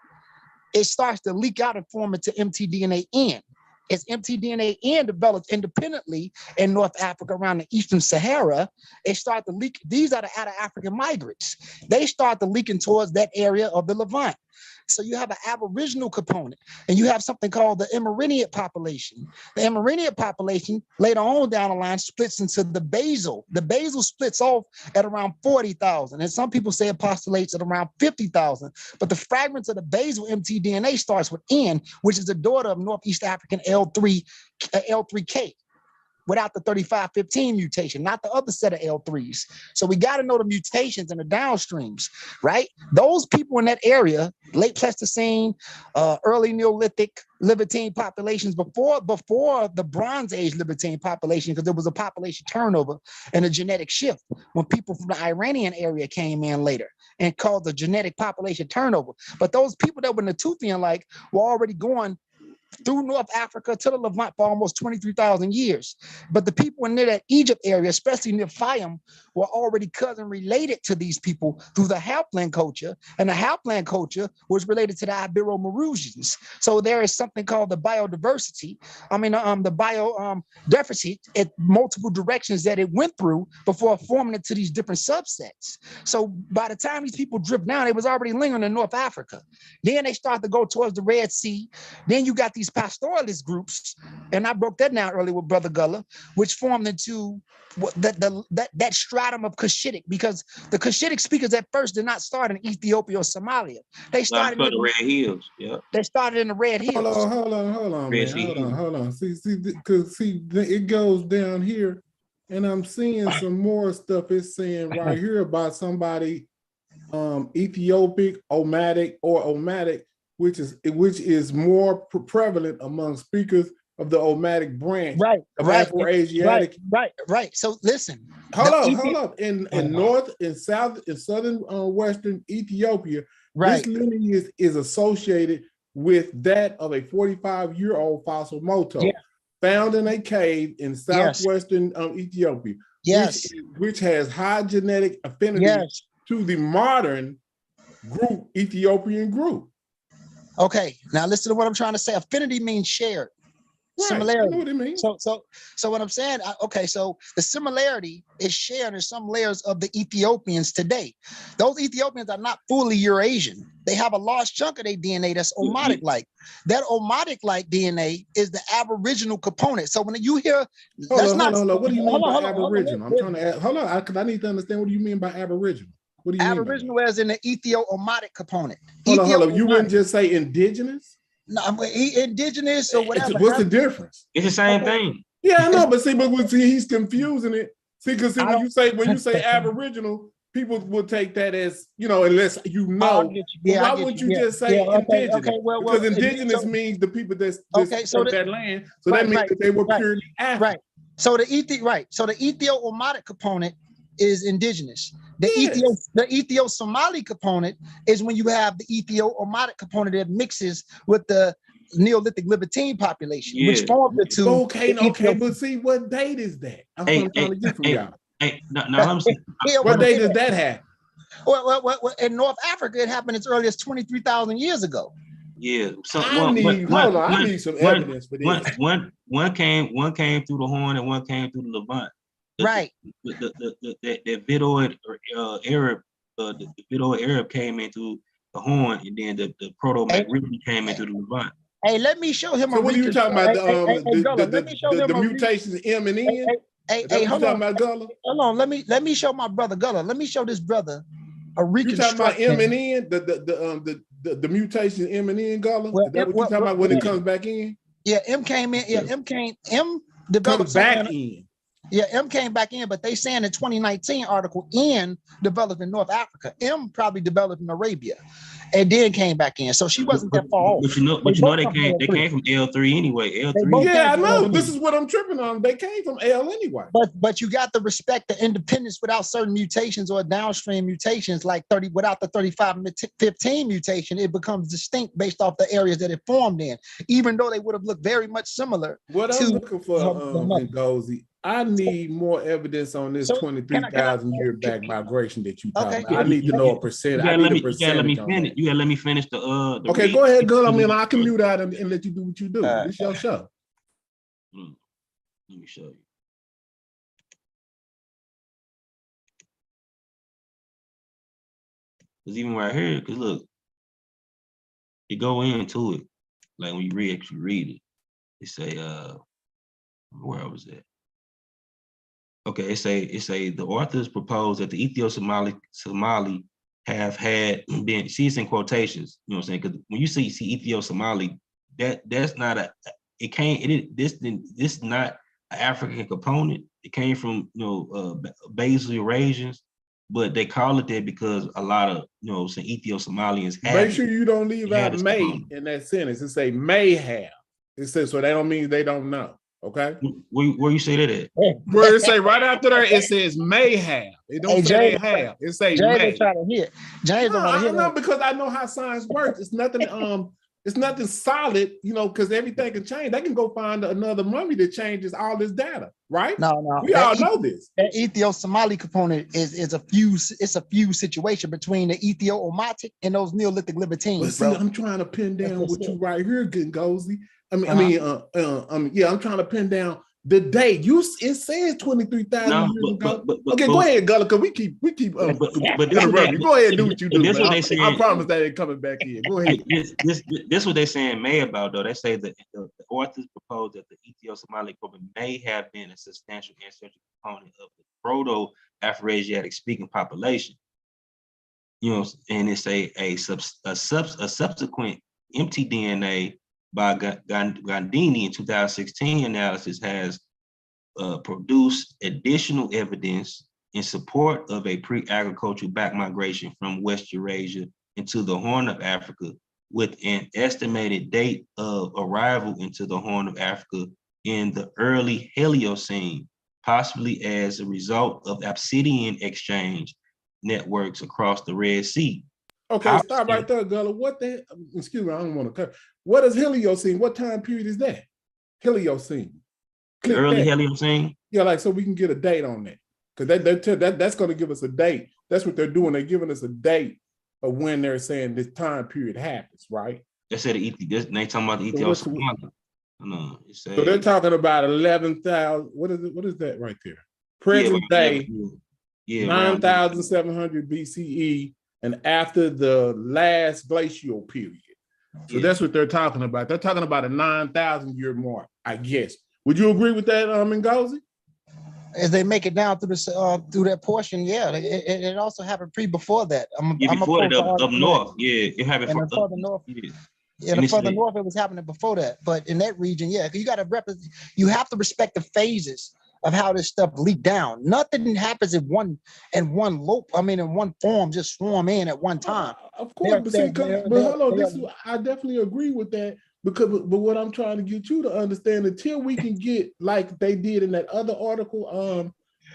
It starts to leak out and form into mtDNA-N. As mtDNA-N develops independently in North Africa around the Eastern Sahara, it starts to leak. These are the out-of-African migrants. They start to leaking towards that area of the Levant. So you have an aboriginal component, and you have something called the Emiriniot population. The Emiriniot population later on down the line splits into the basal. The basal splits off at around 40,000, and some people say it postulates at around 50,000. But the fragments of the basal mtDNA starts with N, which is the daughter of Northeast African L3K. Without the 3515 mutation, not the other set of L3s. So we got to know the mutations and the downstreams, right? Those people in that area, late Pleistocene, early Neolithic Libertine populations, before the Bronze Age Libertine population, because there was a population turnover and a genetic shift when people from the Iranian area came in later and caused the genetic population turnover. But those people that were Natufian-like were already going through North Africa to the Levant for almost 23,000 years. But the people near that Egypt area, especially near Fayum, were already cousin related to these people through the Halfland culture. And the Halfland culture was related to the Ibero-Maurusians. So there is something called the biodiversity. The bio deficit at multiple directions that it went through before forming it to these different subsets. So by the time these people drift down, it was already lingering in North Africa. Then they start to go towards the Red Sea. Then you got these pastoralist groups, and I broke that down earlier with Brother Gullah, which formed into that stratum of Cushitic, because the Cushitic speakers at first did not start in Ethiopia or Somalia. They started in the Red Hills. Yeah. They started in the Red Hills. Hold on, man. Hold on. See, because it goes down here, and I'm seeing some more stuff. It's saying right here about somebody, Ethiopic, Omatic, which is more prevalent among speakers of the Omatic branch, Afro-Asiatic. Right. So listen. Hold up. In North and South and Southern Western Ethiopia, this lineage is associated with that of a 45-year-old fossil moto found in a cave in southwestern Ethiopia, which has high genetic affinity to the modern Ethiopian group. Okay, now listen to what I'm trying to say. Affinity means shared. Similarity. You know what it means. So what I'm saying, so the similarity is shared in some layers of the Ethiopians today. Those Ethiopians are not fully Eurasian. They have a large chunk of their DNA that's Omatic-like. That Omatic-like DNA is the Aboriginal component. So when you hear, hold on. What do you mean by Aboriginal? I'm trying to ask. Hold on, because I need to understand, what do you mean by Aboriginal? What do you mean? Aboriginal as in the Ethio-Omatic component. Hold on. You wouldn't just say indigenous? No, indigenous or whatever. What's the difference? It's the same thing. Yeah, I know, but he's confusing it. See, because when you say Aboriginal, people will take that as, unless you know. Why wouldn't you just say indigenous? Because indigenous means the people that's from that land. So that means that they were purely African. Right. So the Ethio-Omatic component is indigenous. The Ethio-Somali component is when you have the Ethio-Omatic component that mixes with the Neolithic Libertine population, which formed the two. Okay, but see, what date is that? I'm trying to get from y'all. What date does that happen? Well, in North Africa, it happened as early as 23,000 years ago. Yeah. So I need some evidence for this. One came through the Horn and one came through the Levant. Right. The Vidoid Arab, the Vidoid Arab came into the Horn, and then the Proto-Maghreb came into the Levant. Hey, let me show him. So what are you talking about? The mutations M and N. Hey, hold on. Hold on. Let me show my brother Gullah. Let me show this brother a reconstruction. You talking about M and N? The mutation M and N, Gullah? Is that what you talking about when it comes back in? Yeah, M came in. Yeah, M developed back in. Yeah, M came back in, but they saying in 2019 article, N developed in North Africa. M probably developed in Arabia, and then came back in. So she wasn't that far off. But you know they came from L3 anyway. L3. Yeah, I know. This is what I'm tripping on. They came from L anyway. But you got to respect the independence without certain mutations or downstream mutations, like 30 without the 35-15 mutation, it becomes distinct based off the areas that it formed in, even though they would have looked very much similar. What I'm looking for, Ngozi, I need more evidence on this 23,000 year back migration that you talking about. I need to know a percentage. You gotta let me finish. You gotta let me finish the okay, go ahead, girl. I mean, I can mute out and let you do what you do. It's your show. Let me show you. Because even right here, because look, you go into it, like when you actually read it, it say, where was that? Okay, it say the authors propose that the Ethio-Somali have had been, see, it's in quotations, you know what I'm saying? Because when you see Ethio-Somali, that's not this not an African component. It came from, basal Eurasians, but they call it that because a lot of, some Ethio-Somalians have. Make sure you don't leave out may in that sentence. It say may have. It says, so they don't mean they don't know. Okay. Where you say that at? Where it say right after that, it says may have. It don't say they have. It say may. No, because I know how science works. It's nothing solid, because everything can change. They can go find another mummy that changes all this data, right? No. We all know this. That Ethio-Somali component is a fuse situation between the Ethio-Omatic and those Neolithic Libertines. But see, I'm trying to pin down what you right here, Ngozi. I'm trying to pin down The date it says 23,000 No, years ago. but Okay, go ahead, Gullah, because we keep but interrupting you. Go ahead and do what you do, this what man. they I saying. promise that ain't coming back in. Go ahead. This what they saying may about though. They say that the authors propose that the Ethio-Somali group may have been a substantial ancestral component of the Proto-Afroasiatic speaking population. You know, and it's a subsequent empty DNA by Gandini in 2016 analysis has produced additional evidence in support of a pre-agricultural back migration from West Eurasia into the Horn of Africa, with an estimated date of arrival into the Horn of Africa in the early Heliocene, possibly as a result of obsidian exchange networks across the Red Sea. Okay, stop right there, Gullah. What the, excuse me, I don't want to cut. What is Heliocene? What time period is that? Heliocene. The early Heliocene? Yeah, like so we can get a date on that. Because that's going to give us a date. That's what they're doing. They're giving us a date of when they're saying this time period happens, right? They said they talking about the Ethio-Somali. No, so they're talking about 11,000. What is that right there? Present day, 9,700 BCE, and after the last glacial period. So that's what they're talking about. They're talking about a 9,000 year mark, I guess. Would you agree with that, Ngozi? As they make it down through that portion, yeah. It also happened before that. Before that up north, yeah. It happened further north. Yeah, the further north it was happening before that. But in that region, yeah, you got to you have to respect the phases of how this stuff leaked down. Nothing happens in one form, just swarm in at one time. Of course, but I definitely agree with that. But what I'm trying to get you to understand, until we can get like they did in that other article,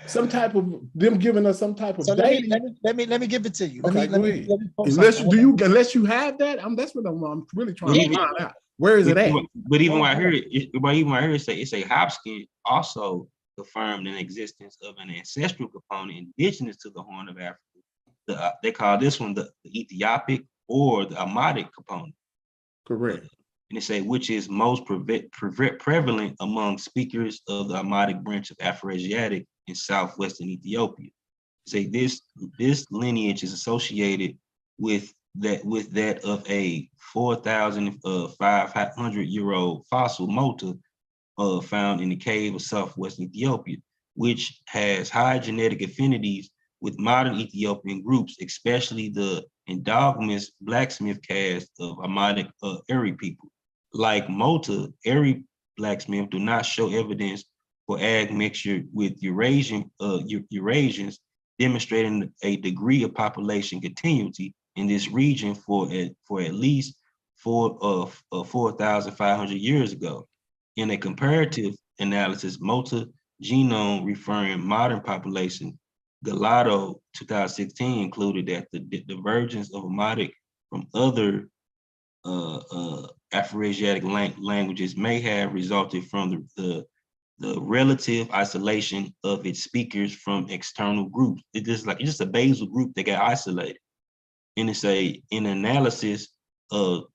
some type of them giving us some type of data. Let me give it to you. Okay, go ahead. Unless you have that, that's what I'm really trying to find out. Where is it at? But even when I hear it, say Hopkins also confirmed an existence of an ancestral component indigenous to the Horn of Africa. They call this one the Ethiopic or the Amadic component. Correct. And they say which is most prevalent among speakers of the Amadic branch of Afroasiatic in southwestern Ethiopia. Say this lineage is associated with that of a 4,500-year-old fossil Mota found in the cave of southwestern Ethiopia, which has high genetic affinities with modern Ethiopian groups, especially the endogamous blacksmith caste of Amadic Eri people. Like Mota, Eri blacksmith do not show evidence for admixture with Eurasians, demonstrating a degree of population continuity in this region for at least 4,500 years ago. In a comparative analysis, Mota genome referring modern population, Gallardo 2016 included that the divergence of Amadic from other Afroasiatic languages may have resulted from the relative isolation of its speakers from external groups. It's just a basal group that got isolated. And it's an analysis of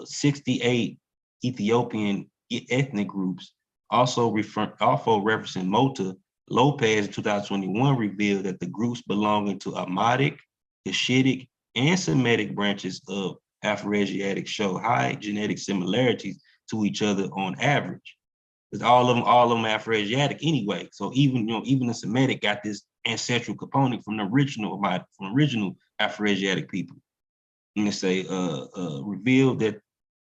68 Ethiopian ethnic groups, also referencing Mota. Lopez in 2021 revealed that the groups belonging to Amadic, Cushitic, and Semitic branches of Afroasiatic show high genetic similarities to each other on average. Because all of them Afroasiatic anyway. So even the Semitic got this ancestral component from the original Afroasiatic people. And they say revealed that.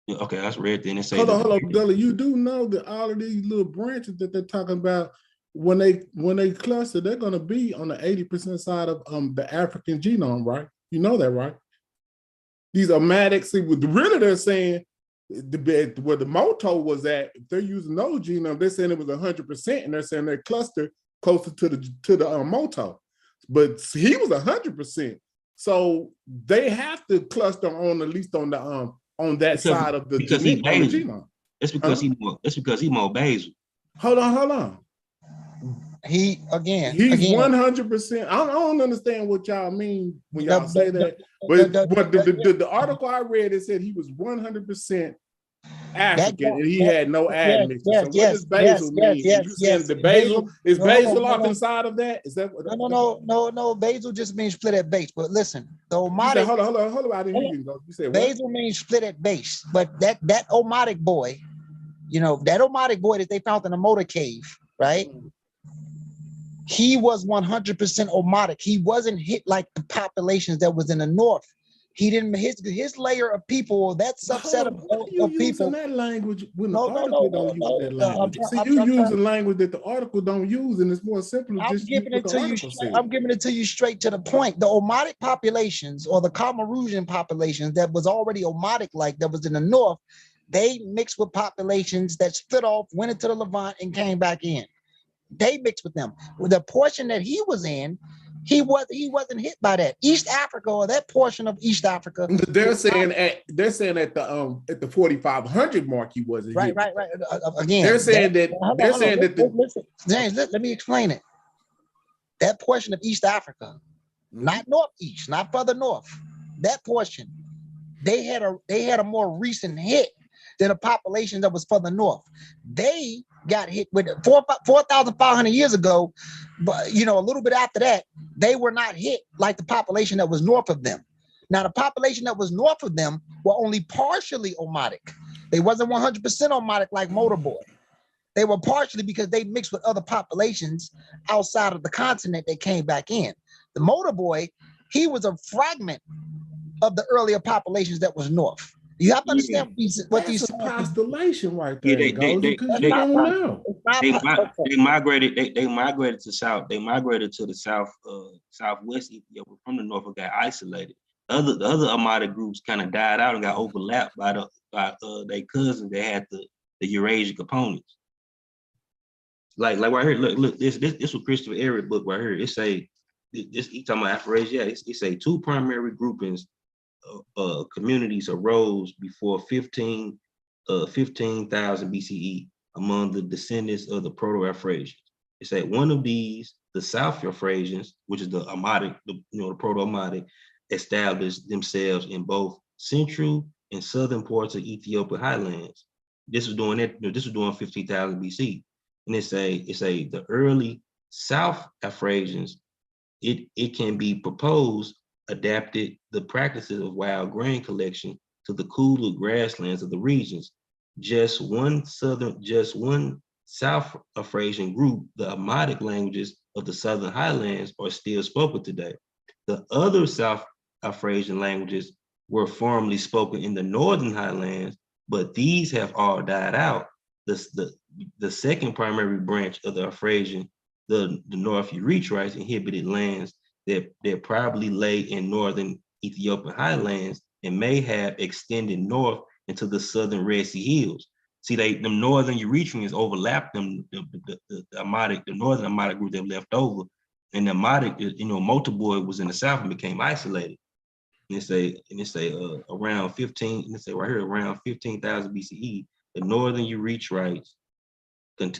Okay, that's read. Then they say. Hold on, Gullah. You do know that all of these little branches that they're talking about, when they cluster, they're going to be on the 80% side of the African genome, right? You know that, right? These Amadic, really they're saying where the Moto was at, if they're using those genomes, they're saying it was 100%, and they're saying they're clustered closer to the Moto. But he was 100%. So they have to cluster on at least on the on that side of the genome. It's because he's more basal. Hold on. He's 100%. I don't understand what y'all mean when y'all say that. But the article I read, it said he was 100% African, and he that- had no yes, admixture. yes, So what yes, does basil yes, mean? yes, You yes. saying the basil is No, basil no, off no. inside of that? Is that what? No. Basil just means split at base. But listen, the You said, Omatic, hold on. I didn't hear you. You said what? basil means split at base. But that Omatic boy, that Omatic boy that they found in the motor cave, right? He was 100% Omatic. He wasn't hit like the populations that was in the north. He didn't. His layer of people, that subset Why are you of using people. that language when the No, article don't use that language? See, you using language that the article don't use, and it's more simple to I'm just use giving what it the to you. article says. I'm giving it to you straight to the point. The Omatic populations or the Cameroonian populations that was already Omatic, like that was in the north, they mixed with populations that split off, went into the Levant, and came back in. They mixed with them. With the portion that he was in, he wasn't hit by that. East Africa, or that portion of East Africa. They're saying at the 4,500 mark he wasn't Right. hit. Again, They're saying listen, James, let me explain it. That portion of East Africa, not northeast, not further north. That portion, they had a more recent hit than a population that was further north. They got hit with 4,500 years ago, but a little bit after that, they were not hit like the population that was north of them. Now, the population that was north of them were only partially Omatic. They wasn't 100% Omatic like Motorboy. They were partially because they mixed with other populations outside of the continent that came back in. The Motorboy, he was a fragment of the earlier populations that was north. You have to understand what That's these a postulation right there. Yeah, you don't know. They migrated. They migrated to south. They migrated to the south, southwest Ethiopia from the north. And got isolated. The other Amada groups kind of died out and got overlapped by their cousins that had the Eurasian components. Like right here, look, this was Christopher Eric book right here. It say this. He talking about Afro-Asia. Yeah, it say two primary groupings. Communities arose before 15,000 BCE among the descendants of the Proto-Afrasians. It said one of these, the South Afrasians, which is the Amadic, the Proto-Amadic, established themselves in both central and southern parts of Ethiopian highlands. This was doing 15,000 BC, and it say the early South Afrasians. It can be proposed adapted the practices of wild grain collection to the cooler grasslands of the regions. Just one South Afrasian group, the Amadic languages of the Southern Highlands, are still spoken today. The other South Afrasian languages were formerly spoken in the Northern Highlands, but these have all died out. The second primary branch of the Afrasian, the North Eritreites, inhabited lands that probably lay in northern Ethiopian highlands and may have extended north into the southern Red Sea hills. See, them northern Eritreans overlapped them, the northern Amadic group that left over, and the Amadic, Motorboy was in the south and became isolated. And it say around 15,000 BCE, the northern Eritreites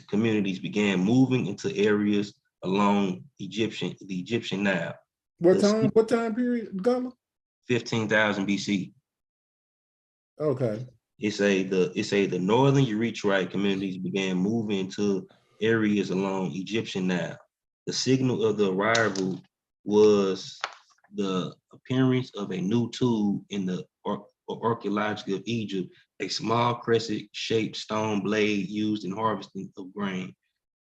communities began moving into areas along the Egyptian Nile. What time period, Gullah? 15,000 BC. Okay. It say the northern Eritreite communities began moving to areas along Egyptian Nile. The signal of the arrival was the appearance of a new tool in the archaeology of Egypt, a small crescent-shaped stone blade used in harvesting of grain.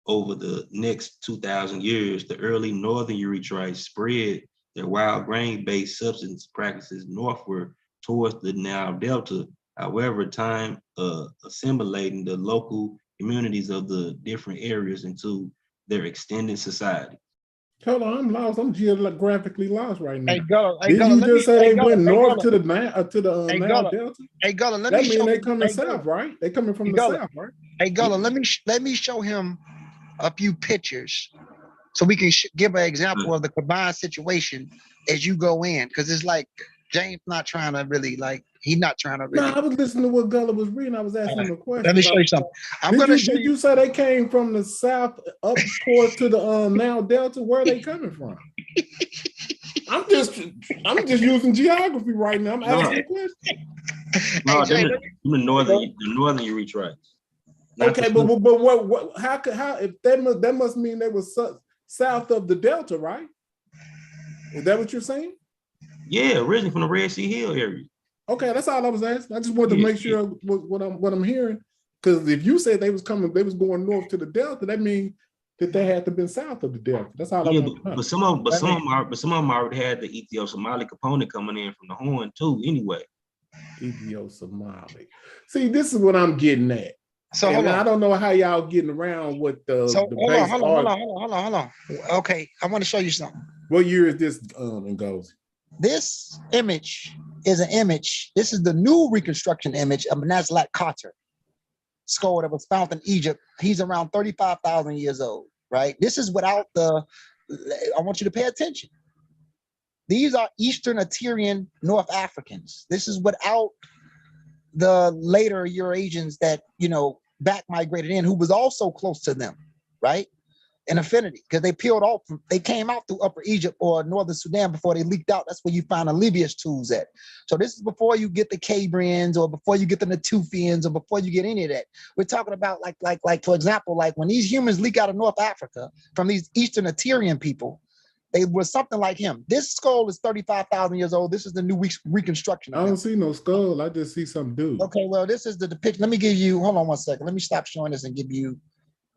Over the next 2,000 years, the early northern Eritreites spread their wild grain-based subsistence practices northward towards the Nile Delta. However, time assimilating the local communities of the different areas into their extended society. Hold on, I'm lost. I'm geographically lost right now. Did you just say they went north to the Nile Delta? Hey, Gullah, that means they coming south, right? They coming from the south, right? Hey, Gullah, let me show him a few pictures so we can give an example of the combined situation as you go in, because it's like James not trying to really he's not trying to really. No, I was listening to what Gullah was reading. I was asking him a question. Let me show you something. Did you say they came from the south up towards to the Nile Delta? Where are they coming from? I'm just using geography right now. I'm asking a question. Hey No, Jay, the northern Eritreans. Okay, but what? How? If that must mean they were south of the Delta, right? Is that what you're saying? Yeah, originally from the Red Sea Hill area. Okay, that's all I was asking. I just wanted to make sure what I'm hearing. Because if you said they was going north to the Delta, that means that they had to been south of the Delta. That's all I want to know. But some of them already had the Ethio-Somali component coming in from the Horn too. Anyway, Ethio-Somali. See, this is what I'm getting at. So and I don't know how y'all getting around with the base. Hold on. Okay, I want to show you something. What year is this in goes? This image is an image. This is the new reconstruction image of Nazlat Carter skull that was found in Egypt. He's around 35,000 years old, right? This is without I want you to pay attention. These are Eastern Assyrian North Africans. This is without the later Eurasians that, back migrated in, who was also close to them, right? In affinity, because they peeled off, they came out through Upper Egypt or Northern Sudan before they leaked out. That's where you find the Libya's tools at. So this is before you get the Cambrians or before you get the Natufians or before you get any of that. We're talking about like for example, like when these humans leak out of North Africa from these Eastern Assyrian people, they were something like him. This skull is 35,000 years old. This is the new reconstruction. I don't see no skull. I just see some dude. Okay, well, this is the depiction. Let me give you, hold on one second. Let me stop showing this and give you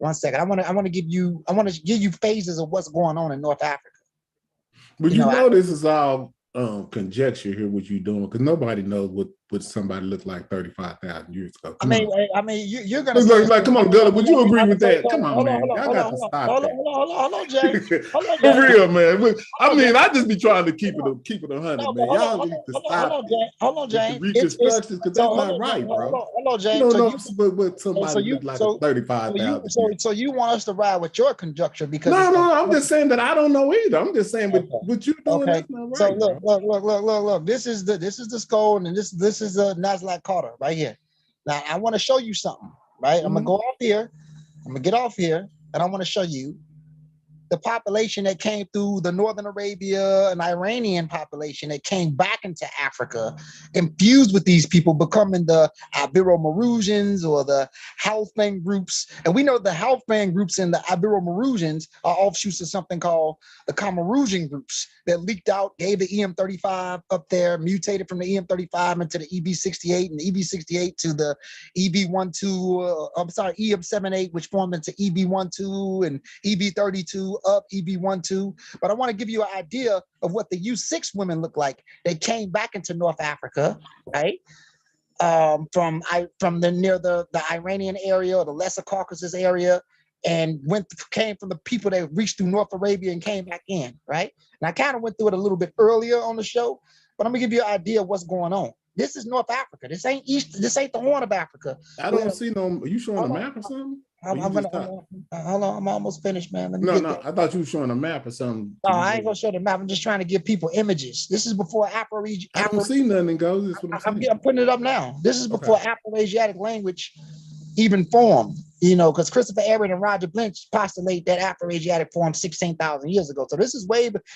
1 second. I want to give you phases of what's going on in North Africa. But you know this is all conjecture here, what you're doing, because nobody knows what somebody looked like 35,000 years ago. I mean, you're gonna like, come on, Gullah, would you agree with that? Come on, man. Y'all got to stop that. Hold on, Jay. For real, man. I mean, I just be trying to keep it 100, man. Y'all need to stop. Hold on, Jay. Reconstructions, because that's not right, bro. Hold on, Jay. You don't know what somebody looked like 35,000. So you want us to ride with your conjecture because no, I'm just saying that I don't know either. I'm just saying, but what you doing is not right. So look. This is the skull, and this is a Nazlat Carter right here. Now I want to show you something, right? I'm gonna go off here. I'm gonna get off here, and I want to show you the population that came through the Northern Arabia and Iranian population that came back into Africa, infused with these people, becoming the Ibero-Maurusians or the Halfbang groups. And we know the Halfbang groups and the Ibero-Maurusians are offshoots of something called the Cameroonian groups that leaked out, gave the EM35 up there, mutated from the EM35 into the EB68 and the EB68 to the EB12, EM78, which formed into EB12 and EB32 up EB12. But I want to give you an idea of what the U6 women look like. They came back into North Africa, right? From near the Iranian area or the Lesser Caucasus area, and came from the people that reached through North Arabia and came back in, right? And I kind of went through it a little bit earlier on the show, but I'm gonna give you an idea of what's going on. This is North Africa. This ain't the Horn of Africa. I don't see no. Are you showing a map or something? Hold on, I'm almost finished, man. I thought you were showing a map or something. No, I ain't gonna show the map. I'm just trying to give people images. This is before Afro-Asiatic. I don't see nothing, goes. I'm putting it up now. This is before Afro-Asiatic language even formed, because Christopher Aaron and Roger Blanch postulate that Afro-Asiatic formed 16,000 years ago. So this is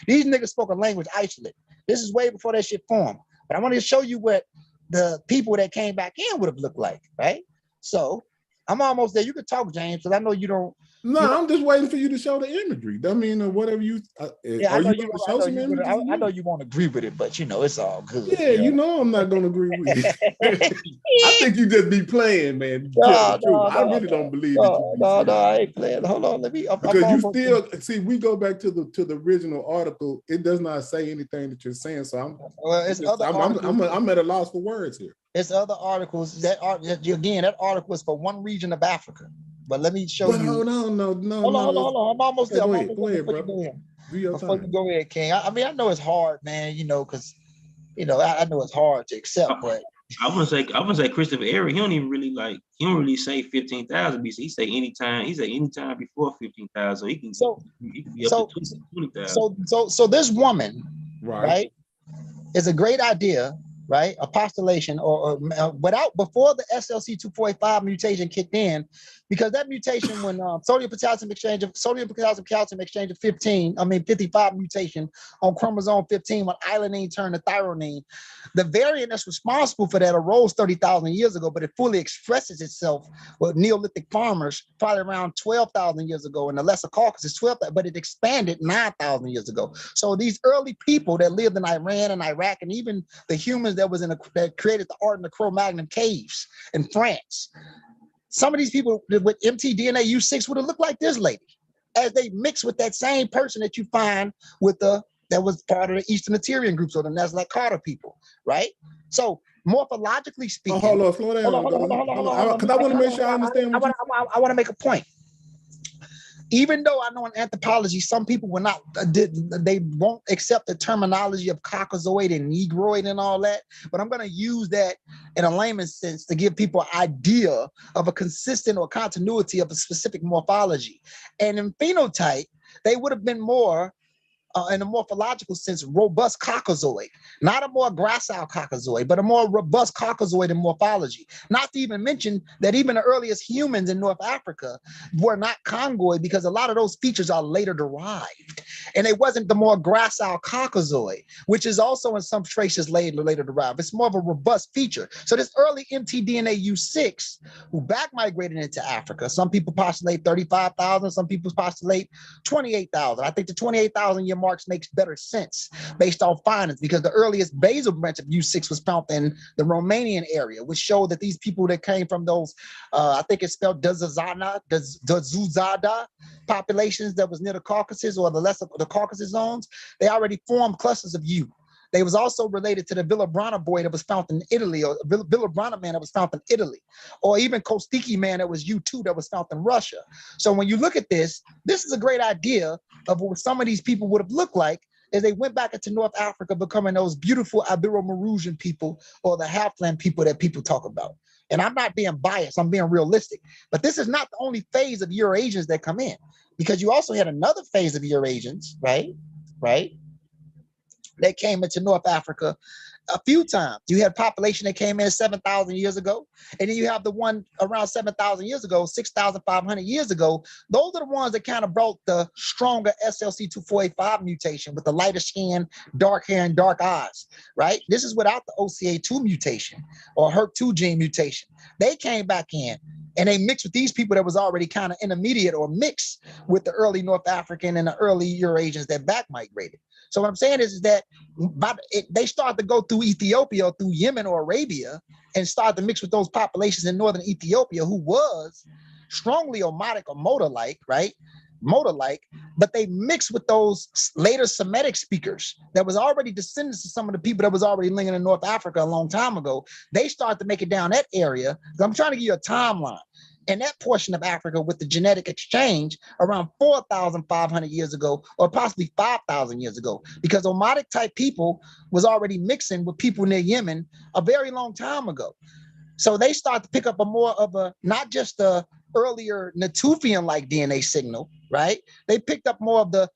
these niggas spoke a language isolate. This is way before that shit formed. But I wanted to show you what the people that came back in would have looked like, right? So I'm almost there. You could talk, James, because I know you don't. No, I'm just waiting for you to show the imagery. I mean, or whatever you. I know you won't agree with it, but it's all good. Yeah, I'm not gonna agree with it. I think you just be playing, man. I really don't believe it. No, I ain't playing. Hold on, let me. Because you still see. We go back to the original article. It does not say anything that you're saying. So I'm at a loss for words here. It's other articles that article is for one region of Africa. But let me show you. Hold on, no. Hold on. I'm almost there. Go ahead, bro. Before you go ahead, King. I mean, I know it's hard, man. Because I know it's hard to accept, but I want to say Christopher Aaron. He don't really say 15,000 BC. He say anytime. He say anytime before 15,000. He can be up to 20,000. So this woman, right, is a great idea. right? A postulation or before the SLC245 mutation kicked in, because that mutation when sodium potassium calcium exchange of 55 mutation on chromosome 15 when alanine turned to thyrionine. The variant that's responsible for that arose 30,000 years ago, but it fully expresses itself with Neolithic farmers probably around 12,000 years ago, and the Lesser Caucasus 12,000, but it expanded 9,000 years ago. So these early people that lived in Iran and Iraq, and even the humans that created the art in the Cro-Magnon caves in France, some of these people with mtDNA U6 would have looked like this lady, as they mix with that same person that you find with that was part of the Eastern Assyrian groups or the Nazareth Carter people, right? So morphologically speaking, hold on, slow down, because I want to make sure I understand what I want to make a point. Even though I know in anthropology, some people will not, they won't accept the terminology of Caucasoid and Negroid and all that, but I'm going to use that in a layman's sense to give people an idea of a consistent or continuity of a specific morphology. And in phenotype, they would have been more, in a morphological sense, robust Caucasoid, not a more gracile Caucasoid, but a more robust Caucasoid in morphology. Not to even mention that even the earliest humans in North Africa were not Congoid, because a lot of those features are later derived. And it wasn't the more gracile Caucasoid, which is also in some traces later derived. It's more of a robust feature. So this early mtDNA U6, who back migrated into Africa, some people postulate 35,000, some people postulate 28,000. I think the 28,000 year marks makes better sense based on findings, because the earliest basal branch of U6 was found in the Romanian area, which showed that these people that came from those, I think it's spelled Dazuzada populations that was near the Caucasus or the Caucasus zones, they already formed clusters of U. They was also related to the Villabrana boy that was found in Italy, or Villabrana man that was found in Italy, or even Kostiki man that was U2 that was found in Russia. So when you look at this is a great idea of what some of these people would have looked like as they went back into North Africa, becoming those beautiful Ibero-Maurutian people or the Halfland people that people talk about. And I'm not being biased, I'm being realistic. But this is not the only phase of Eurasians that come in, because you also had another phase of Eurasians, right? They came into North Africa a few times. You had population that came in 7,000 years ago, and then you have the one around 7,000 years ago, 6,500 years ago. Those are the ones that kind of brought the stronger SLC245 mutation with the lighter skin, dark hair, and dark eyes, right? This is without the OCA2 mutation or HERC2 gene mutation. They came back in, and they mixed with these people that was already kind of intermediate or mixed with the early North African and the early Eurasians that back migrated. So what I'm saying is that they start to go through Ethiopia or through Yemen or Arabia and start to mix with those populations in northern Ethiopia who was strongly Omotic or Motor-like, right? Motor-like, but they mixed with those later Semitic speakers that was already descendants of some of the people that was already living in North Africa a long time ago. They start to make it down that area. I'm trying to give you a timeline. In that portion of Africa with the genetic exchange around 4,500 years ago, or possibly 5,000 years ago, because Omotic type people was already mixing with people near Yemen a very long time ago. So they start to pick up not just the earlier Natufian-like DNA signal, right? They picked up more of the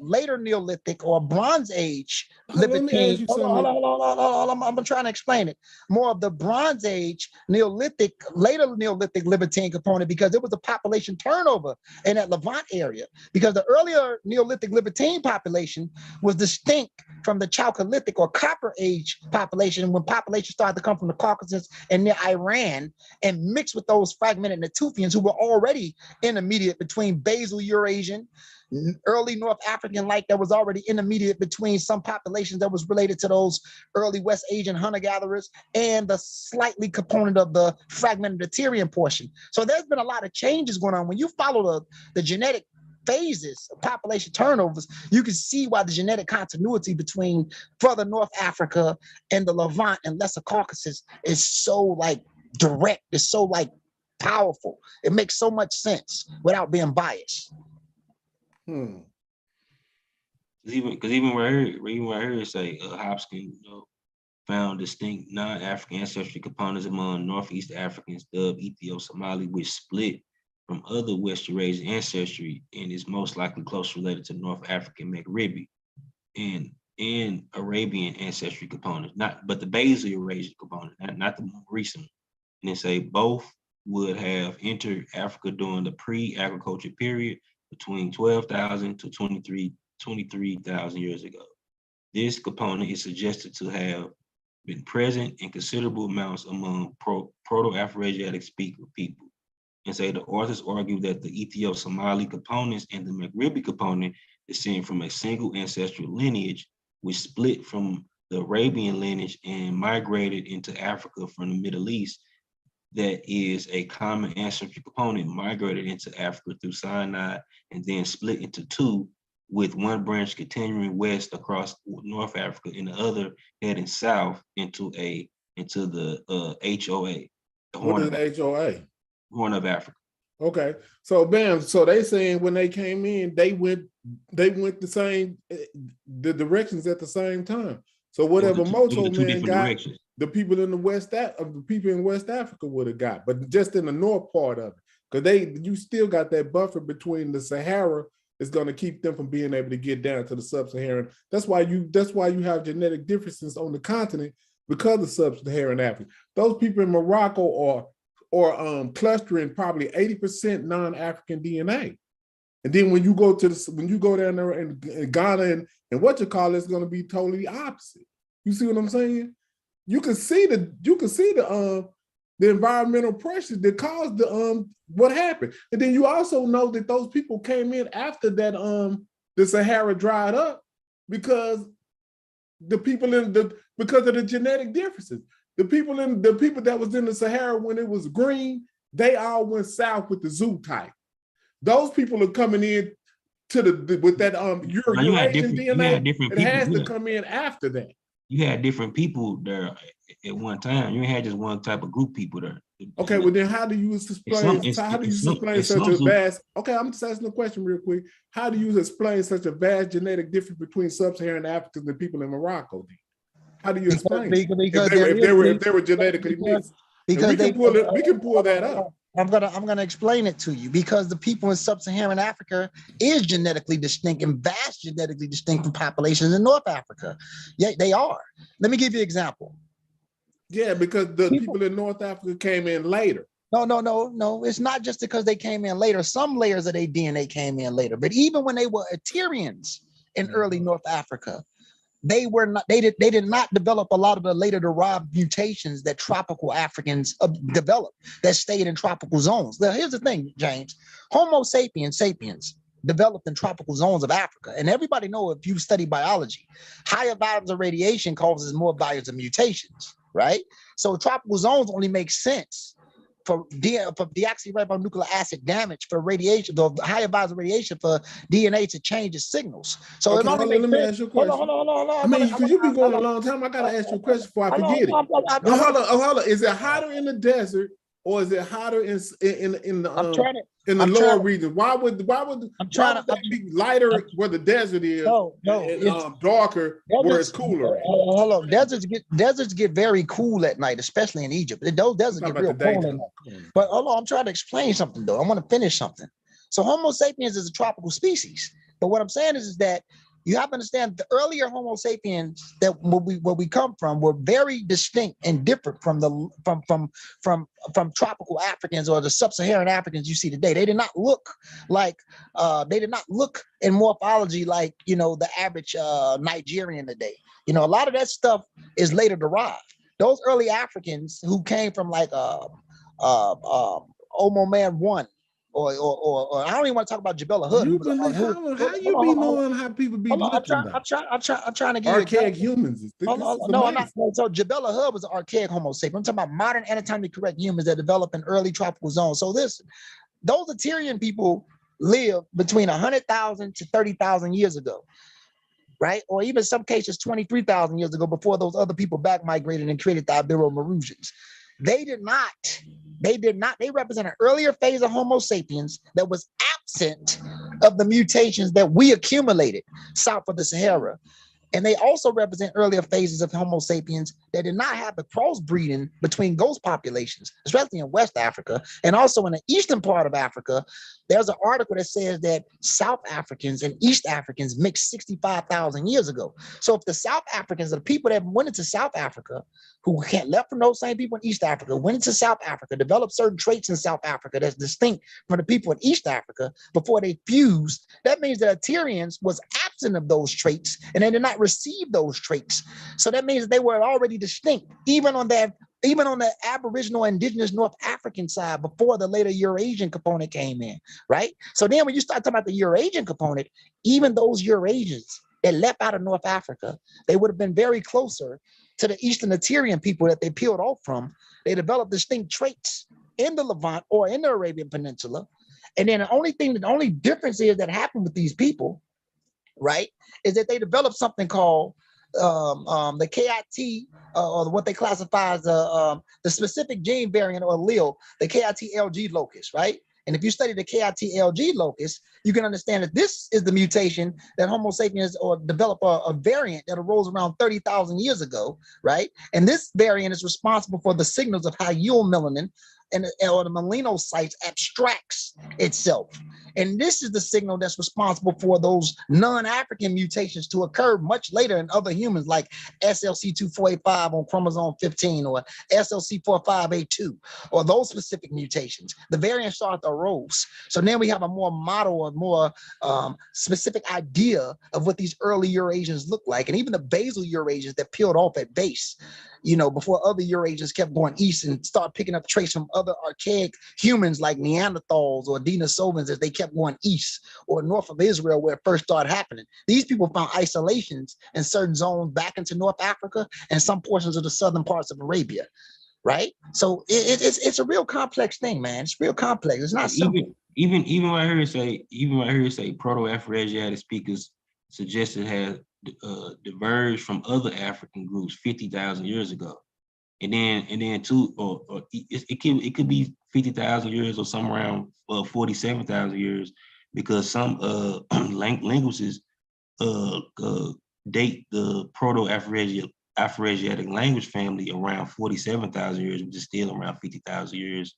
later Neolithic or Bronze Age Libertine. Hold on. I'm trying to explain it. More of the Bronze Age Neolithic, later Neolithic Libertine component, because there was a population turnover in that Levant area. Because the earlier Neolithic Libertine population was distinct from the Chalcolithic or Copper Age population, when populations started to come from the Caucasus and near Iran and mix with those fragmented Natufians who were already intermediate between basal Eurasian, early North African like that was already intermediate between some populations that was related to those early West Asian hunter-gatherers and the slightly component of the fragmented Assyrian portion. So there's been a lot of changes going on. When you follow the genetic phases of population turnovers, you can see why the genetic continuity between further North Africa and the Levant and Lesser Caucasus is so like direct, it's so like powerful. It makes so much sense without being biased. Because even right here, it say Hopkins found distinct non-African ancestry components among Northeast Africans dubbed Ethio-Somali, which split from other West Eurasian ancestry and is most likely closely related to North African Maghrebi. And and Arabian ancestry components, but the basal Eurasian component, not the more recent. And they say both would have entered Africa during the pre-agriculture period between 12,000 to 23,000 years ago. This component is suggested to have been present in considerable amounts among Proto-Afro-Asiatic speaker people. And say the authors argue that the Ethio-Somali components and the Maghrebi component descend from a single ancestral lineage, which split from the Arabian lineage and migrated into Africa from the Middle East. That is a common ancestral component migrated into Africa through Sinai and then split into two, with one branch continuing west across North Africa and the other heading south into the HOA. What is HOA? Horn of Africa. Okay, so bam. So they saying when they came in, they went the same the directions at the same time. So whatever Moto man got, directions. The people in West Africa would have got, but just in the north part of it, because you still got that buffer between the Sahara is going to keep them from being able to get down to the sub-Saharan. That's why you have genetic differences on the continent because of sub-Saharan Africa. Those people in Morocco are clustering probably 80% non-African DNA. And then when you go down there in Ghana and what you call it's going to be totally opposite. You see what I'm saying? You can see the environmental pressures that caused what happened. And then you also know that those people came in after that the Sahara dried up because because of the genetic differences. The people that was in the Sahara when it was green, they all went south with the zoo type. Those people are coming in with that Eurasian DNA. It has to come in after that. You had different people there at one time. You had just one type of group people there. Okay, well then how do you explain such a vast? Okay, I'm just asking a question real quick. How do you explain such a vast genetic difference between sub-Saharan Africans and people in Morocco? Then? How do you explain if they were genetically mixed? Because we can pull that up. I'm gonna explain it to you because the people in sub-Saharan Africa is genetically distinct and vast genetically distinct from populations in North Africa. Yeah, they are. Let me give you an example. Yeah, because the people in North Africa came in later. No. It's not just because they came in later. Some layers of their DNA came in later. But even when they were Eterians in early North Africa, they did not develop a lot of the later derived mutations that tropical Africans developed that stayed in tropical zones. Now, here's the thing, James. Homo sapiens developed in tropical zones of Africa. And everybody know if you study biology, higher volumes of radiation causes more volumes of mutations, right? So tropical zones only make sense for deoxyribonucleic acid damage for radiation, the higher volumes of radiation for DNA to change its signals. So okay, let me ask you a question. Hold on. I mean, because you've been going a long time, I gotta ask you a question before I forget it. Hold on. Is it hotter in the desert or is it hotter in the lower region? Why would that be lighter where the desert is and darker where it's cooler? Hold on. Deserts get very cool at night, especially in Egypt. Those deserts get real cold at night. But hold on, I'm trying to explain something though. I want to finish something. So Homo sapiens is a tropical species. But what I'm saying is that you have to understand the earlier Homo sapiens that where we come from were very distinct and different from tropical Africans or the sub-Saharan Africans you see today. They did not look in morphology like the average Nigerian today. A lot of that stuff is later derived. Those early Africans who came from like Omo Man 1. Or I don't even want to talk about Jabella Hood. How you be knowing how people be looking? I'm trying to give archaic humans. No, I'm not. So Jabella Hood was an archaic Homo sapien. I'm talking about modern anatomically correct humans that develop in early tropical zones. So those Eterian people lived between 100,000 to 30,000 years ago, right? Or even some cases 23,000 years ago before those other people back migrated and created the Ibero-Maurusians. They represent an earlier phase of Homo sapiens that was absent of the mutations that we accumulated south of the Sahara. And they also represent earlier phases of Homo sapiens that did not have the crossbreeding between ghost populations, especially in West Africa. And also in the eastern part of Africa, there's an article that says that South Africans and East Africans mixed 65,000 years ago. So if the South Africans, the people that went into South Africa, who left from those same people in East Africa, went into South Africa, developed certain traits in South Africa that's distinct from the people in East Africa before they fused, that means that Tyrians was absent of those traits and they did not receive those traits. So that means they were already distinct, even on the Aboriginal indigenous North African side before the later Eurasian component came in, right? So then when you start talking about the Eurasian component, even those Eurasians that left out of North Africa, they would have been very closer to the Eastern Assyrian people that they peeled off from. They developed distinct traits in the Levant or in the Arabian Peninsula. And then the only difference is that happened with these people, right, is that they developed something called the KIT, or what they classify as the specific gene variant or allele, the KIT-LG locus, right? And if you study the KIT-LG locus, you can understand that this is the mutation that Homo sapiens or develop a variant that arose around 30,000 years ago, right? And this variant is responsible for the signals of how melanin or the melanocytes abstracts itself. And this is the signal that's responsible for those non-African mutations to occur much later in other humans, like SLC2485 on chromosome 15 or SLC45A2, or those specific mutations. The variants start to arose. So now we have a more model, a more specific idea of what these early Eurasians look like. And even the basal Eurasians that peeled off at base, before other Eurasians kept going east and start picking up traits from other archaic humans like Neanderthals or Denisovans as they kept going east, or north of Israel where it first started happening. These people found isolations in certain zones back into North Africa and some portions of the southern parts of Arabia, right? So it's a real complex thing, man. It's real complex. It's not simple. Even when I hear it say Proto-Afro-Asiatic speakers suggested had diverged from other African groups 50,000 years ago, and then too, or it could be 50,000 years or somewhere around 47,000 years, because some linguists date the Afro-Asiatic language family around 47,000 years, which is still around 50,000 years.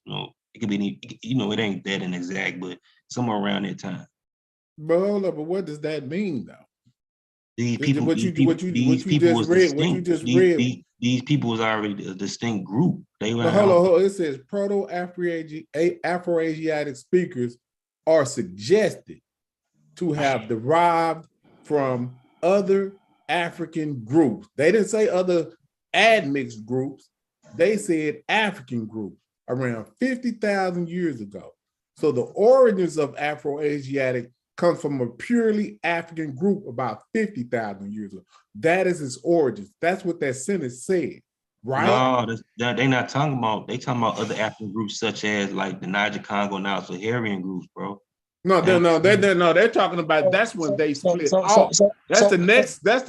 It could be, it ain't that inexact, but somewhere around that time. But hold up, but what does that mean though? These people was already a distinct group. They were. Hold on. It says Afro-Asiatic speakers are suggested to have derived from other African groups. They didn't say other admixed groups. They said African groups around 50,000 years ago. So the origins of Afro-Asiatic comes from a purely African group about 50,000 years ago. That is its origins. That's what that sentence said, right? No, they're not talking about. They talking about other African groups such as like the Niger Congo now Saharian groups, bro. They're talking about that's when they split off. That's the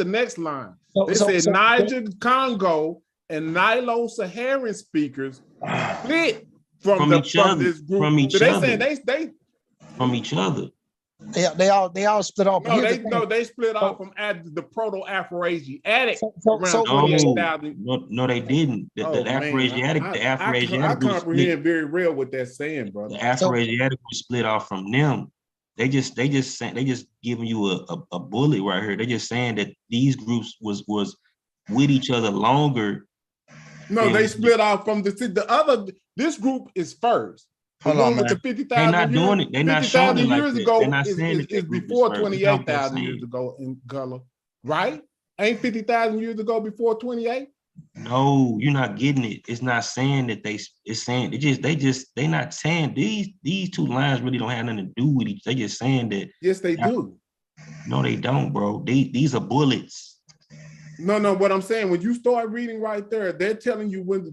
next line. They said Niger Congo and Nilo-Saharan speakers split from this group. From each other. They all split off. They split off from the Proto-Afro-Asiatic around 28,000. No, they didn't. The Afro-Asiatic, I comprehend very well what they're saying, brother. The Afro-Asiatic was split off from them. They just giving you a bullet right here. They just saying that these groups was with each other longer. No, they split off from the other. This group is first. Hold on, man. They're not doing it. They're not showing it like years that. ago They're not saying is before 28,000 years ago in color, right? Ain't 50,000 years ago before 28? No, you're not getting it. It's not saying that it's saying they not saying these two lines really don't have nothing to do with each. They just saying that. Yes, they do. No, they don't, bro. These are bullets. No. What I'm saying, when you start reading right there, they're telling you what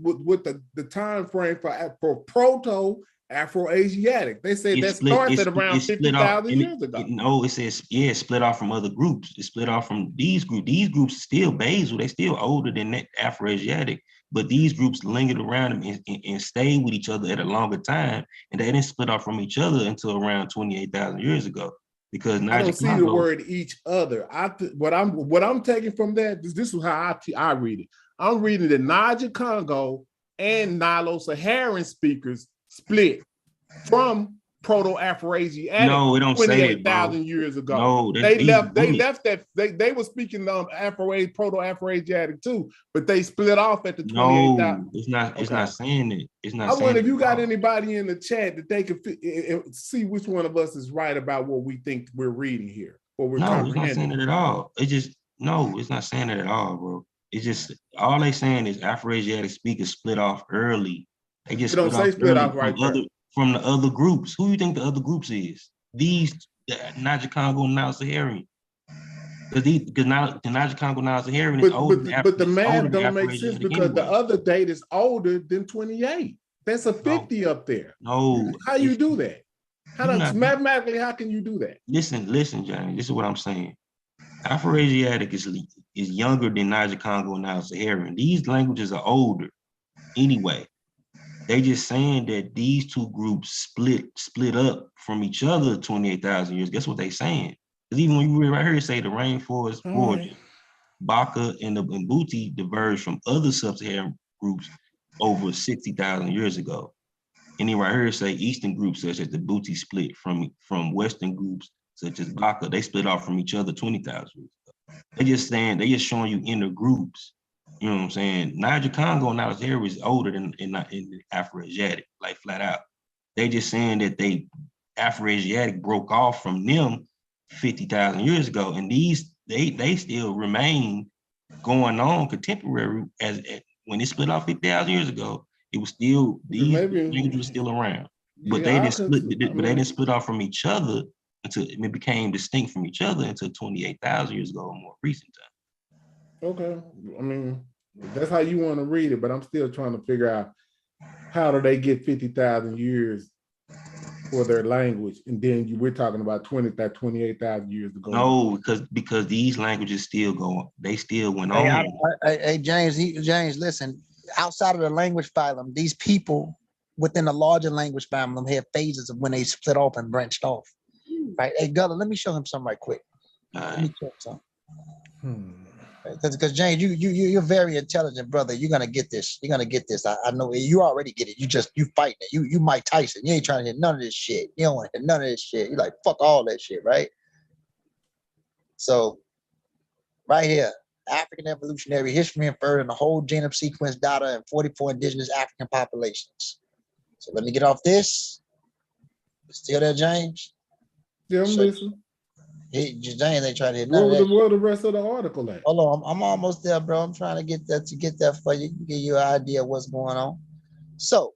the time frame for Proto-Afro-Asiatic. They say that starts at around 50,000 years ago. No, it says, it split off from other groups. It split off from these groups. These groups still basal. They still older than that Afro-Asiatic, but these groups lingered around them and stayed with each other at a longer time, and they didn't split off from each other until around 28,000 years ago. because I don't Niger see the Congo, word each other. What I'm taking from that is this is how I read it. I'm reading the Niger Congo and Nilo-Saharan speakers split from Proto-Afro-Asiatic no, it don't say it, bro. 28,000 years ago. No, They these left bullets. that they were speaking Proto-Afro-Asiatic too, but they split off at the 28,000. No, it's not. It's Okay. not saying it. It's not I saying wonder it if you at got all. anybody in the chat that they could see which one of us is right about what we think we're reading here, what we're No, it's not saying comprehending. it at all. It just no, it's not saying it at all, bro. It's just all they saying is Afro-Asiatic speakers split off early. They just It don't split off say split early off right there. from the other groups. Who you think the other groups is? These Niger Congo and now Saharan. Because now the Niger Congo now Saharan is older than But the it's older math than don't make sense Afro-Asiatic because the anyway. other date is older than 28. That's a 50 up there. No, How you do that? Mathematically, how can you do that? listen, Johnny. This is what I'm saying. Afro-Asiatic is younger than Niger Congo and now Saharan. These languages are older anyway. They just saying that these two groups split up from each other 28,000 years. Guess what they saying? Because even when you read right here, it say the rainforest origin, Baka and the Mbuti diverged from other sub-Saharan groups over 60,000 years ago. And then right here, it say Eastern groups such as the Mbuti split from Western groups such as Baka. They split off from each other 20,000 years ago. They just showing you inner groups. You know what I'm saying? Niger Congo now is older than in Afro-Asiatic, like flat out. They just saying that they Afro-Asiatic broke off from them 50,000 years ago, and these they still remain going on contemporary as when it split off 50,000 years ago. It was still these languages were still around, but they didn't split off from each other until it became distinct from each other until 28,000 years ago, or more recent time. Okay, I mean, that's how you want to read it, but I'm still trying to figure out how do they get 50,000 years for their language, and then we're talking about 28,000 years ago. No, because these languages still go, they still went on. Hey, James, listen. Outside of the language phylum, these people within the larger language phylum have phases of when they split off and branched off. Right? Hey, Gullah, let me show him something right quick. Let me show him something. Because James, you're very intelligent, brother. You're gonna get this. You're gonna get this. I know you already get it. You fighting it. You Mike Tyson. You ain't trying to hear none of this shit. You don't want to hear none of this shit. You're like, fuck all that shit, right? So, right here, African evolutionary history inferred in the whole genome sequence data in 44 indigenous African populations. So let me get off this. Still there, James? Yeah, I'm listening. James ain't trying to hit none of that. Where the rest of the article at? Hold on, I'm almost there, bro. I'm trying to get that for you, give you an idea of what's going on. So,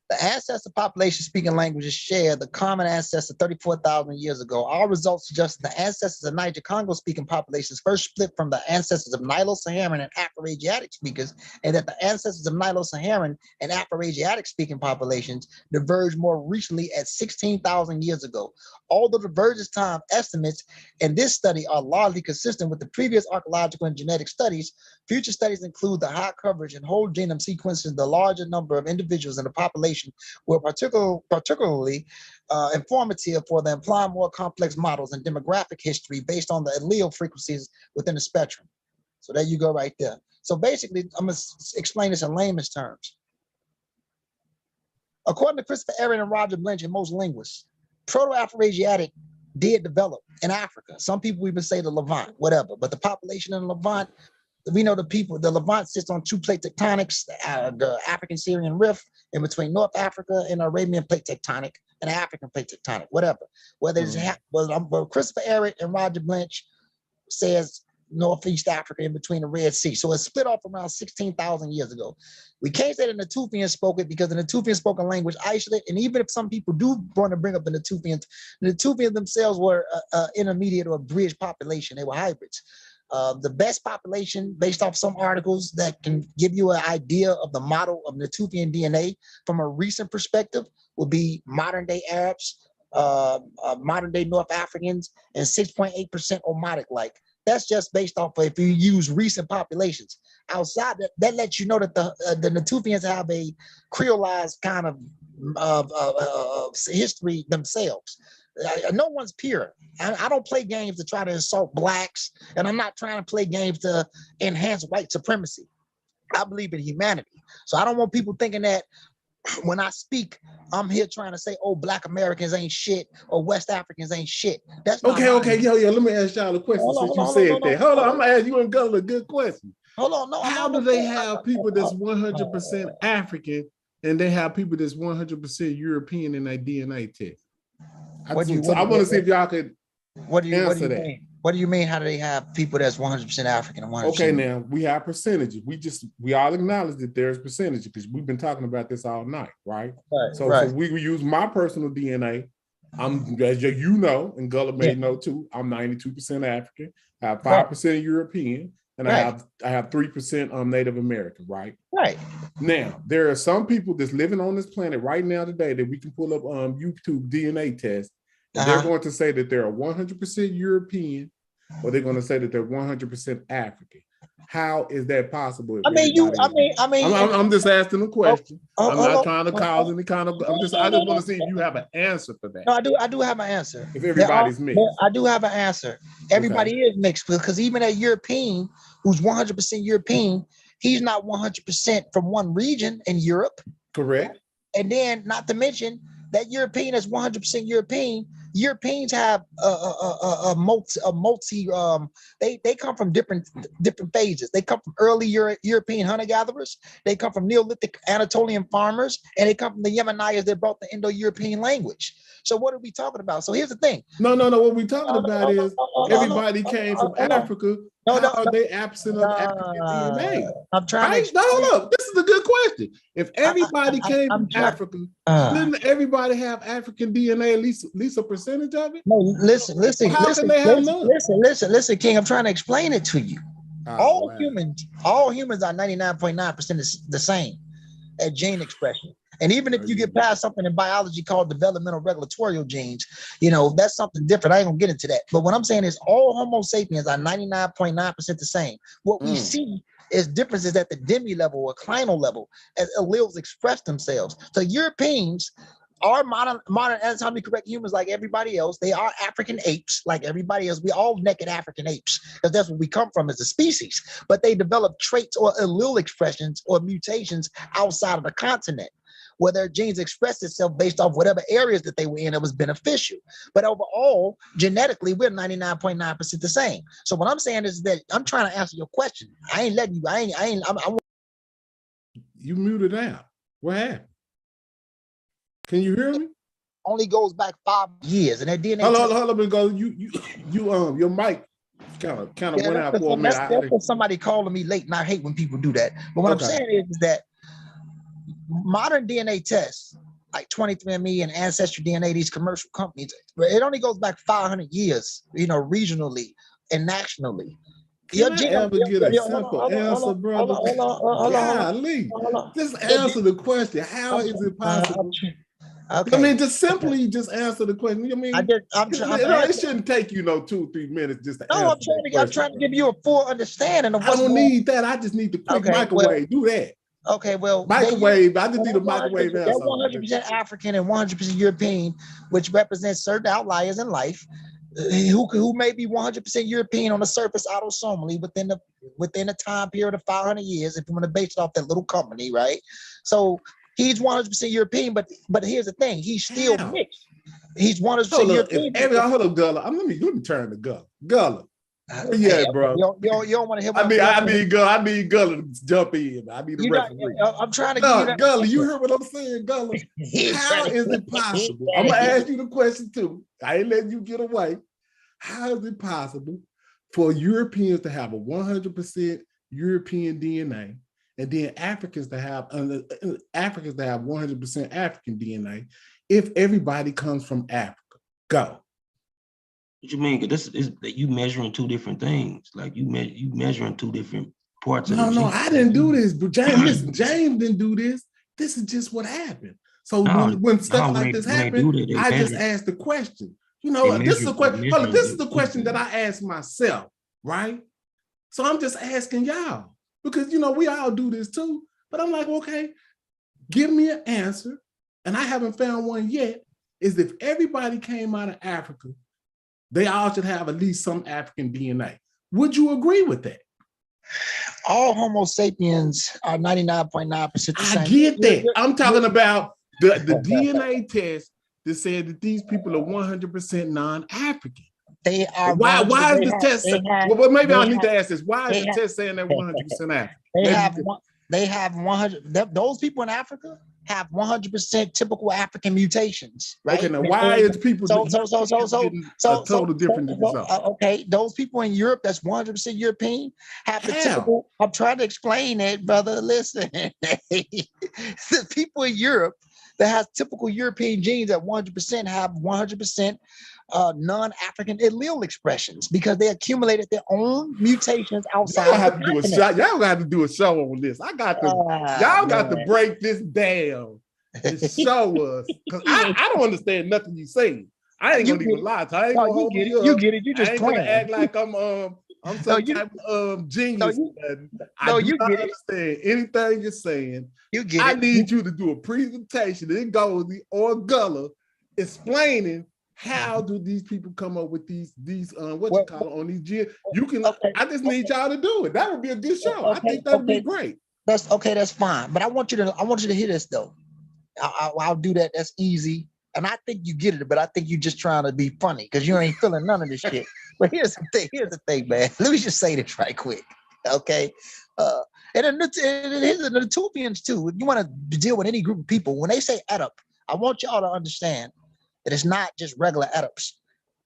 the ancestor population speaking languages share the common ancestor 34,000 years ago. Our results suggest the ancestors of Niger Congo speaking populations first split from the ancestors of Nilo-Saharan and Afro-Asiatic speakers, and that the ancestors of Nilo-Saharan and Afro-Asiatic speaking populations diverged more recently at 16,000 years ago. Although the divergence time estimates in this study are largely consistent with the previous archaeological and genetic studies, future studies include the high coverage and whole genome sequences, the larger number of individuals in the population were particularly informative for the implying more complex models and demographic history based on the allele frequencies within the spectrum. So there you go right there. So basically, I'm going to explain this in layman's terms. According to Christopher Aaron and Roger Blanch and most linguists, Proto-Afro-Asiatic did develop in Africa. Some people even say the Levant, whatever, but the population in the Levant, we know the Levant sits on two plate tectonics, the African Syrian Rift in between North Africa and Arabian plate tectonic and African plate tectonic, whatever. Whether it's Christopher Aaron and Roger Blanch says Northeast Africa in between the Red Sea. So it's split off around 16,000 years ago. We can't say the Natufians spoke it because the Natufian spoken language isolate, and even if some people do want to bring up the Natufians themselves were intermediate or bridge population. They were hybrids. The best population, based off some articles that can give you an idea of the model of Natufian DNA from a recent perspective, would be modern day Arabs, modern day North Africans, and 6.8% Omotic-like. That's just based off of if you use recent populations. Outside that lets you know that the Natufians have a creolized kind of history themselves. No one's pure. I don't play games to try to insult blacks, and I'm not trying to play games to enhance white supremacy. I believe in humanity. So I don't want people thinking that when I speak, I'm here trying to say, oh, black Americans ain't shit or West Africans ain't shit. That's not okay. Yo, let me ask y'all a question since you said that. Hold on, I'm gonna ask you and Gullah a good question. Hold on, no. How do they have people that's 100% African and they have people that's 100% European in their DNA test? I want to see if y'all could answer that. What do you mean? How do they have people that's 100% African and 100%? Okay, now we have percentages. We all acknowledge that there's percentages because we've been talking about this all night, right? So we use my personal DNA. I'm, as you know, and Gullah may know too, I'm 92% African, I have 5% European, and I have 3% Native American, right? Right. Now, there are some people that's living on this planet right now today that we can pull up YouTube DNA tests. They're going to say that they're 100% European, or they're going to say that they're 100% African. How is that possible? I'm just asking a question. I'm not trying to cause any kind of. I just want to see if you have an answer for that. No, I do have an answer. If everybody's mixed, I do have an answer. Everybody is mixed because even a European who's 100% European, he's not 100% from one region in Europe. Correct. And then, not to mention that European is 100% European. Europeans have a multi. They come from different phases. They come from early European hunter-gatherers. They come from Neolithic Anatolian farmers, and they come from the Yemenis that brought the Indo-European language. So what are we talking about? So here's the thing. No. What we're talking about is everybody came from Africa. How are they absent of African DNA? I'm trying to. Hold up. This is a good question. If everybody came from Africa, shouldn't everybody have African DNA, at least a percentage of it? No, listen. How can they have none? Listen, King. I'm trying to explain it to you. All humans are 99.9% the same at gene expression. And even if you get past something in biology called developmental regulatory genes, that's something different. I ain't gonna get into that. But what I'm saying is all Homo sapiens are 99.9% the same. What we see is differences at the demi level or clinal level as alleles express themselves. So Europeans are modern anatomically correct humans like everybody else. They are African apes like everybody else. We all naked African apes because that's where we come from as a species. But they develop traits or allele expressions or mutations outside of the continent, where their genes express itself based off whatever areas that they were in that was beneficial. But overall, genetically, we're 99.9% the same. So what I'm saying is that I'm trying to answer your question. I ain't letting you, You muted out. What happened? Can you hear me? Only goes back 5 years. And that DNA. Hold up, because your mic kind of went out for a minute. That's somebody calling me late, and I hate when people do that. But what I'm saying is that modern DNA tests like 23andMe and Ancestry DNA, these commercial companies, it only goes back 500 years, regionally and nationally. Can I ever get a simple answer, brother? Just answer the question. How is it possible? Okay. I mean, just answer the question. I mean, it shouldn't take 2 or 3 minutes just to answer. I'm trying to give you a full understanding of what's I don't need that. I just need the quick microwave. Do that. Okay, well, microwave. I just need a microwave answer. They're 100% African and 100% European, which represents certain outliers in life, who may be 100% European on the surface autosomally within a time period of 500 years, if you want to base it off that little company, right? So he's 100% European, but here's the thing: he's still mixed. He's 100% European. Hold up, Gullah. Let me turn to Gullah. Gullah. Yeah, bro. You don't want to hear. I need Gullah to jump in. I need a referee. I'm trying to give you that. Gullah, you heard what I'm saying, Gullah? How is it possible? I'm gonna ask you the question too. I ain't letting you get away. How is it possible for Europeans to have a 100% European DNA, and then Africans to have 100% African DNA if everybody comes from Africa? Go. What you mean? This is that you measuring 2 different things. Like you measuring 2 different parts. No, I didn't do this. But James didn't do this. This is just what happened. So when stuff like this happened, I just asked the question. This is a question. This is the question that I asked myself, right? So I'm just asking y'all because we all do this too. But I'm like, okay, give me an answer, and I haven't found one yet is if everybody came out of Africa, they all should have at least some African DNA. Would you agree with that? All Homo sapiens are 99.9% the same. I get that. I'm talking about the DNA test that said that these people are 100% non-African. They are. Why is the test? Well, maybe I need to ask this. Why is the test saying they're 100% African? They have 100. Those people in Africa have 100% typical African mutations, right? Okay, now why is people total different than this? Okay, those people in Europe that's 100% European have the typical. I'm trying to explain it, brother. Listen, the people in Europe that has typical European genes at 100% have 100% non-African allele expressions because they accumulated their own mutations outside. Y'all have to do a show. Y'all got to do a show on this. Y'all got to break this down and show us because I don't understand nothing you say. I ain't gonna even lie. I ain't gonna hold you up. You get it. You just I ain't gonna act like I'm some type of genius. I do not understand anything you're saying. I need you to do a presentation in Goldie or Gullah explaining how do these people come up with these what you call it on these genes. You can. Okay. I just need y'all to do it. That would be a good show. Okay, I think that would be great. That's okay. That's fine. But I want you to hear this though. I'll do that. That's easy. And I think you get it, but I think you're just trying to be funny because you ain't feeling none of this shit. But here's the thing, man. Let me just say this right quick, okay? And here's the Natufians too. If you want to deal with any group of people, when they say Arab, I want y'all to understand that it's not just regular Arabs.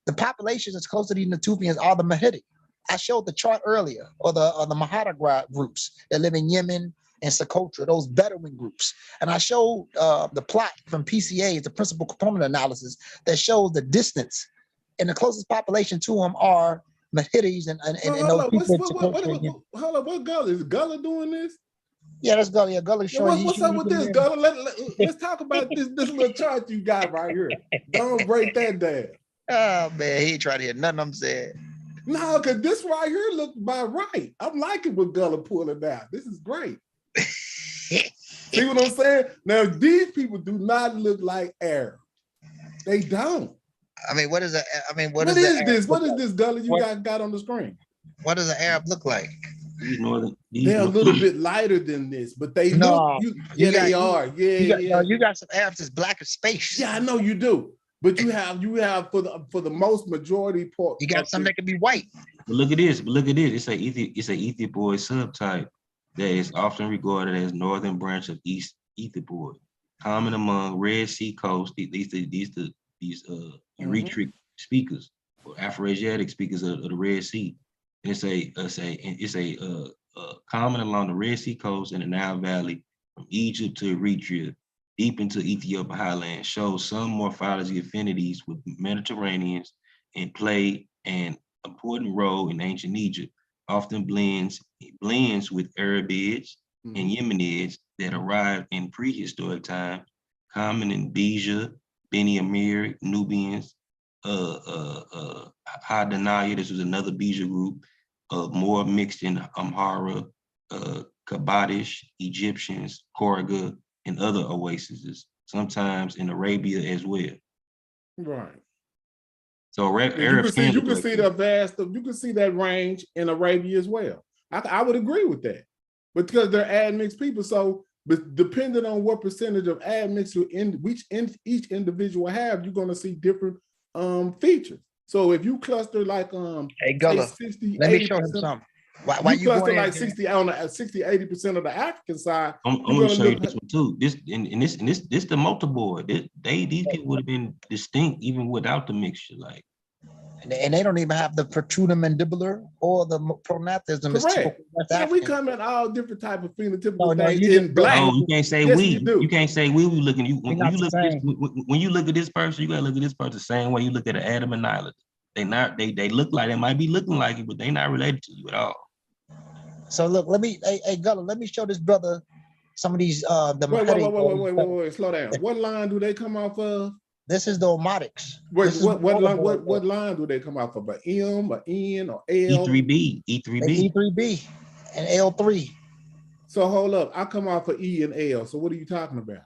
The population that's close to these Natufians are the Mahidi. I showed the chart earlier, or the Mahara groups that live in Yemen and Socotra, those Bedouin groups. And I showed the plot from PCA, the principal component analysis, that shows the distance. And the closest population to them are Mahidis and those people. Hold on, what Gullah? Is Gullah doing this? Yeah, that's Gullah. Yeah, Gullah showing. What's up with this, Gullah? Let's talk about this little chart you got right here. Don't break that down. Oh, man, he ain't trying to hear nothing I'm saying. No, because this right here looks about right. I'm liking what Gullah pulling out. This is great. See what I'm saying? Now, these people do not look like Arab. They don't. I mean, what is that? I mean, what is this? What is this, Gullah, you got on the screen? What does an Arab look like? They're a little bit lighter than this, but they look. They are. Yeah. You got some Arabs that's black as space. Yeah, I know you do. But you have for the most majority part. You got some that can be white. But look at this. It's a Ethiopoid subtype that is often regarded as northern branch of East Ethiopoid, common among Red Sea coast. These Eritreic speakers or Afro-Asiatic speakers of the Red Sea. And it's a common along the Red Sea coast and the Nile Valley from Egypt to Eritrea, deep into Ethiopia highlands, shows some morphology affinities with Mediterraneans and play an important role in ancient Egypt. Often blends with Arabids and Yemenids that arrived in prehistoric times, common in Beja, Beni Amir, Nubians, Hadanaya, this was another Beja group, more mixed in Amhara, Kabadish, Egyptians, Korga, and other oases, sometimes in Arabia as well. Right. So you can see that range in Arabia as well. I would agree with that, but because they're admixed people, so but depending on what percentage of admixture each individual have, you're going to see different features. So if you cluster like hey Gullah, 60, let me show him something. Why you cluster like 60-80% of the African side? I'm going to show you this one too. This the multiboard. These people would have been distinct even without the mixture. Like, and they don't even have the protruding mandibular or the prognathism. Correct. Yeah, we come in all different type of phenotypical things in black. No, you can't say we. You can't say we. We looking. When you look at this person, you gotta look at this person the same way you look at Adam and Nyla. They look like they might be looking like you, but they not related to you at all. So look, hey Gullah, let me show this brother some of these wait, slow down. What line do they come off of? This is the omotics. Wait, what line do they come off of? An M, an N, or L? E3B and L3. So hold up, I come off of E and L. So what are you talking about?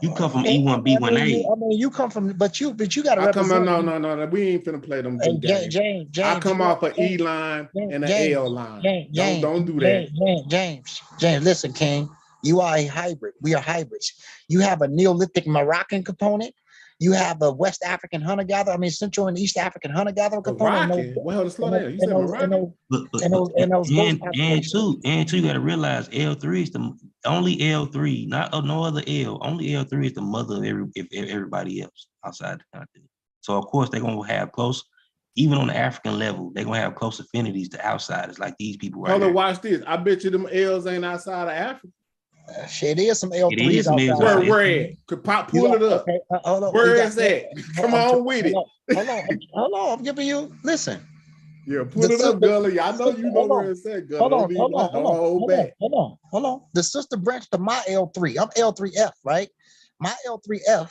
You come from E1B1A. I mean, you come from, but you got to represent. represent. No. We ain't finna play them games. James, I come off an E line and an L line. Don't do that. James, listen, King. You are a hybrid. We are hybrids. You have a Neolithic Moroccan component. You have a West African hunter-gatherer. I mean, Central and East African hunter-gatherer component. Moroccan? Well, slow down. You said Moroccan? And two, you gotta realize L3 is the only L3, not no other L. Only L3 is the mother of everybody else outside the continent. So of course they're gonna have close, even on the African level, they're gonna have close affinities to outsiders like these people right here. Watch this. I bet you them L's ain't outside of Africa. Shit, there's some L3s. It is some L's. Where at? Could pull it up. Okay, where is that? Come on with it. Hold on. I'm giving you. Listen. Yeah, pull it up, Gully. I know you know where it's at, Gully. Hold on. The sister branch to my L3. I'm L3F, right? My L3F.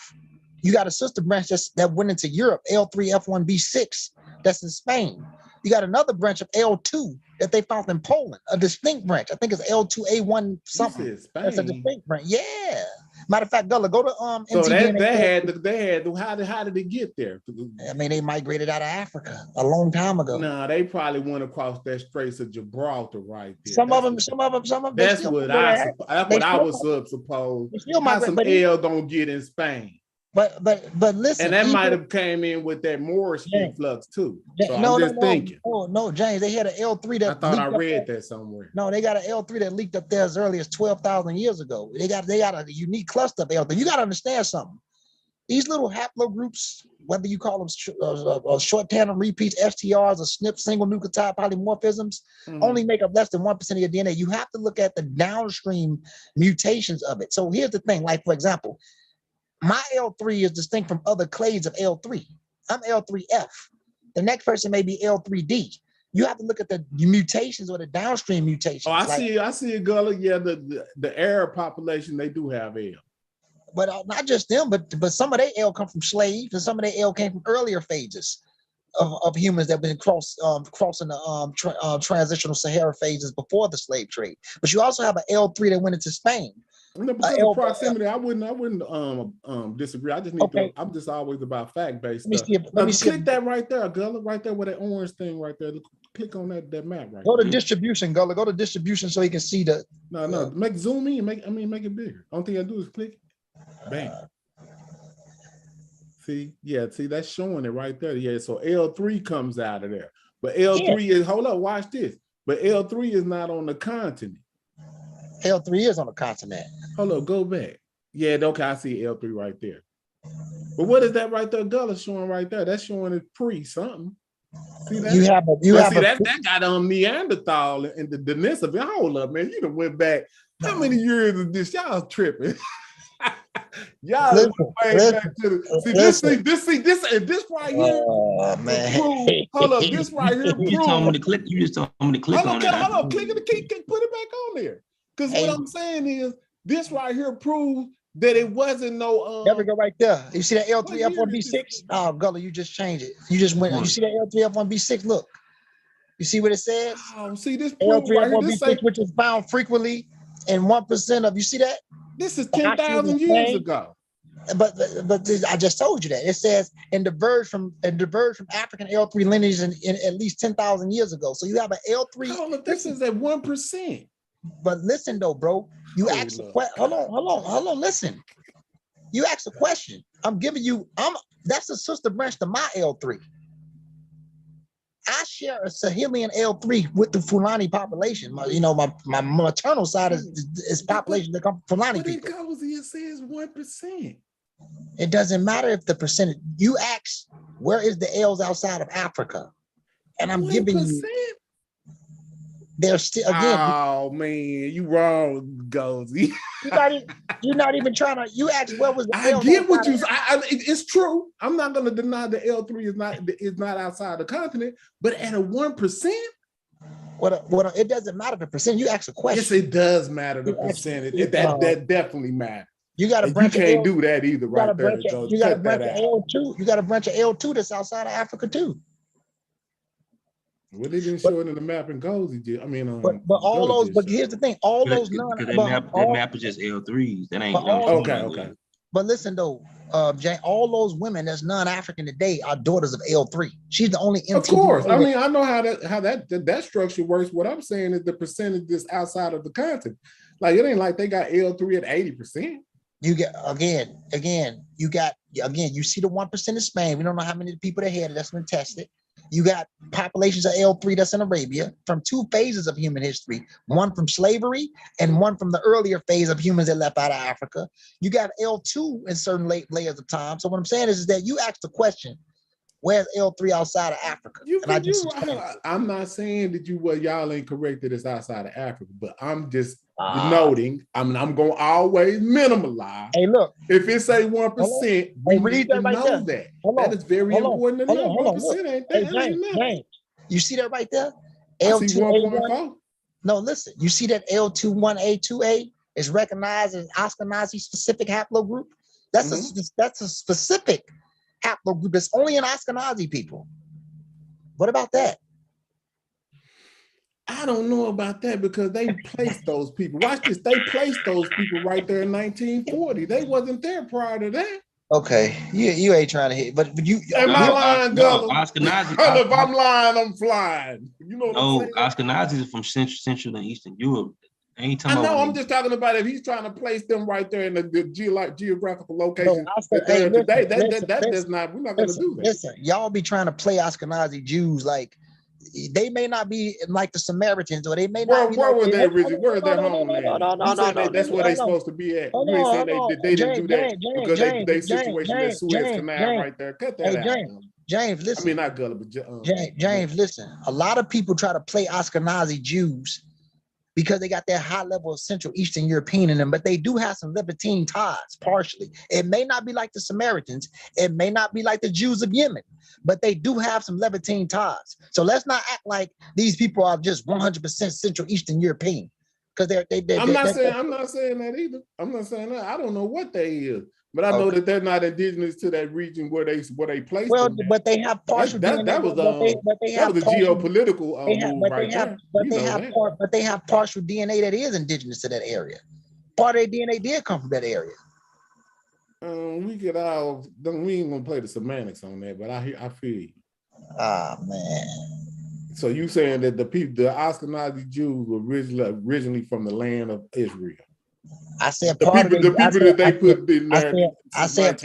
You got a sister branch that went into Europe, L3F1B6. That's in Spain. You got another branch of L2 that they found in Poland, a distinct branch. I think it's L2A1 something. That's a distinct branch. Yeah. Matter of fact, Gullah, go to So how did they get there? I mean, they migrated out of Africa a long time ago. No, they probably went across that Straits of Gibraltar right there. Some of them. That's what I was supposed. How some L gonna get in Spain? But listen, and that might have came in with that Moorish influx too. So I'm just thinking. No, James, they had an L3 that I thought I read that somewhere. No, they got an L3 that leaked up there as early as 12,000 years ago. They got a unique cluster of L3. You got to understand something. These little haplogroups, whether you call them short tandem repeats, STRs, or SNP single nucleotide polymorphisms, only make up less than 1% of your DNA. You have to look at the downstream mutations of it. So here's the thing, like for example, my L3 is distinct from other clades of L3. I'm L3F. The next person may be L3D. You have to look at the mutations or the downstream mutations. Oh, I see it, Gullah. Yeah, the Arab population, they do have L. But not just them, but some of their L come from slaves, and some of their L came from earlier phases of humans that have been crossing the transitional Sahara phases before the slave trade. But you also have an L3 that went into Spain. No, because of proximity, I wouldn't disagree. I just need to. I'm just always about fact-based stuff. Let me click that right there, Gullah, right there with that orange thing right there. Click on that map right. Go to distribution, Gullah. Go to distribution so you can see the. No. Make zoom in. Make it bigger. Only thing I do is click. Bam. See, that's showing it right there. Yeah, so L3 comes out of there, but L3 is. Hold up, watch this. But L3 is not on the continent. L3 is on the continent. Hold up, go back. Yeah, okay, I see L3 right there. But what is that right there, Gullah showing right there? That's showing it pre-something. See that? That got Neanderthal and the Denisovans. Hold up, man. You done went back. How many years is this? Y'all tripping. Y'all went way back to the this right here. Oh man. Hold up, this right here. You just told me to click. You just told me to click on it. Hold on, click the key, put it back on there. Because what I'm saying is this right here proves that it wasn't no there we go right there. You see that L3F1B6? Oh, Gullah, you just changed it. You just went. You see that L3F1B6? Look. You see what it says? Oh, see this L3F1B6, right, which is found frequently in 1% of. You see that? This is 10,000 years ago. But I just told you that. It says and diverged from African L3 lineage in at least 10,000 years ago. So you have an L3. Hold on, this is at 1%. But listen though, bro. You asked a question. Hold on. Listen. You asked a question. I'm giving you. That's a sister branch to my L3. I share a Sahelian L3 with the Fulani population. My maternal side is population that come from Fulani people. But it says 1%. It doesn't matter if the percentage. You ask, where is the L's outside of Africa? And I'm 1%? Giving you. They're still again. Oh man, you wrong, Gozy. You're not even trying to. You asked where was the I L get what you. It's true. I'm not going to deny the L3 is not outside the continent, but at a 1%. What? It doesn't matter the percent. You ask a question. Yes, it does matter the percentage. That definitely matters. You got a branch. You can't do that either, right there. You got a branch of L2. You got a branch of L2 that's outside of Africa too. Well, they didn't show it in the map in Gozy. I mean, but all those. But here's the thing: all those that map is just L3s. That ain't. Okay. But listen though, Jane, all those women that's non-African today are daughters of L3. She's the only MTV. Of course. I mean, I know how that structure works. What I'm saying is the percentage that's outside of the content. Like it ain't like they got L3 at 80%. You get you see the 1% in Spain. We don't know how many people they had that's been tested. You got populations of L3 that's in Arabia from two phases of human history, one from slavery and one from the earlier phase of humans that left out of Africa. You got L2 in certain layers of time. So what I'm saying is that you asked the question, where's L3 outside of Africa? I'm not saying that y'all ain't correct that it's outside of Africa, but I'm just noting. I'm going to always minimalize. Hey, look. If it say 1%, we need to know that. That is very important to know. 1% ain't that. James, you see that right there? I see 1.4. No, listen. You see that L21A2A is recognized as Ashkenazi specific haplogroup? That's a specific haplogroup that's only in Ashkenazi people. What about that? I don't know about that because they placed those people. Watch this. They placed those people right there in 1940. They wasn't there prior to that. Okay, you ain't trying to hit, but you. Am I lying, Gullah? Ashkenazi. If I'm lying, I'm flying. You know what I'm saying? Ashkenazis are from Central and Eastern Europe. I know. I'm just talking about if he's trying to place them right there in the geographical location. We're not going to do that. Listen, y'all be trying to play Ashkenazi Jews like they may not be like the Samaritans, or they may not be. Where were they originally? Where is their homeland? That's where they're supposed to be at. You ain't saying they didn't do that because they situation at Suez Canal right there. Cut that out. James, listen. I mean, not Gullah, but James, listen. A lot of people try to play Ashkenazi Jews because they got that high level of Central Eastern European in them, but they do have some Levantine ties, partially. It may not be like the Samaritans. It may not be like the Jews of Yemen, but they do have some Levantine ties. So let's not act like these people are just 100% Central Eastern European. Because I'm not saying that either. I'm not saying that. I don't know what they is. But I know that they're not indigenous to that region where they placed them. But they have partial. That was a geopolitical move right there. But they have partial DNA that is indigenous to that area. Part of their DNA did come from that area. We ain't gonna play the semantics on that, but I feel you. Ah man. So you saying that the Ashkenazi Jews were originally from the land of Israel? I said the part people of their, that they put in there. I said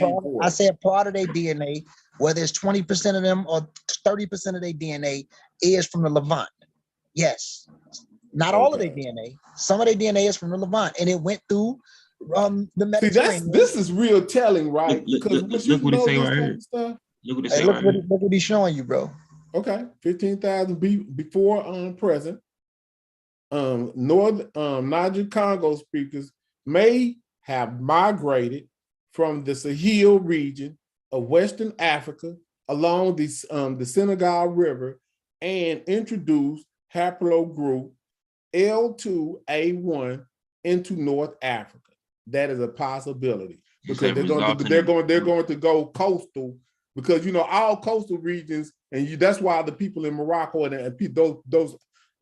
part of their DNA, whether it's 20% of them or 30% of their DNA, is from the Levant. Yes, not all of their DNA. Some of their DNA is from the Levant, and it went through the Mediterranean. See, this is real telling, right? Because look what he say right here. Look what he's showing you, bro. Okay, 15,000 before present. Niger Congo speakers may have migrated from the Sahel region of Western Africa along the Senegal River and introduced haplogroup L2A1 into North Africa. That is a possibility because they're going to go coastal because all coastal regions, and that's why the people in Morocco and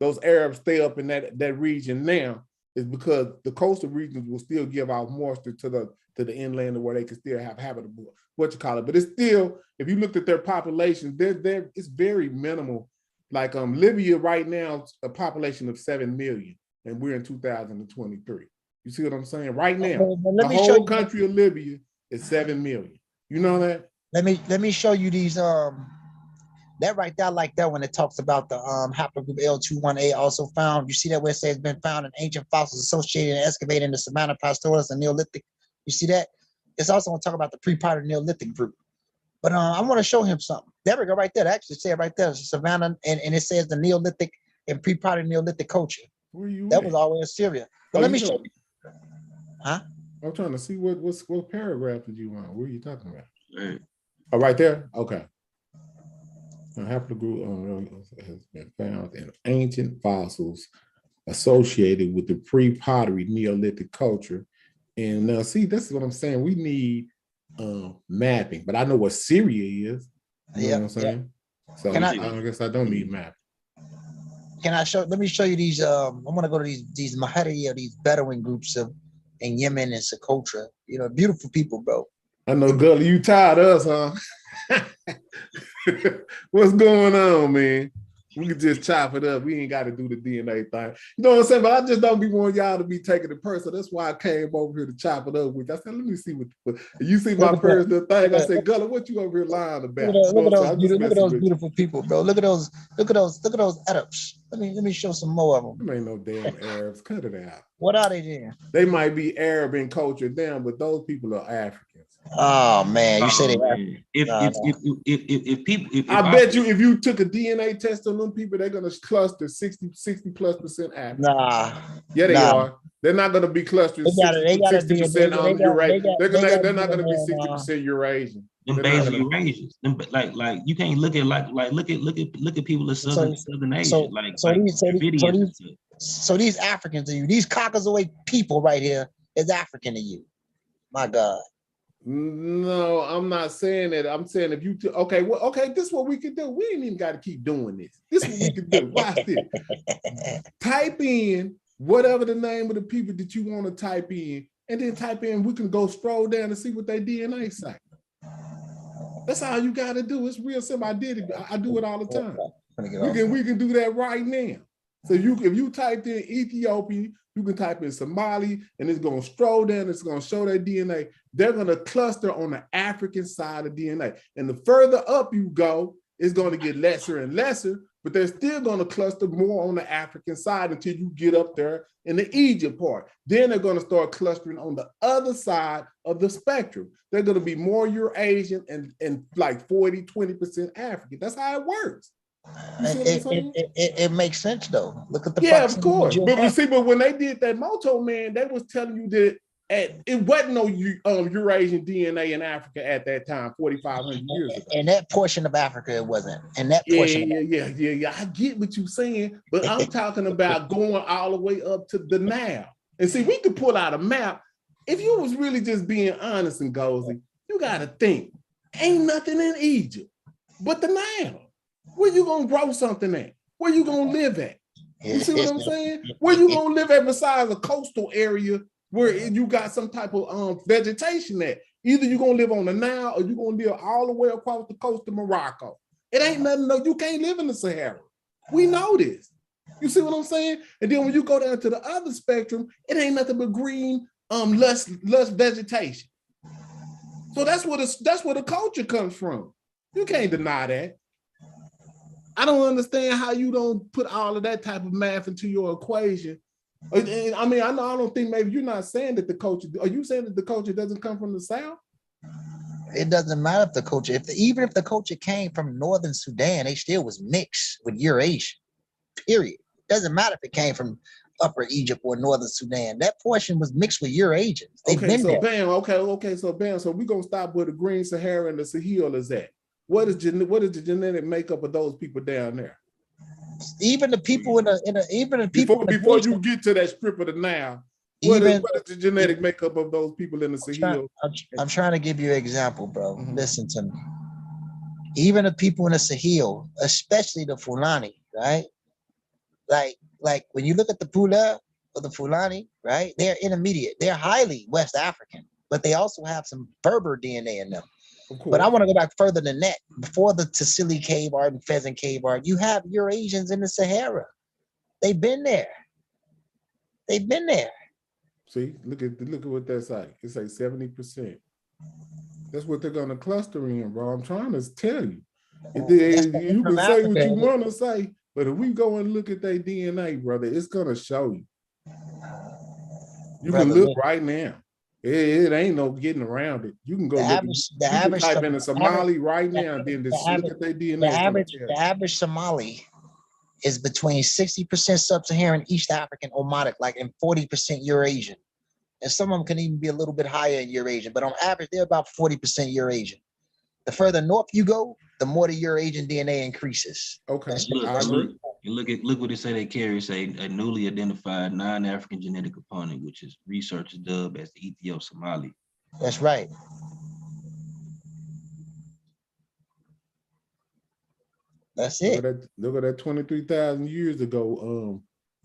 those Arabs stay up in that region now, is because the coastal regions will still give out moisture to the inland where they can still have habitable, but it's still, if you looked at their population, it's very minimal. Like Libya right now, a population of 7 million, and we're in 2023. You see what I'm saying? Right now, the whole country of Libya is 7 million. You know that? Let me show you these that right there, like that, when it talks about the haplogroup L21A also found, you see that where it says it's been found in ancient fossils associated and excavated in the Savannah Pastoralist and Neolithic. You see that? It's also going to talk about the pre-Potter Neolithic group. But I want to show him something. There we go, right there. That actually said right there, Savannah, and it says the Neolithic and pre-Potter Neolithic culture. Where you that at? Was always Syria. But let me show you. Huh? I'm trying to see what paragraph did you want? What are you talking about? Right. Oh, right there? Okay. A haplogroup has been found in ancient fossils associated with the pre-pottery Neolithic culture. And now, see, this is what I'm saying. We need mapping, but I know what Syria is. You know what I'm saying? So I guess I don't need mapping. Let me show you these. I'm gonna go to these Mahari or these Bedouin groups of and Yemen and Socotra. You know, beautiful people, bro. I know, Gully, you tired of us, huh? What's going on, man? We can just chop it up. We ain't got to do the DNA thing. You know what I'm saying? But I just don't be wanting y'all to be taking it personal. That's why I came over here to chop it up with you. I said, let me see what you see my personal thing. I said, Gully, what you over here lying about? Look at those beautiful people, bro. Look at those Arabs. Let me show some more of them. Them ain't no damn Arabs. Cut it out. What are they then? They might be Arab in culture down, but those people are Africans. Oh man, you say they if people I bet you if you took a DNA test on them people, they're gonna cluster 60+% African. Nah. Yeah, they are. They're not gonna be clustering 60% Eurasian. They're not gonna be 60% Eurasian. Them basic Eurasians. Them, like you can't look at look at people of Southern Asia. So these Africans to you, these Caucasoid people right here is African to you. My God. No, I'm not saying that. I'm saying if you okay, this is what we can do. We ain't even got to keep doing this. This is what we can do. Watch this. Type in whatever the name of the people that you want to type in, and then type in. We can go scroll down and see what their DNA say. That's all you got to do. It's real simple. I did it. I do it all the time. We can do that right now. So if you typed in Ethiopia, you can type in Somali, and it's going to scroll down. It's going to show their DNA. They're going to cluster on the African side of DNA. And the further up you go, it's going to get lesser and lesser, but they're still going to cluster more on the African side until you get up there in the Egypt part. Then they're going to start clustering on the other side of the spectrum. They're going to be more Eurasian and like 20% African. That's how it works. It makes sense though. Look at the of course. But when they did that Moto, man, they was telling you that it wasn't no Eurasian DNA in Africa at that time, 4,500 years ago. In that portion of Africa, it wasn't. And that portion. Yeah. I get what you're saying, but I'm talking about going all the way up to the Nile. And see, we could pull out a map. If you was really just being honest and Gozy, you got to think, ain't nothing in Egypt but the Nile. Where you gonna grow something at? Where you gonna live at? You see what I'm saying? Where you gonna live at besides a coastal area where you got some type of vegetation at? Either you're gonna live on the Nile or you're gonna live all the way across the coast of Morocco. It ain't nothing, no, you can't live in the Sahara. We know this. You see what I'm saying? And then when you go down to the other spectrum, it ain't nothing but green, lush vegetation. So that's where the culture comes from. You can't deny that. I don't understand how you don't put all of that type of math into your equation. I mean, I don't think maybe you're not saying that the culture, are you saying that the culture doesn't come from the South? It doesn't matter if the culture, even if the culture came from Northern Sudan, they still was mixed with Eurasian, period. It doesn't matter if it came from Upper Egypt or Northern Sudan. That portion was mixed with Eurasians. So we're going to stop where the Green Sahara and the Sahel is at. What is the genetic makeup of those people down there? Even the people before you get to that strip of the Nile, what is the genetic makeup of those people in the Sahel? I'm trying to give you an example, bro. Mm-hmm. Listen to me. Even the people in the Sahel, especially the Fulani, right? Like when you look at the Pula or the Fulani, right? They're intermediate. They're highly West African, but they also have some Berber DNA in them. But I want to go back further than that. Before the Tassili Cave Art and Pheasant Cave Art, you have Eurasians in the Sahara. They've been there. See, look at what that's like. It's like 70%. That's what they're gonna cluster in, bro. I'm trying to tell you. You can say what you want to say, but if we go and look at their DNA, brother, it's gonna show you. You can look right now. It ain't no getting around it. You can go type in a Somali right now and then just look at their DNA. The average Somali is between 60% Sub-Saharan East African Omotic, and 40% Eurasian. And some of them can even be a little bit higher in Eurasian, but on average, they're about 40% Eurasian. The further north you go, the more the Eurasian DNA increases. Okay. Look what it say they carry, say a newly identified non-African genetic component, which is researchers dub as the Ethio-Somali. That's right. That's it. Look at that 23,000 years ago.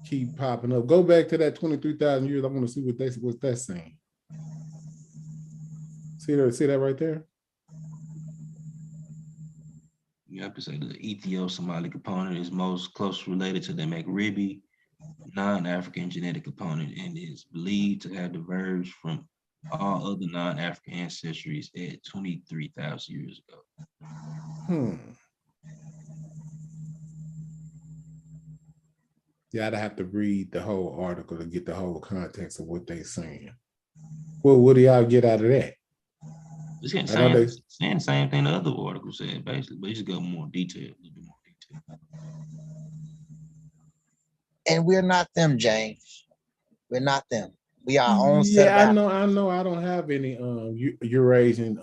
keep popping up. Go back to that 23,000 years. I want to see what's that saying. See that right there? You have to say the Ethio-Somali component is most closely related to the Maghrebi non-African genetic component and is believed to have diverged from all other non-African ancestries at 23,000 years ago. Yeah, I'd have to read the whole article to get the whole context of what they're saying. Well, what do y'all get out of that? It's saying the same thing the other article said, basically, but it's just got more detail, a little bit more detail. And we're not them, James. We're not them. We are our own set of I know. I don't have any Eurasian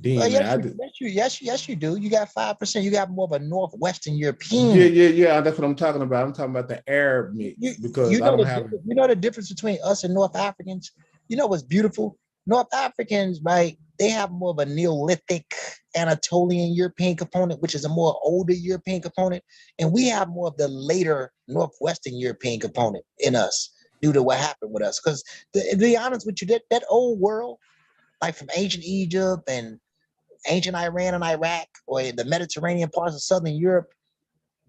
DNA. Yes, you do. You got 5%. You got more of a Northwestern European. Yeah. That's what I'm talking about. I'm talking about the Arab mix because I don't have. You know the difference between us and North Africans. You know what's beautiful? North Africans, right? They have more of a Neolithic Anatolian European component, which is a more older European component, and we have more of the later Northwestern European component in us due to what happened with us. Because to be honest with you, that old world, like from ancient Egypt and ancient Iran and Iraq, or the Mediterranean parts of Southern Europe,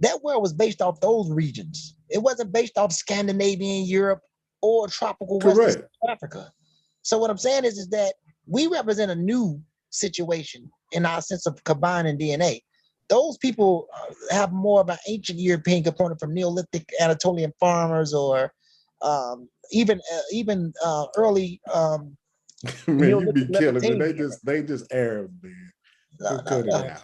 that world was based off those regions. It wasn't based off Scandinavian Europe or tropical Western Africa. So what I'm saying is that we represent a new situation in our sense of combining DNA. Those people have more of an ancient European component from Neolithic Anatolian farmers, or even early. Man, you be killing me. They just Arab, man. Cut it out.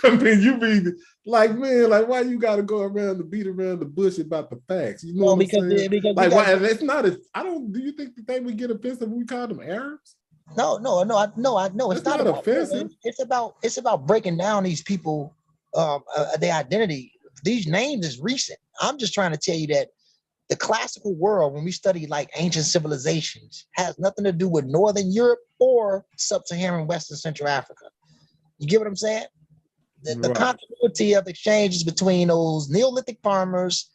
I mean, you be like, man, like why you got to go around to beat around the bush about the facts? You know what I'm saying? Like, why? And it's not. I don't. Do you think that they would get offensive when we call them Arabs? No. It's not offensive. It's about breaking down these people, their identity. These names is recent. I'm just trying to tell you that the classical world, when we study like ancient civilizations, has nothing to do with Northern Europe or Sub-Saharan Western Central Africa. You get what I'm saying? The continuity of exchanges between those Neolithic farmers,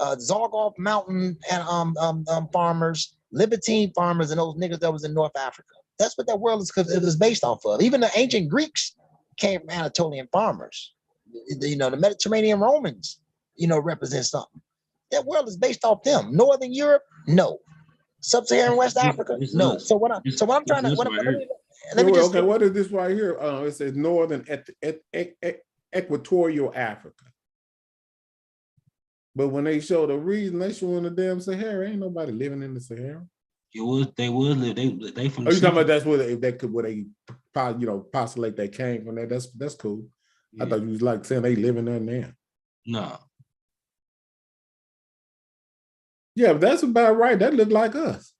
Zargoff Mountain and farmers, Libertine farmers, and those niggas that was in North Africa. That's what that world is, because it was based off of. Even the ancient Greeks came from Anatolian farmers. The Mediterranean Romans, represent something. That world is based off them. Northern Europe, no. Sub-Saharan West Africa, no. So what I'm trying to let me just. Okay, what is this right here? It says Northern Equatorial Africa. But when they show the region, they showing the damn Sahara. Ain't nobody living in the Sahara. They would live. They from. Oh, you talking about that's where they postulate they came from there? That's cool. Yeah. I thought you was like saying they living there now. No. Yeah, but that's about right. That look like us.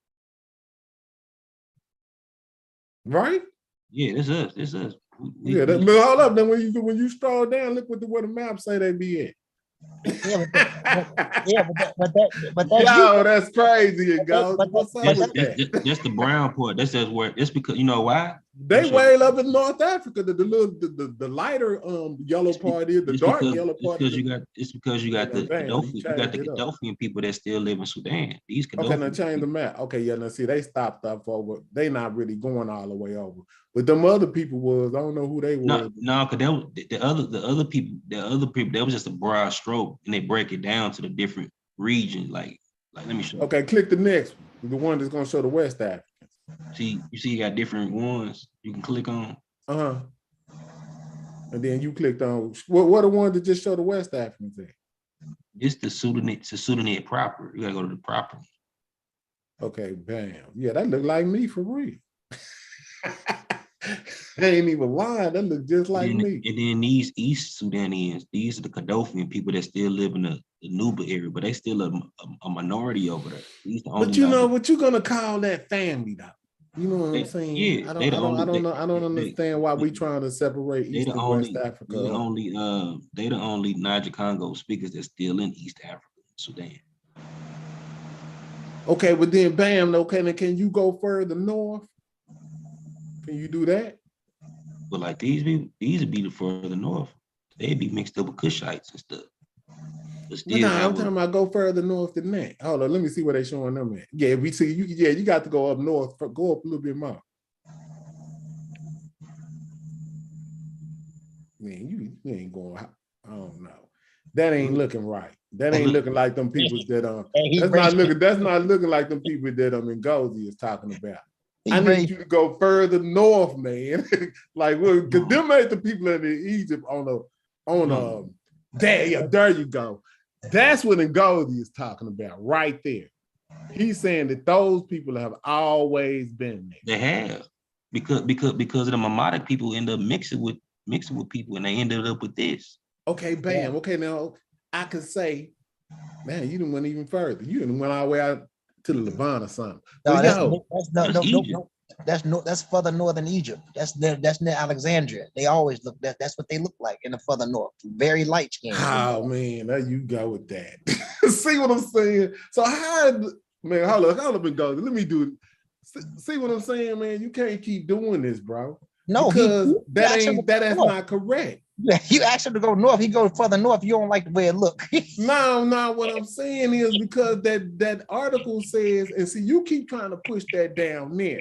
Right? Yeah, it's us. It's us. But hold up. Then when you scroll down, look where the map say they be at. But that's crazy. That's the brown part. That says where it's because you know why? They way up in North Africa. The lighter yellow part is the dark yellow part. It's because you got the Gaddafian people that still live in Sudan. These Okay, now change the map. Okay, yeah, now see they stopped up over. They not really going all the way over. But them other people was, I don't know who they were. No, because the other people, that was just a broad stroke, and they break it down to the different regions. Like let me show. Okay, click the next one. The one that's gonna show the West Africans. See, you got different ones you can click on. And then you clicked on what are the ones that just show the West Africans at? It's the Sudanese proper. You gotta go to the proper. Okay, bam. Yeah, that look like me for real. They ain't even lying. That look just like me. And then these East Sudanese, these are the Gaddafian people that still live in the Nubia area, but they still a minority over there. But you know what you're gonna call that family though? You know what I'm saying? Yeah, I don't understand why we trying to separate East and West Africa. They the only Niger Congo speakers that's still in East Africa, Sudan. Okay, but then bam, okay, then can you go further north? Can you do that? But like these would be the further north. They'd be mixed up with Kushites and stuff. But But still, nah, I'm talking about go further north than that. Hold on, let me see where they showing them at. Yeah, we see you. Yeah, you got to go up north. Go up a little bit more. Man, you ain't going. I don't know. That ain't looking right. That ain't looking like them people that That's not looking like them people that Ngozi is talking about. I need you to go further north, man. Like, well, because them ain't the people in Egypt there you go. That's what Ngozi is talking about right there. He's saying that those people have always been there. They have, because of the Mamadic people end up mixing with people, and they ended up with this. Okay, bam. Okay, now I could say, man, you didn't went even further. You didn't went all the way out to the Levant or something. That's further northern Egypt. That's near Alexandria. They always look that's what they look like in the further north. Very light skin. Oh man, there you go with that. See what I'm saying? So man, hold up and go. Let me do it. See what I'm saying, man? You can't keep doing this, bro. No, because that's not correct. Yeah, you asked him to go north. He goes further north. You don't like the way it look. No. What I'm saying is because that article says, and see, you keep trying to push that down there.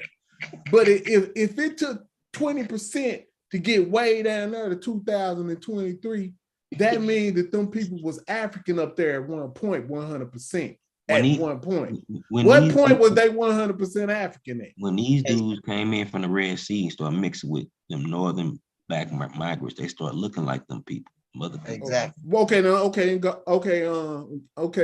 But if it took 20% to get way down there to 2023, that means that them people was African up there at one point, 100%. One point. What point was they 100% African at? When these dudes came in from the Red Sea and started mixing with them northern black migrants, they start looking like them people, other people. Exactly. Okay,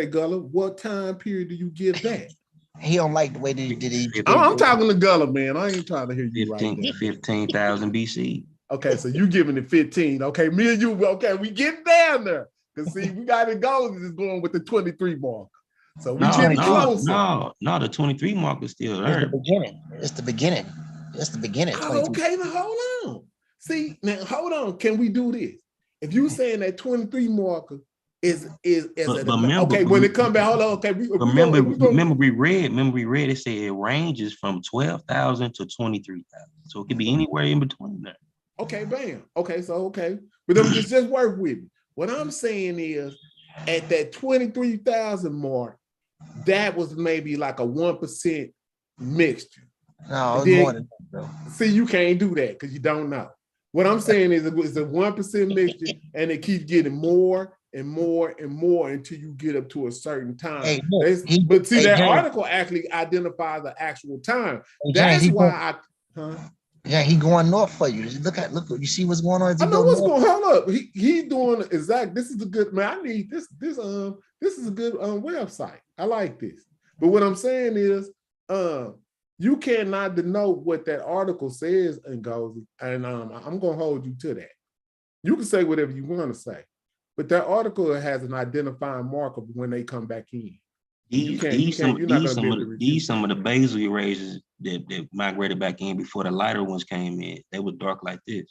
Gullah. What time period do you give that? He don't like the way they did it. I'm talking to Gullah, man. I ain't trying to hear you 15,000 BC. Okay, so you giving it 15. Okay, me and you, okay, we getting down there. Because see, we got it going, is going with the 23 mark. So we getting closer. No, the 23 mark is still there. It's the beginning. Okay, now hold on. See, now hold on. Can we do this? If you saying that 23 marker is okay, when it come back, hold on. Okay, remember we read it said it ranges from 12,000 to 23,000. So it could be anywhere in between there. Okay, bam. Okay, so okay. But then just work with me. What I'm saying is at that 23,000 mark, that was maybe like a 1% mixture. No, it's more than that, bro. See, you can't do that because you don't know. What I'm saying is it's a 1% mixture, and it keeps getting more and more and more until you get up to a certain time. That article actually identifies the actual time. That's why he going north for you. Look, you see what's going on. I know what's going on. Hold up. He doing exact. This is a good man. I need this. This is a good website. I like this. But what I'm saying is, you cannot denote what that article says and goes. And I'm gonna hold you to that. You can say whatever you want to say, but that article has an identifying marker when they come back in. These some of the basal Eurasians that migrated back in before the lighter ones came in. They were dark like this.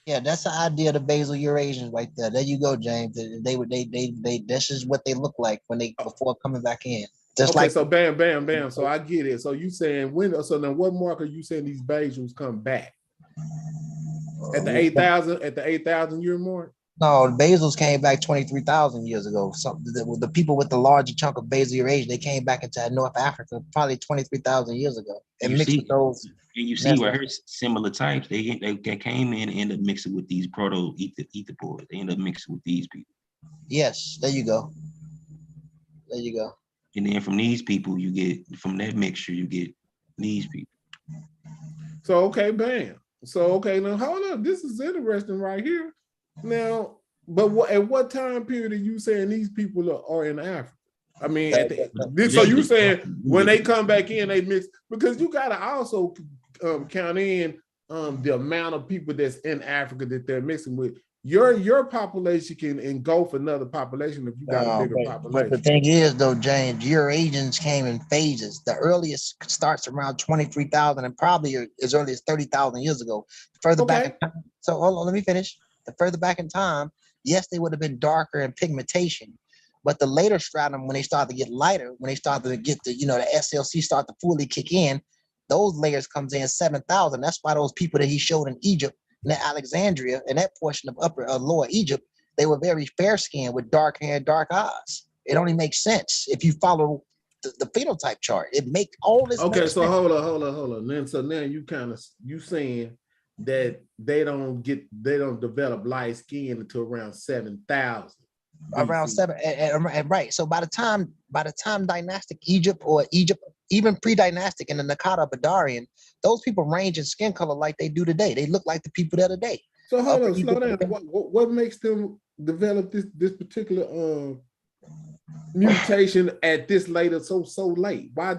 Yeah, that's the idea of the basal Eurasians right there. There you go, James. They this is what they look like when they before coming back in. Just okay, so bam. So I get it. So you saying when? So then, what mark are you saying these basals come back at the 8,000 year mark? No, the basals came back 23,000 years ago. The people with the larger chunk of basal Eurasia, they came back into North Africa probably 23,000 years ago and mixed with those. And you see where similar types they came in and ended up mixing with these proto-Ethiopoids. They ended up mixing with these people. Yes, there you go. And then from these people, you get from that mixture, you get these people. So okay, bam. So okay, now hold up. This is interesting right here. Now, but at what time period are you saying these people are in Africa? I mean, so you saying when they come back in, they mix, because you gotta also count in the amount of people that's in Africa that they're mixing with. Your population can engulf another population if you got a bigger population. But the thing is, though, James, Eurasians came in phases. The earliest starts around 23,000 and probably as early as 30,000 years ago. Further back. So hold on, let me finish. The further back in time, yes, they would have been darker in pigmentation, but the later stratum, when they start to get lighter, when they start to get the SLC start to fully kick in, those layers comes in 7,000. That's why those people that he showed in Egypt, in Alexandria, and that portion of lower Egypt, They were very fair skinned with dark hair and dark eyes. It only makes sense if you follow the phenotype chart. It make all this. Okay, makes so sense. hold on. Then so now you saying that they don't develop light skin until around 7,000. Around seven, and right. So by the time dynastic Egypt, or Egypt, even pre-dynastic in the Nakata Badarian, those people range in skin color like they do today. They look like the people there today. So hold on, slow down. What makes them develop this particular mutation at this later so late? Why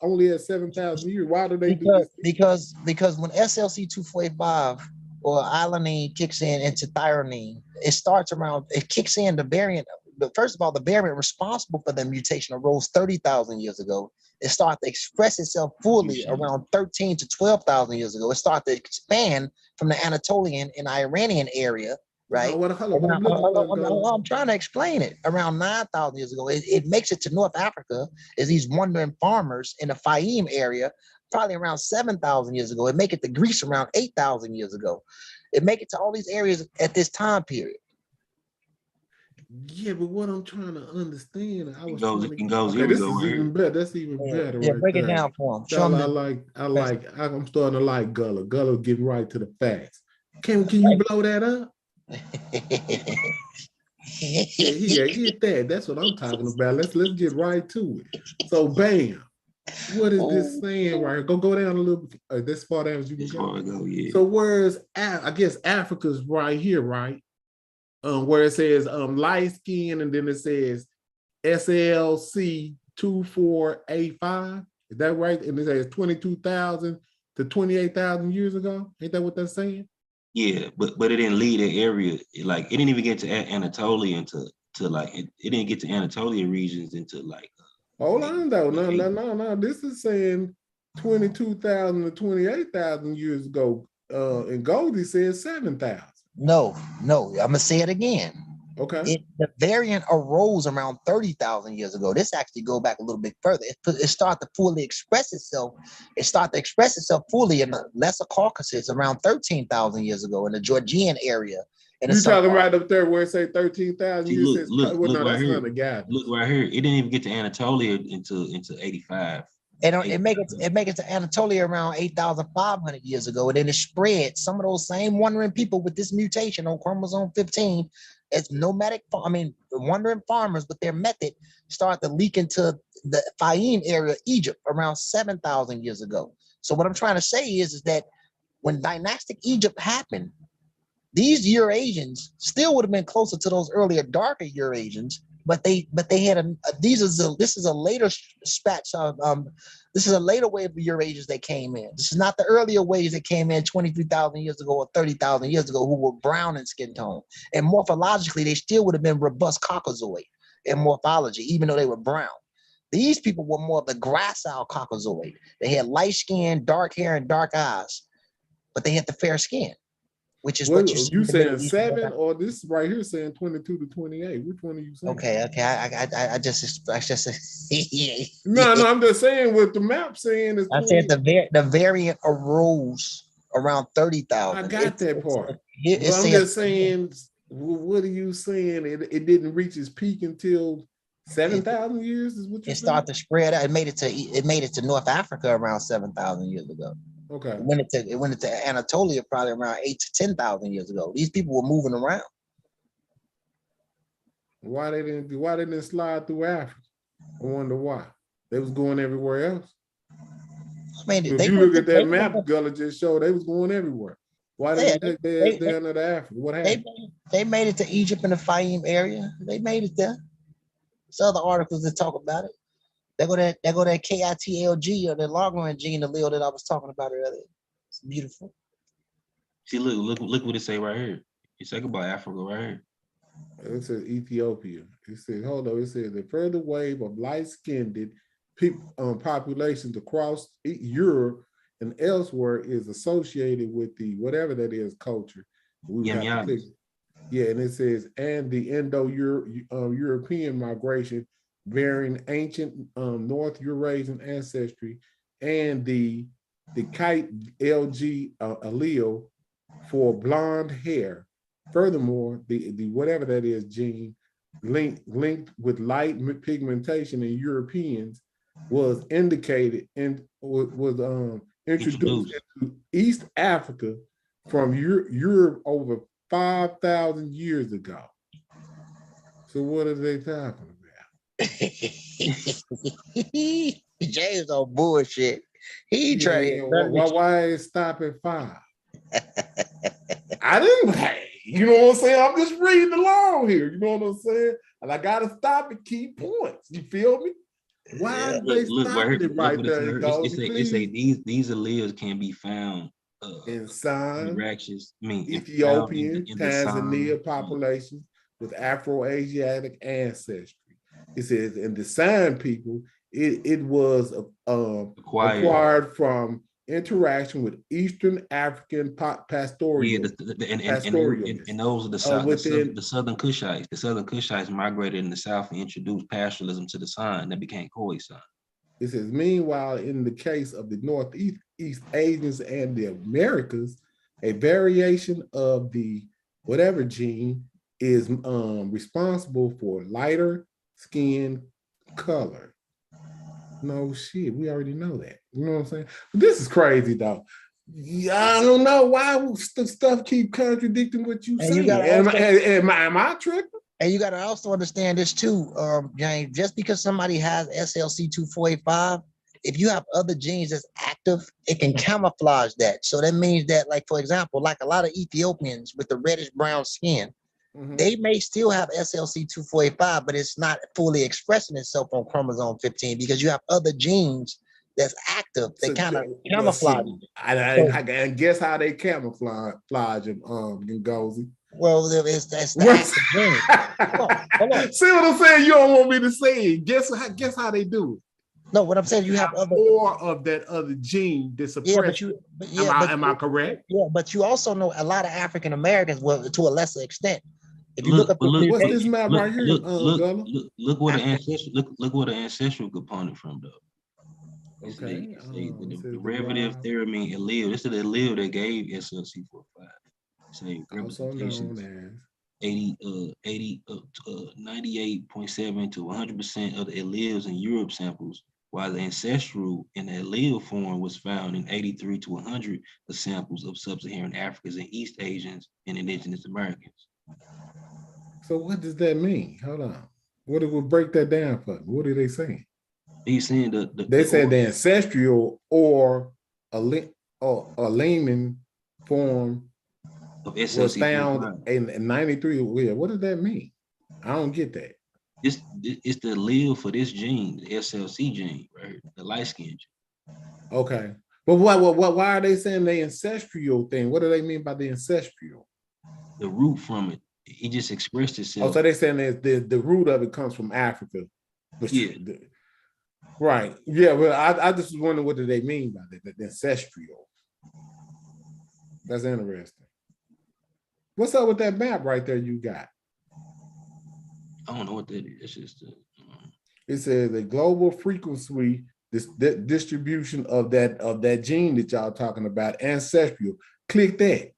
only at 7,000 years? Why do they do this? Because when SLC 2485 or alanine kicks in into threonine, it kicks in the variant. But first of all, the variant responsible for the mutation arose 30,000 years ago. It started to express itself fully around 13 to 12,000 years ago. It started to expand from the Anatolian and Iranian area, right? I'm trying to explain it. Around 9,000 years ago, it makes it to North Africa as these wandering farmers in the Fayum area. Probably around 7,000 years ago. It make it to Greece around 8,000 years ago. It make it to all these areas at this time period. Yeah, but what I'm trying to understand, this is even better. That's even better. Yeah, right break there. it down for him. I'm starting to like Gullah. Gullah getting right to the facts. Can you blow that up? Yeah, get that. That's what I'm talking about. Let's get right to it. So, bam. What is this saying right here? Go down a little bit. This far down as you can go. Yeah. So where's I guess Africa's right here, right? Where it says light skin, and then it says SLC 2485. Is that right? And it says 22,000 to 28,000 years ago. Ain't that what that's saying? Yeah, but it didn't lead an area. Like it didn't even get to Anatolia to like it didn't get to Anatolia regions into like. Hold on though. No. This is saying 22,000 to 28,000 years ago. And Goldie says 7,000. No. I'm gonna say it again. Okay. The variant arose around 30,000 years ago. This actually go back a little bit further. It started to fully express itself. It started to express itself fully in the Lesser Caucasus around 13,000 years ago in the Georgian area. You talking right up there where it say 13,000 years? Look right here. Guy. Look right here. It didn't even get to Anatolia into 85. It make it to Anatolia around 8,500 years ago, and then it spread. Some of those same wandering people with this mutation on chromosome 15, it's wandering farmers with their method started to leak into the Fayum area, Egypt, around 7,000 years ago. So what I'm trying to say is that when dynastic Egypt happened, these Eurasians still would have been closer to those earlier darker Eurasians, but they had this is a later spatch of this is a later wave of Eurasians that came in. This is not the earlier waves that came in 23,000 years ago or 30,000 years ago who were brown in skin tone. And morphologically, they still would have been robust Caucasoid in morphology, even though they were brown. These people were more of the gracile Caucasoid. They had light skin, dark hair, and dark eyes, but they had the fair skin. Which is what you saying 7, or this right here saying 22 to 28? Which one are you saying? Okay. I just No, I'm just saying what the map saying is. I said the variant arose around 30,000. I got that part. I'm just saying, what are you saying? It didn't reach its peak until 7,000 years. Is what you? It started to spread out. It made it to North Africa around 7,000 years ago. Okay. It went into Anatolia probably around 8 to 10,000 years ago. These people were moving around. Why they didn't slide through Africa? I wonder why. They was going everywhere else. If you look at that map Gullah just showed, they was going everywhere. Why didn't they take their ass down to Africa? What happened? They made it to Egypt and the Fayum area. They made it there. There's other articles that talk about it. They go that KITLG or the Logran gene allele that I was talking about earlier. It's beautiful. See, look what it say right here. It's talking about Africa right here. It says Ethiopia. It says, hold on. It says the further wave of light-skinned people populations across Europe and elsewhere is associated with the whatever that is culture. Yeah, and it says and the Indo-European migration bearing ancient North Eurasian ancestry and the Kite LG allele for blonde hair Furthermore, the whatever that is gene linked with light pigmentation in Europeans was indicated and was introduced into East Africa from Europe over 5,000 years ago. So what are they talking about? James on bullshit. He trying to why is stop at 5? I didn't, hey, you know what I'm saying? I'm just reading along here, you know what I'm saying? And I gotta stop at key points. You feel me? Why is they stopping it right there? It say these alleles can be found in San, Ethiopian, Tanzania populations with Afro-Asiatic ancestry. It says in the San people, it was acquired from interaction with Eastern African pastoralists. And those are the Southern Kushites. The Southern Kushites migrated in the South and introduced pastoralism to the San that became Khoisan. It says, meanwhile, in the case of the Northeast Asians and the Americas, a variation of the whatever gene is responsible for lighter skin color. No shit, we already know that. You know what I'm saying? But this is crazy though. I don't know why stuff keep contradicting what you say. Am I tripping? And you got to also understand this too, James. Just because somebody has SLC2485, if you have other genes that's active, it can camouflage that. So that means that, like for example, like a lot of Ethiopians with the reddish brown skin, they may still have SLC2485, but it's not fully expressing itself on chromosome 15 because you have other genes that's active. They kind of camouflage. I guess how they camouflage them, Ngozi. Well, that's the active gene. Hold on. See what I'm saying? You don't want me to say it. Guess how they do it. No, what I'm saying, you have other more of that other gene suppressed. Am I correct? Yeah, but you also know a lot of African Americans, well, to a lesser extent. If you look up what's this map right here? Look what the ancestral component from though. Okay. The derivative theorem allele. This is the allele that gave SLC45. Say representations 98.7 to 100% of the alleles in Europe samples, while the ancestral in the allele form was found in 83 to 100 of samples of sub-Saharan Africans and East Asians and indigenous Americans. So what does that mean? Hold on. What it would break that down for? What are they saying? He's saying they said the ancestral or a layman form of was found in 93. What does that mean? I don't get that. It's the allele for this gene, the SLC gene, right? The light skin gene. Okay. But why are they saying the ancestral thing? What do they mean by the ancestral? The root from it. It just expressed itself. Oh, so they're saying that the root of it comes from Africa. Yeah. Right. Yeah, but I just was wondering what do they mean by that, the ancestral. That's interesting. What's up with that map right there you got? I don't know what that is. It's just it says a global frequency distribution of that gene that y'all talking about, ancestral. Click that.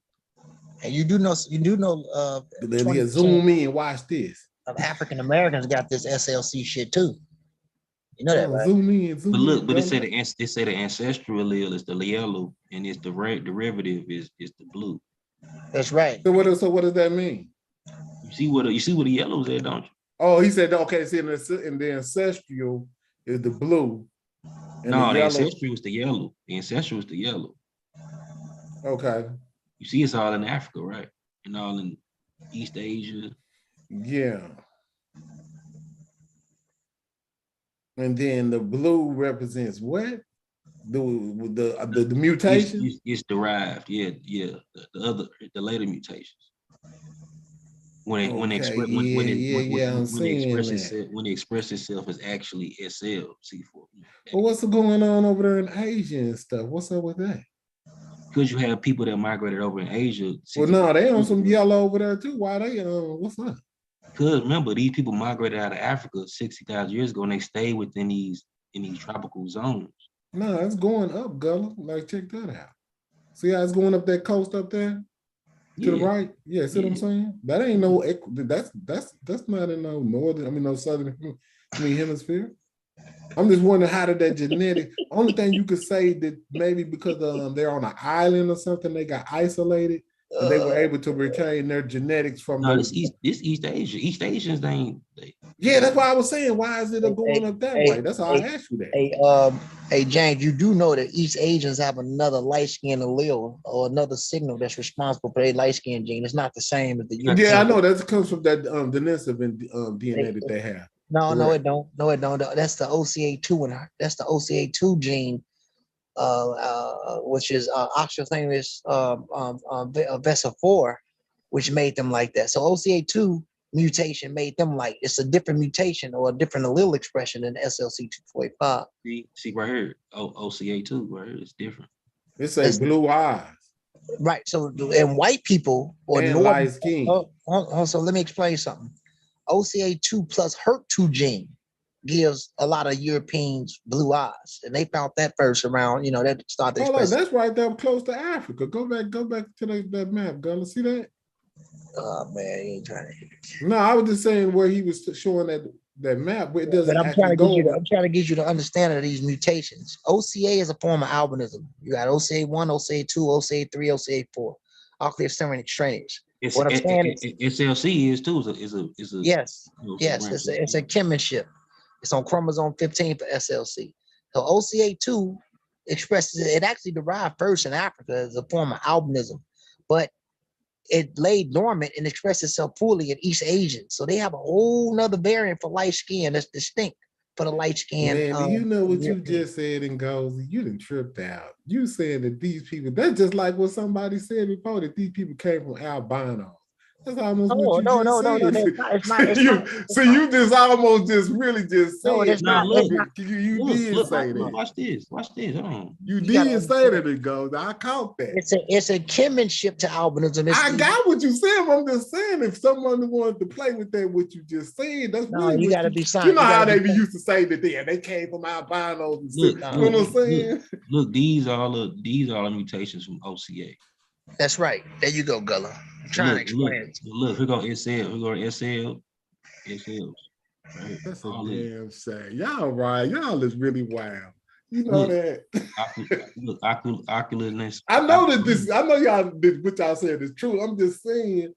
And you do know zoom in and watch this. Of African Americans got this SLC shit too. You know that, right? Zoom in. But it say the ancestral allele is the yellow, and it's the derivative is the blue. That's right. So what does that mean? You see what the yellow is at, don't you? Oh, he said okay. See, in the ancestral is the blue. No, the ancestral is the yellow. The ancestral is the yellow. Okay. You see, it's all in Africa, right? And all in East Asia. Yeah. And then the blue represents what? The mutation? It's derived, yeah. The later mutations. When it expresses itself as actually SLC4. But what's going on over there in Asia and stuff? What's up with that? Because you have people that migrated over in Asia. Well, no, they on some yellow over there too. Why they what's up? Because remember, these people migrated out of Africa 60,000 years ago, and they stayed within these tropical zones. No, it's going up, Gullah. Like, check that out. See how it's going up that coast up there? To the right, yeah. See what I'm saying? That ain't no. That's not in no northern. I mean, no southern. Hemisphere. I'm just wondering how did that genetic. Only thing you could say that maybe because they're on an island or something, they got isolated and they were able to retain their genetics from this East Asia. East Asians yeah, that's why I was saying. Why is it going up that way? That's why I asked you that. Hey, James, you do know that East Asians have another light skin allele or another signal that's responsible for their light skin gene. It's not the same as the European. Yeah, I know that comes from that Denisovan DNA that they have. No, it don't. No, it don't. That's the OCA2 and that's the OCA2 gene, which is oxythalmus vesa 4, which made them like that. So OCA2 mutation made them like it's a different mutation or a different allele expression than SLC2485. See right here, OCA2 right here, it's different. It's a blue eyes. Right. So and white people or light skin. So let me explain something. OCA2 plus HERT2 gene gives a lot of Europeans blue eyes, and they found that first around. That started. Hold on, that's right there close to Africa. Go back to that map, Gunner. See that? Oh man, he ain't trying to. No, I was just saying where he was showing that map. Where it doesn't. But I'm trying to get you the understanding of these mutations. OCA is a form of albinism. You got OCA1, OCA2, OCA3, OCA4. All clear stemming extraneous. What I'm saying is SLC is too. Is a yes. It's a kinship. It's on chromosome 15 for SLC. So OCA2 expresses it actually derived first in Africa as a form of albinism, but it laid dormant and expressed itself fully in East Asians. So they have a whole nother variant for light skin that's distinct for the light skin. Man, you know what you just said and goes, you done tripped out. You said that these people, that's just like what somebody said before, that these people came from albino. That's almost what you just said. It's not. So you just almost just really just said. No, it's not. You did say that. Watch this. Hold on. You did say that it goes. I caught that. It's a kinship to albinism. I got what you said. But I'm just saying, if someone wanted to play with that, what you just said, that's really you got to be signed. You know how they used to say that they came from albinos and stuff. You know what I'm saying? Look, these are the mutations from OCA. That's right. There you go, Gullah. I'm trying to explain. Look, we're going SL. We're going SL. SLs. Right. That's a damn shame. Y'all right. Y'all is really wild. You know that. Ocularness. I know y'all what y'all said is true. I'm just saying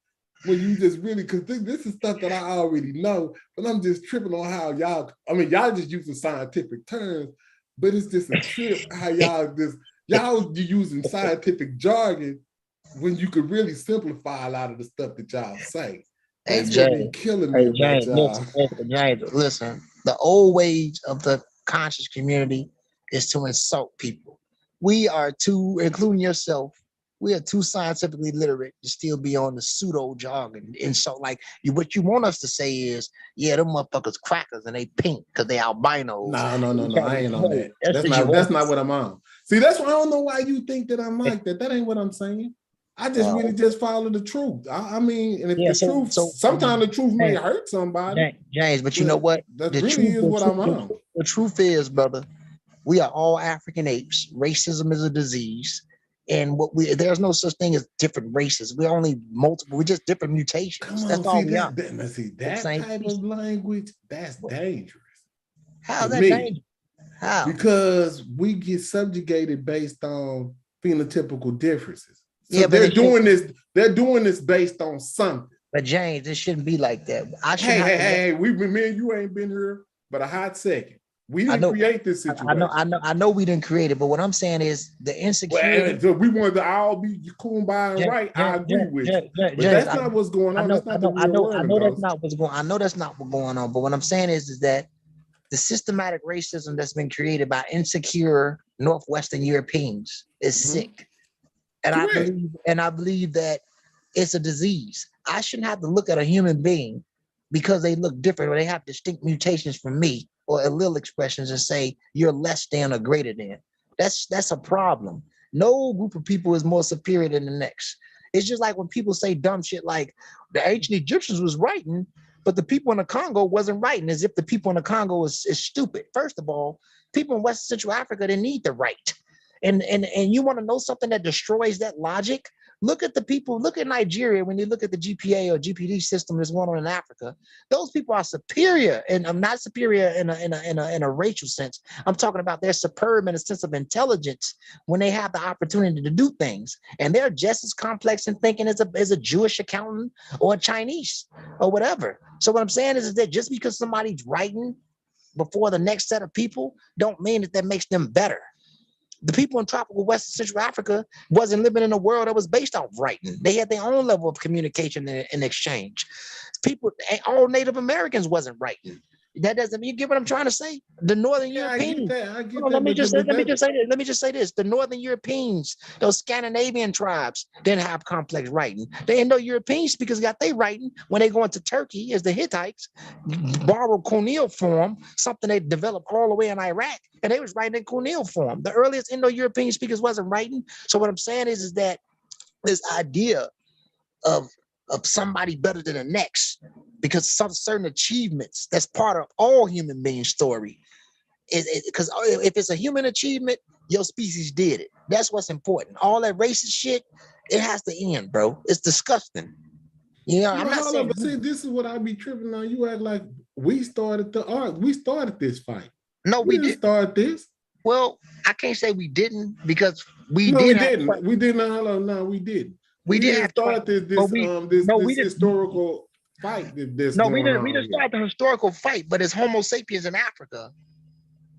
when you just really, because this is stuff that I already know, but I'm just tripping on how y'all just using scientific terms, but it's just a trip how y'all using scientific jargon when you could really simplify a lot of the stuff that y'all say. Hey, James, killing me James, listen. The old ways of the conscious community is to insult people. We are too, including yourself, we are too scientifically literate to still be on the pseudo jargon. And so, what you want us to say is, yeah, them motherfuckers crackers and they pink because they albinos. No, I ain't on that. That's not what I'm on. See, that's why I don't know why you think that I'm like that. That ain't what I'm saying. I just really just follow the truth. I mean, and if the truth, sometimes the truth may hurt somebody. James, but you know what? That really is what I'm on. The truth is, brother, we are all African apes. Racism is a disease. And there's no such thing as different races. We're only multiple. We're just different mutations. That's all we are. That type of language, that's dangerous. How is that dangerous? How? Because we get subjugated based on phenotypical differences. So they're doing this based on something. But James, it shouldn't be like that. Hey, me and you ain't been here but a hot second. We didn't create this situation. I know we didn't create it, but what I'm saying is the insecurity. Well, we wanted to all be kumbaya and right. I agree with you. But that's not what's going on. I know that's not what's going on. I know that's not what's going on. But what I'm saying is that the systematic racism that's been created by insecure Northwestern Europeans is sick. And I believe that it's a disease. I shouldn't have to look at a human being because they look different or they have distinct mutations from me or allele expressions and say you're less than or greater than. That's a problem. No group of people is more superior than the next. It's just like when people say dumb shit like the ancient Egyptians was writing, but the people in the Congo wasn't writing, as if the people in the Congo is stupid. First of all, people in West Central Africa, they need to write. And you want to know something that destroys that logic? Look at the people, look at Nigeria when you look at the GPA or GPD system that's going on in Africa. Those people are superior, and I'm not superior in a racial sense. I'm talking about they're superb in a sense of intelligence when they have the opportunity to do things. And they're just as complex in thinking as a Jewish accountant or a Chinese or whatever. So what I'm saying is that just because somebody's writing before the next set of people don't mean that makes them better. The people in tropical West and Central Africa wasn't living in a world that was based off writing. They had their own level of communication and exchange. People, all Native Americans wasn't writing. That doesn't mean, you get what I'm trying to say? The Northern Europeans. I get that. Let me just say this. The Northern Europeans, those Scandinavian tribes, didn't have complex writing. The Indo-European speakers got their writing when they go into Turkey as the Hittites, borrowed Cuneiform form, something they developed all the way in Iraq, and they was writing in Cuneiform form. The earliest Indo-European speakers wasn't writing. So what I'm saying is that this idea of somebody better than the next, because some certain achievements, that's part of all human being story. Because if it's a human achievement, your species did it. That's what's important. All that racist shit, it has to end, bro. It's disgusting. You know, I'm not saying. But see, this is what I be tripping on. You act like we started this fight. No, we didn't start this. Well, I can't say we didn't, because we didn't. We didn't. No, we didn't. We didn't start this historical fight. We didn't start the historical fight, but as Homo sapiens in Africa,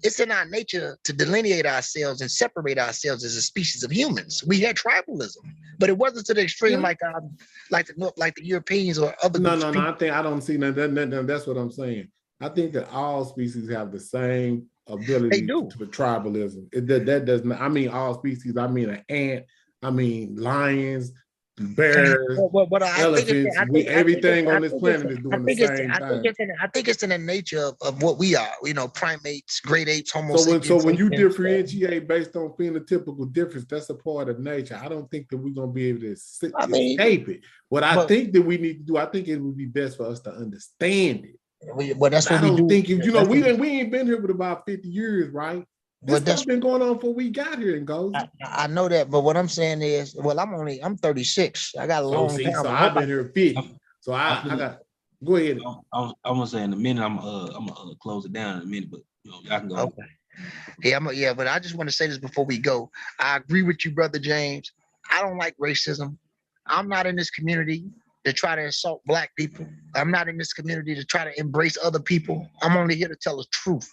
it's in our nature to delineate ourselves and separate ourselves as a species of humans. We had tribalism, but it wasn't to the extreme like the Europeans or other groups. I don't see that. That's what I'm saying. I think that all species have the same ability to tribalism. That does not. I mean, all species. I mean, an ant. I mean, lions, bears, elephants. Everything on this planet is doing the same thing. I think it's in the nature of what we are. You know, primates, great apes, Homo sapiens. So when you differentiate based on phenotypical difference, that's a part of nature. I don't think that we're gonna be able to escape it. What I think that we need to do, I think it would be best for us to understand it. Well, that's what we do. We ain't been here for about 50 years, right? This stuff been going on before we got here and goes. I know that, but what I'm saying is, well, I'm 36. I got a long time. So I've been here 50. So I got. Go ahead. I'm gonna say in a minute. I'm gonna close it down in a minute, but y'all can go. Okay. Yeah, but I just want to say this before we go. I agree with you, brother James. I don't like racism. I'm not in this community to try to assault Black people. I'm not in this community to try to embrace other people. I'm only here to tell the truth.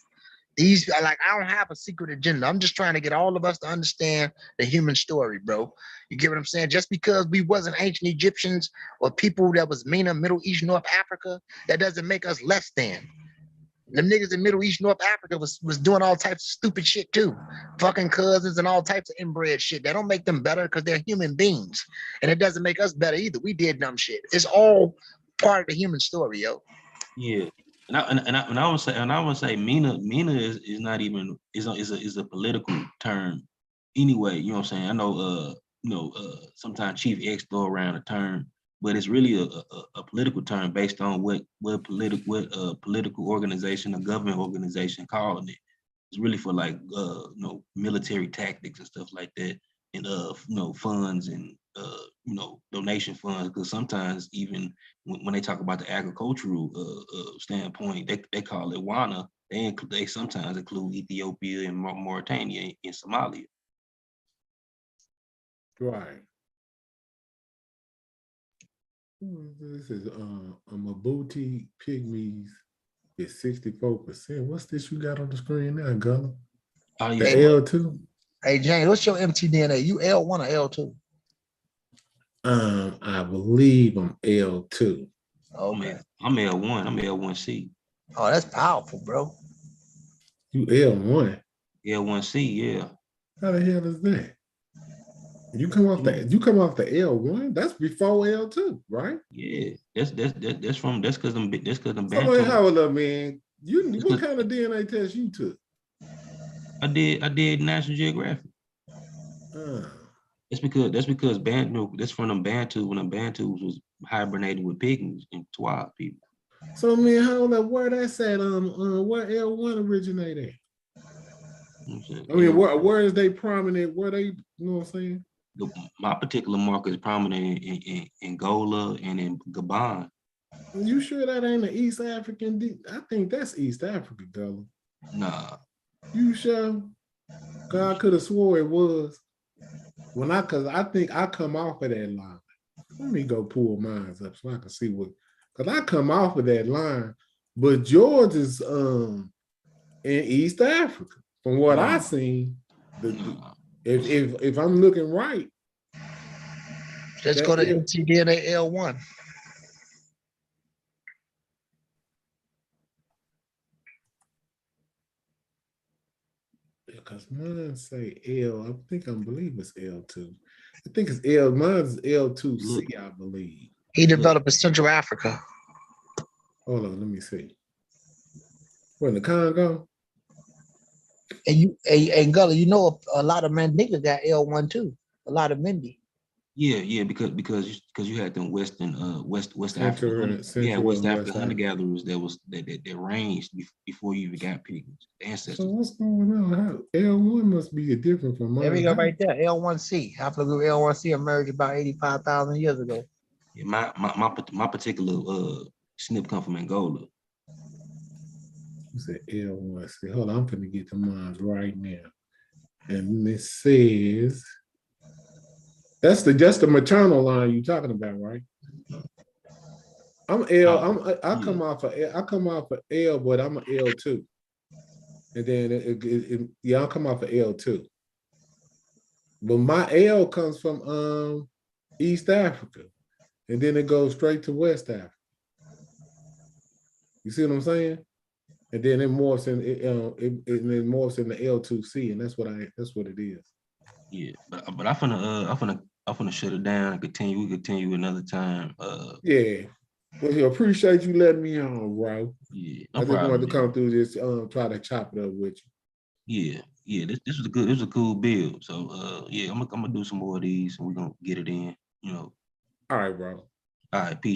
I don't have a secret agenda. I'm just trying to get all of us to understand the human story, bro. You get what I'm saying? Just because we wasn't ancient Egyptians or people that was MENA, Middle East, North Africa, that doesn't make us less than. Them niggas in Middle East, North Africa was doing all types of stupid shit too. Fucking cousins and all types of inbred shit. That don't make them better because they're human beings. And it doesn't make us better either. We did dumb shit. It's all part of the human story, yo. Yeah. And I would say MENA is not even is a political term anyway. You know what I'm saying? I know sometimes Chief X throw around a term, but it's really a political term based on what political organization, a government organization calling it. It's really for like military tactics and stuff like that, and funds and donation funds, because sometimes even when they talk about the agricultural standpoint, they call it WANA. They sometimes include Ethiopia and Mauritania and Somalia. Right. This is Mabuti Pygmies is 64%. What's this you got on the screen now, Gunner? The L2. Hey James, what's your mtDNA? You L1 or L2? I believe I'm L2. Oh man, I'm L1. I'm L1C. Oh, that's powerful, bro. You L1. L1C, yeah. How the hell is that? You come off the L1. That's before L2, right? Yeah, that's because them So hold up, man. What kind of DNA test you took? I did National Geographic. That's because that's from them Bantu when the Bantus was hibernating with pygmies and Twa people. So man, hold up, where that's at? Where L1 originated? I mean, where is they prominent? Where they, you know what I'm saying? My particular market is prominent in Angola and in Gabon. You sure that ain't an East African? I think that's East Africa, Gullah. Nah. You sure? God could have swore it was. Cause I think I come off of that line. Let me go pull mine up so I can see what. Cause I come off of that line, but George is in East Africa. From what I seen, if I'm looking right, Let's go to mtDNA L1. Because mine say L. I believe it's L2. I think it's L. Mine's L2C, I believe. He developed in Central Africa. Hold on, let me see. What, in the Congo? And Gullah, you know a lot of Mandinka got L1 too. A lot of Mindi. Yeah, because you had them West African hunter gatherers that ranged before you even got pygmies. Ancestors. So what's going on? L1 must be different from mine. There we go, right there. L1C. Haplogroup L1C emerged about 85,000 years ago. Yeah, my particular snip come from Angola. You said L1C. Hold on, I'm gonna get the mine right now. And it says that's the maternal line you're talking about, right? I'm L. I come off of L, but I'm an L2. And then I'll come off of L2. But my L comes from East Africa, and then it goes straight to West Africa. You see what I'm saying? And then it morphs in it morphs in the L2C, and that's what it is. Yeah, but I'm finna shut it down and continue. We continue another time. Yeah. Well, appreciate you letting me on, bro. Yeah, I just wanted to come through this, try to chop it up with you. Yeah. This was a cool build. So yeah, I'm gonna do some more of these, and we're gonna get it in. You know. All right, bro. All right, peace.